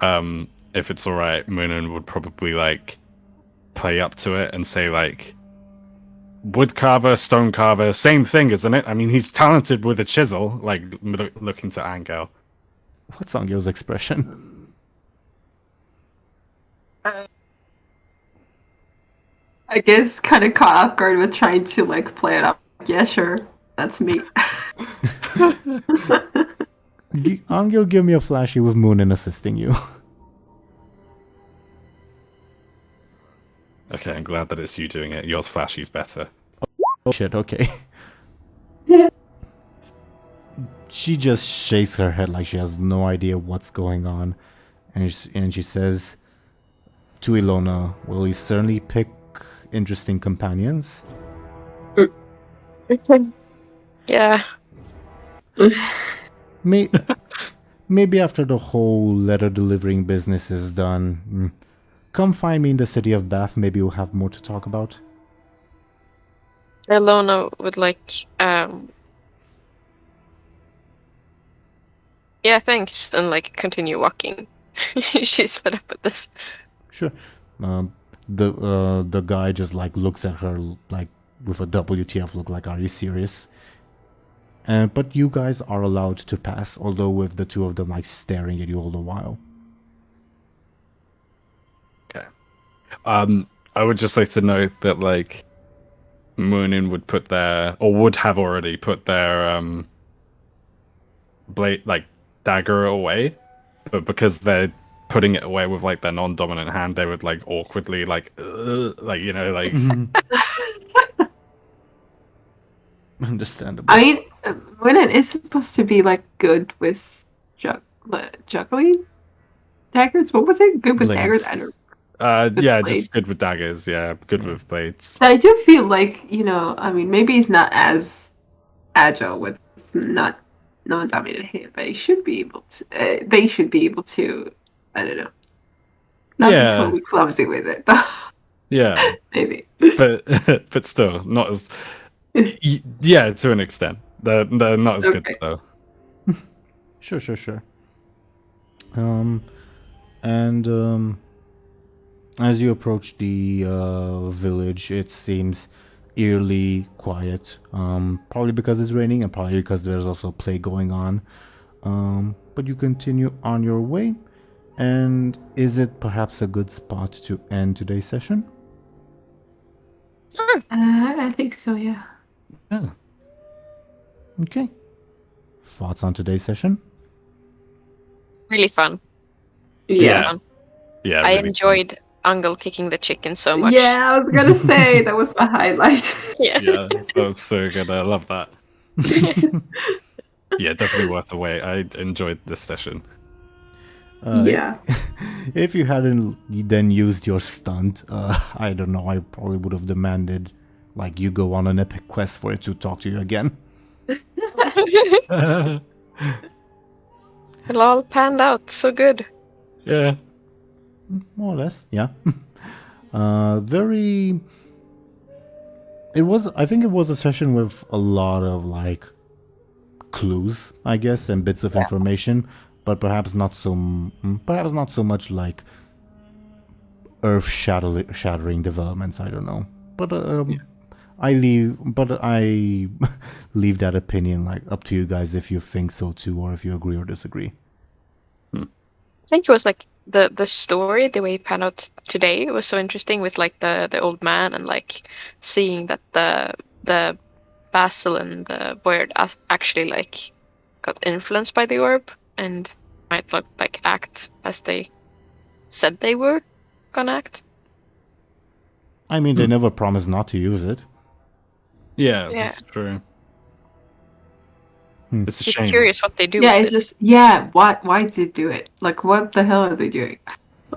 If it's alright, Muninn would probably like play up to it and say like, wood carver, stone carver, same thing, isn't it? I mean, he's talented with a chisel, like looking to Anghel. What's Anghel's expression? I guess kind of caught off guard with trying to like play it up. Yeah, sure, that's me. Anghel, give me a flashy with Muninn assisting you. Okay, I'm glad that it's you doing it. Yours flashy's better. Oh shit, okay. She just shakes her head like she has no idea what's going on. And she says to Illona, well, you certainly pick interesting companions. Yeah. Maybe after the whole letter delivering business is done, come find me in the city of Bath. Maybe we'll have more to talk about. Illona would like, yeah, thanks, and like continue walking. She's fed up with this. Sure. The guy just like looks at her like with a WTF look, like, are you serious? But you guys are allowed to pass, although with the two of them like staring at you all the while. Okay. I would just like to note that like Muninn would put their, or would have already put their blade, like dagger away, but because they're putting it away with like their non-dominant hand, they would like awkwardly like you know, like Understandable. I mean, Muninn is supposed to be like good with juggling daggers. What was it? Good with Blades. daggers. I don't. yeah, blades. just good with daggers. Yeah, good with blades. I do feel like, you know, I mean, maybe he's not as agile with not non-dominated hand, but he should be able to. They should be able to. I don't know. Not Yeah. be totally clumsy with it, though. Yeah, Maybe. but still not as. Yeah, to an extent, they're not as good Okay. though. Sure. As you approach the village, it seems eerily quiet. Probably because it's raining, and probably because there's also play going on. But you continue on your way. And is it perhaps a good spot to end today's session? I think so. Yeah. Yeah. Okay. Thoughts on today's session? Really fun. Yeah. Fun. Yeah, I really enjoyed Anghel kicking the chicken so much. Yeah, I was gonna say that was the highlight. Yeah. Yeah, that was so good. I love that. Yeah, definitely worth the wait. I enjoyed this session. Yeah. If you hadn't then used your stunt, I don't know, I probably would have demanded, like, you go on an epic quest for it to talk to you again. It all panned out so good. Yeah. More or less, yeah. Very... I think it was a session with a lot of, like, clues, I guess, and bits of information, but perhaps not so much like earth-shattering developments, I don't know. But I leave that opinion like up to you guys if you think so too, or if you agree or disagree. I think it was like the story, the way it panned out today was so interesting with like the old man and like seeing that the Basil and the Boyard actually like got influenced by the orb and might not like act as they said they were gonna act. I mean, they never promised not to use it. Yeah, Yeah. that's true. Hmm. It's a Just shame. curious what they do Yeah, with it's it. just why did they do it? Like, what the hell are they doing?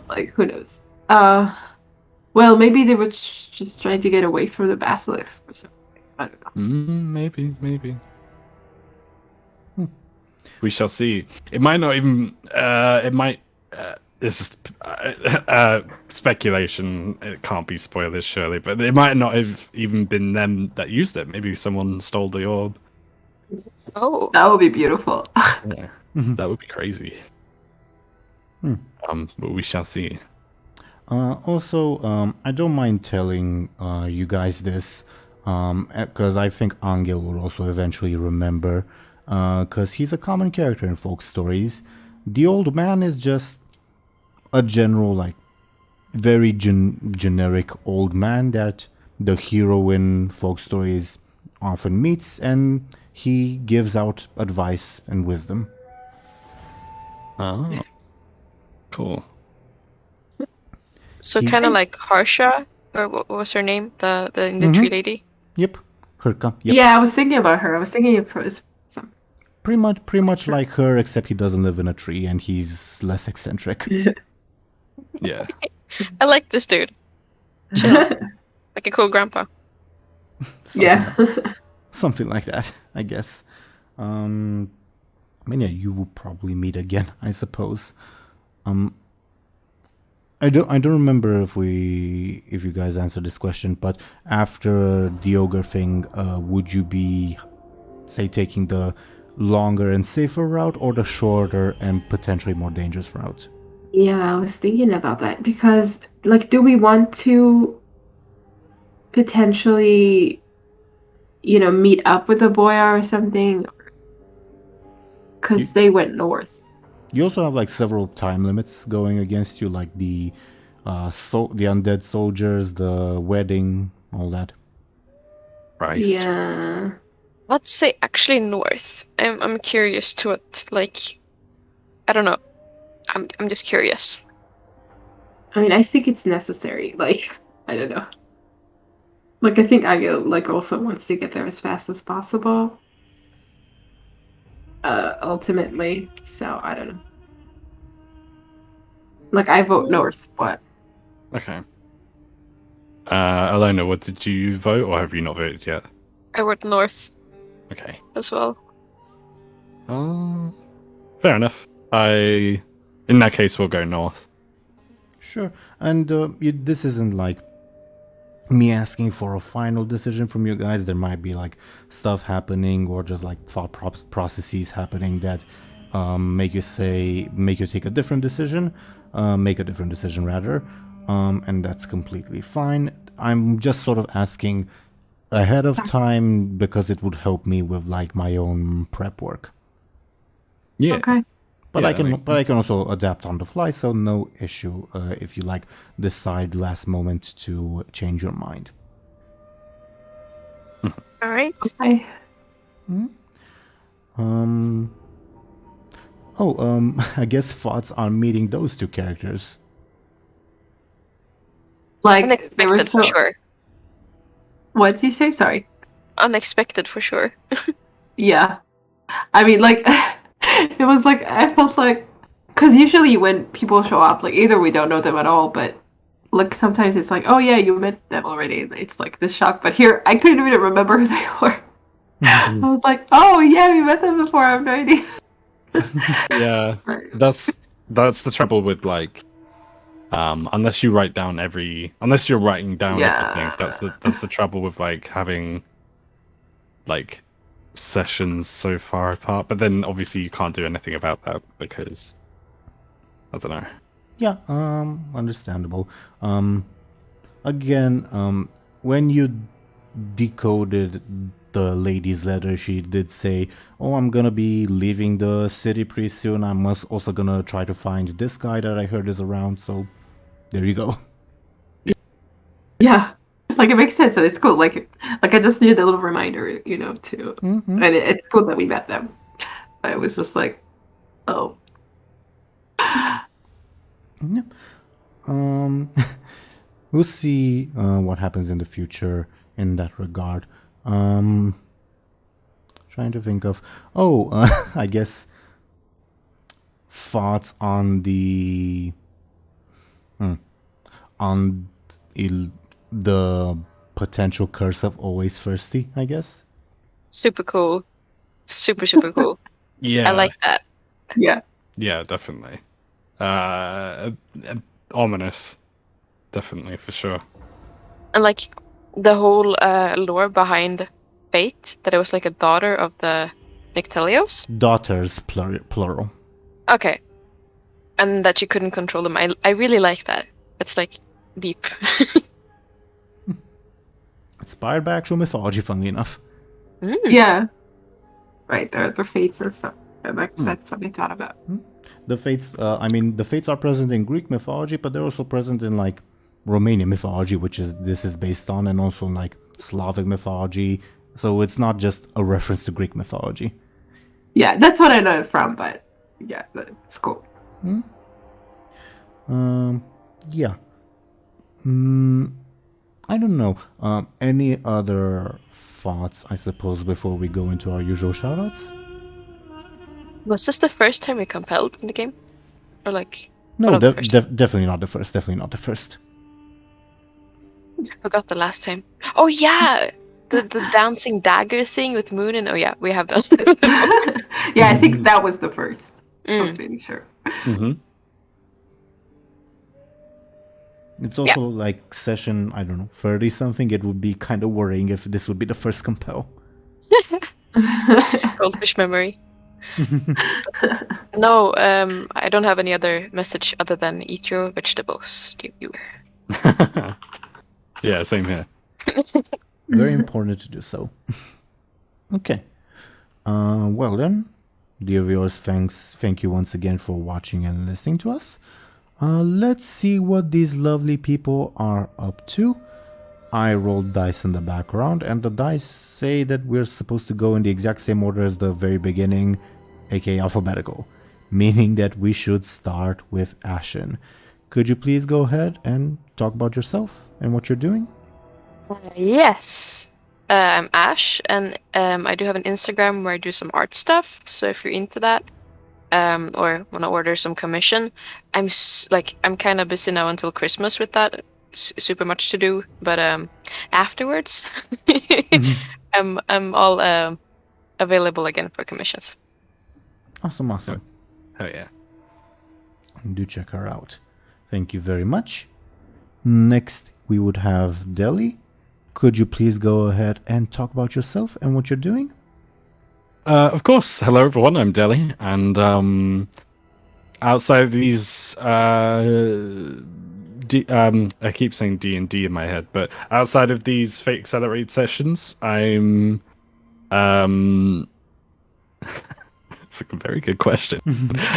Like, who knows? Well, maybe they were just trying to get away from the basilisk or something. I don't know. Maybe. Hmm. We shall see. It might not even. It might. This is speculation. It can't be spoilers, surely. But it might not have even been them that used it. Maybe someone stole the orb. Oh, That would be beautiful. Yeah, that would be crazy. Hmm. But we shall see. Also, I don't mind telling you guys this, because I think Anghel will also eventually remember, because he's a common character in folk stories. The old man is just a general, like, very generic old man that the hero in folk stories often meets, and he gives out advice and wisdom. Oh, cool. so He- kind of like Harsha, or what was her name? The tree lady. Yep, Herka. Yep. Yeah, I was thinking about her. I was thinking of some. Pretty much like her, except he doesn't live in a tree and he's less eccentric. Yeah. I like this dude. Chill, like a cool grandpa. Yeah. Something like that, I guess. I mean, yeah, you will probably meet again, I suppose. I don't remember if you guys answered this question, but after the ogre thing, would you be, say, taking the longer and safer route or the shorter and potentially more dangerous route? Yeah, I was thinking about that because, like, do we want to potentially, meet up with a boy or something? Because they went north. You also have like several time limits going against you, like the the undead soldiers, the wedding, all that. Right. Yeah. Let's say actually north. I'm curious to it. Like, I don't know. I'm just curious. I mean, I think it's necessary. Like, I don't know. Like, I think Agil also wants to get there as fast as possible. Ultimately, so I don't know. Like, I vote north. What? Okay. Illona, what did you vote, or have you not voted yet? I went north Okay. as well. Fair enough. In that case, we'll go north. Sure. And this isn't like me asking for a final decision from you guys. There might be like stuff happening or just like thought processes happening that make you take a different decision, make a different decision rather, and that's completely fine. I'm just sort of asking ahead of time because it would help me with like my own prep work. Yeah. Okay. But Yeah, I can also adapt on the fly, so no issue if you like decide last moment to change your mind. All right. Okay. I guess thoughts on meeting those two characters. Like, they were Unexpected for sure. What did you say? Sorry. Unexpected for sure. Yeah. I mean, like, it was like, I felt like, because usually when people show up, like, either we don't know them at all, but, like, sometimes it's like, oh yeah, you met them already. And it's like this shock. But here, I couldn't even remember who they were. I was like, oh yeah, we met them before. I have no idea. Yeah. That's the trouble with like, unless you're writing down everything. Yeah. That's the trouble with like having like sessions so far apart. But then obviously you can't do anything about that because I don't know. Yeah, understandable. Again, when you decoded the lady's letter, she did say, "Oh, I'm gonna be leaving the city pretty soon. I'm also gonna try to find this guy that I heard is around." So, there you go. Yeah. Like, it makes sense and it's cool. Like I just needed a little reminder, to, and it's cool that we met them. But it was just like, oh. Yeah. We'll see what happens in the future in that regard. Trying to think of. I guess thoughts on the the potential curse of always thirsty. I guess. Super cool. Super cool. Yeah. I like that. Yeah. Yeah, definitely. Ominous. Definitely, for sure. And like the whole lore behind Fate, that it was like a daughter of the Nyctelios. Daughters, plural. Okay. And that you couldn't control them. I really like that. It's like deep. Inspired by actual mythology, funnily enough. Yeah. Right, the fates and stuff. That's what I thought about. The fates, the fates are present in Greek mythology, but they're also present in like Romanian mythology, which this is based on, and also in like Slavic mythology. So it's not just a reference to Greek mythology. Yeah, that's what I know it from, but yeah, it's cool. Yeah. I don't know. Any other thoughts, I suppose, before we go into our usual shoutouts? Was this the first time we compelled in the game? Or like... No, one of the first? definitely not the first. Definitely not the first. Forgot the last time. Oh yeah! The dancing dagger thing with Muninn. Oh yeah, we have done. Yeah, I think that was the first. Mm. I'm pretty sure. Mm-hmm. It's also like session, I don't know, 30 something. It would be kind of worrying if this would be the first compel. Goldfish memory. No, I don't have any other message other than eat your vegetables, dear viewer. Yeah, same here. Very important to do so. Okay. Well then, dear viewers, thank you once again for watching and listening to us. Let's see what these lovely people are up to. I rolled dice in the background, and the dice say that we're supposed to go in the exact same order as the very beginning, aka alphabetical, meaning that we should start with Ashen. Could you please go ahead and talk about yourself and what you're doing? Yes. I'm Ash, and I do have an Instagram where I do some art stuff. So if you're into that, or want to order some commission, I'm kind of busy now until Christmas with that. Super much to do, but afterwards, I'm all available again for commissions. Awesome. Oh yeah. Do check her out. Thank you very much. Next, we would have Deli. Could you please go ahead and talk about yourself and what you're doing? Of course. Hello, everyone. I'm Deli, and outside of these, I keep saying D&D in my head, but outside of these Fate Accelerate sessions, I'm It's a very good question.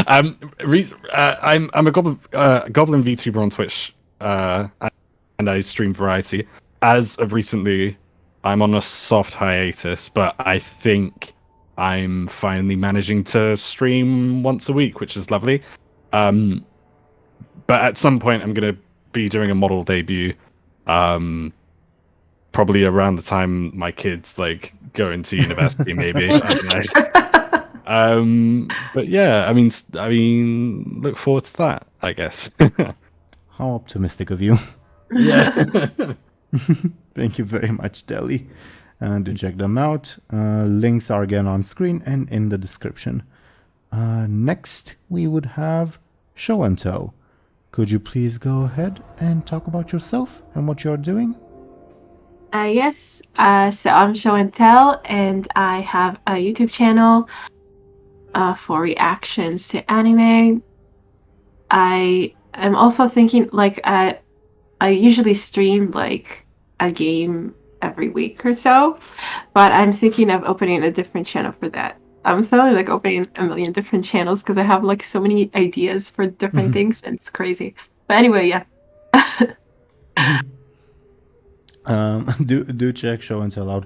I'm a goblin VTuber on Twitch, and I stream variety. As of recently, I'm on a soft hiatus, but I think I'm finally managing to stream once a week, which is lovely. But at some point, I'm gonna be doing a model debut. Probably around the time my kids go into university, maybe. I don't know. But yeah, I mean, look forward to that, I guess. How optimistic of you. Yeah. Thank you very much, Deli. And to check them out, links are again on screen and in the description. Next, we would have Show&Tell. Could you please go ahead and talk about yourself and what you're doing? Yes. So I'm Show&Tell, and I have a YouTube channel for reactions to anime. I am also thinking I usually stream a game every week or so, but I'm thinking of opening a different channel for that. I'm suddenly opening a million different channels because I have so many ideas for different things, and it's crazy. But anyway, yeah. Do check Show&Tell out.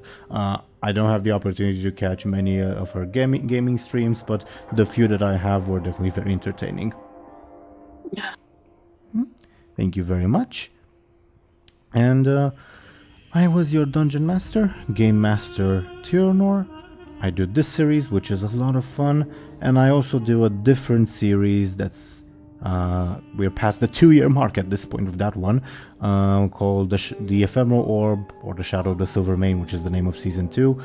I don't have the opportunity to catch many of her gaming streams, but the few that I have were definitely very entertaining. Thank you very much. And I was your Dungeon Master, Game Master Teeironor. I do this series, which is a lot of fun, and I also do a different series that's we're past the 2-year mark at this point of that one, called the Ephemeral Orb, or the Shadow of the Silver Mane, which is the name of season 2.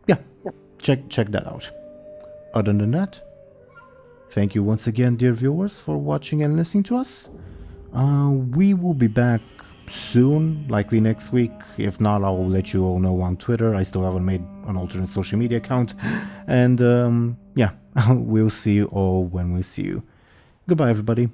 Yeah, check that out. Other than that, thank you once again, dear viewers, for watching and listening to us. We will be back soon, likely next week. If not, I'll let you all know on Twitter. I still haven't made an alternate social media account. And yeah, we'll see you all when we see you. Goodbye, everybody.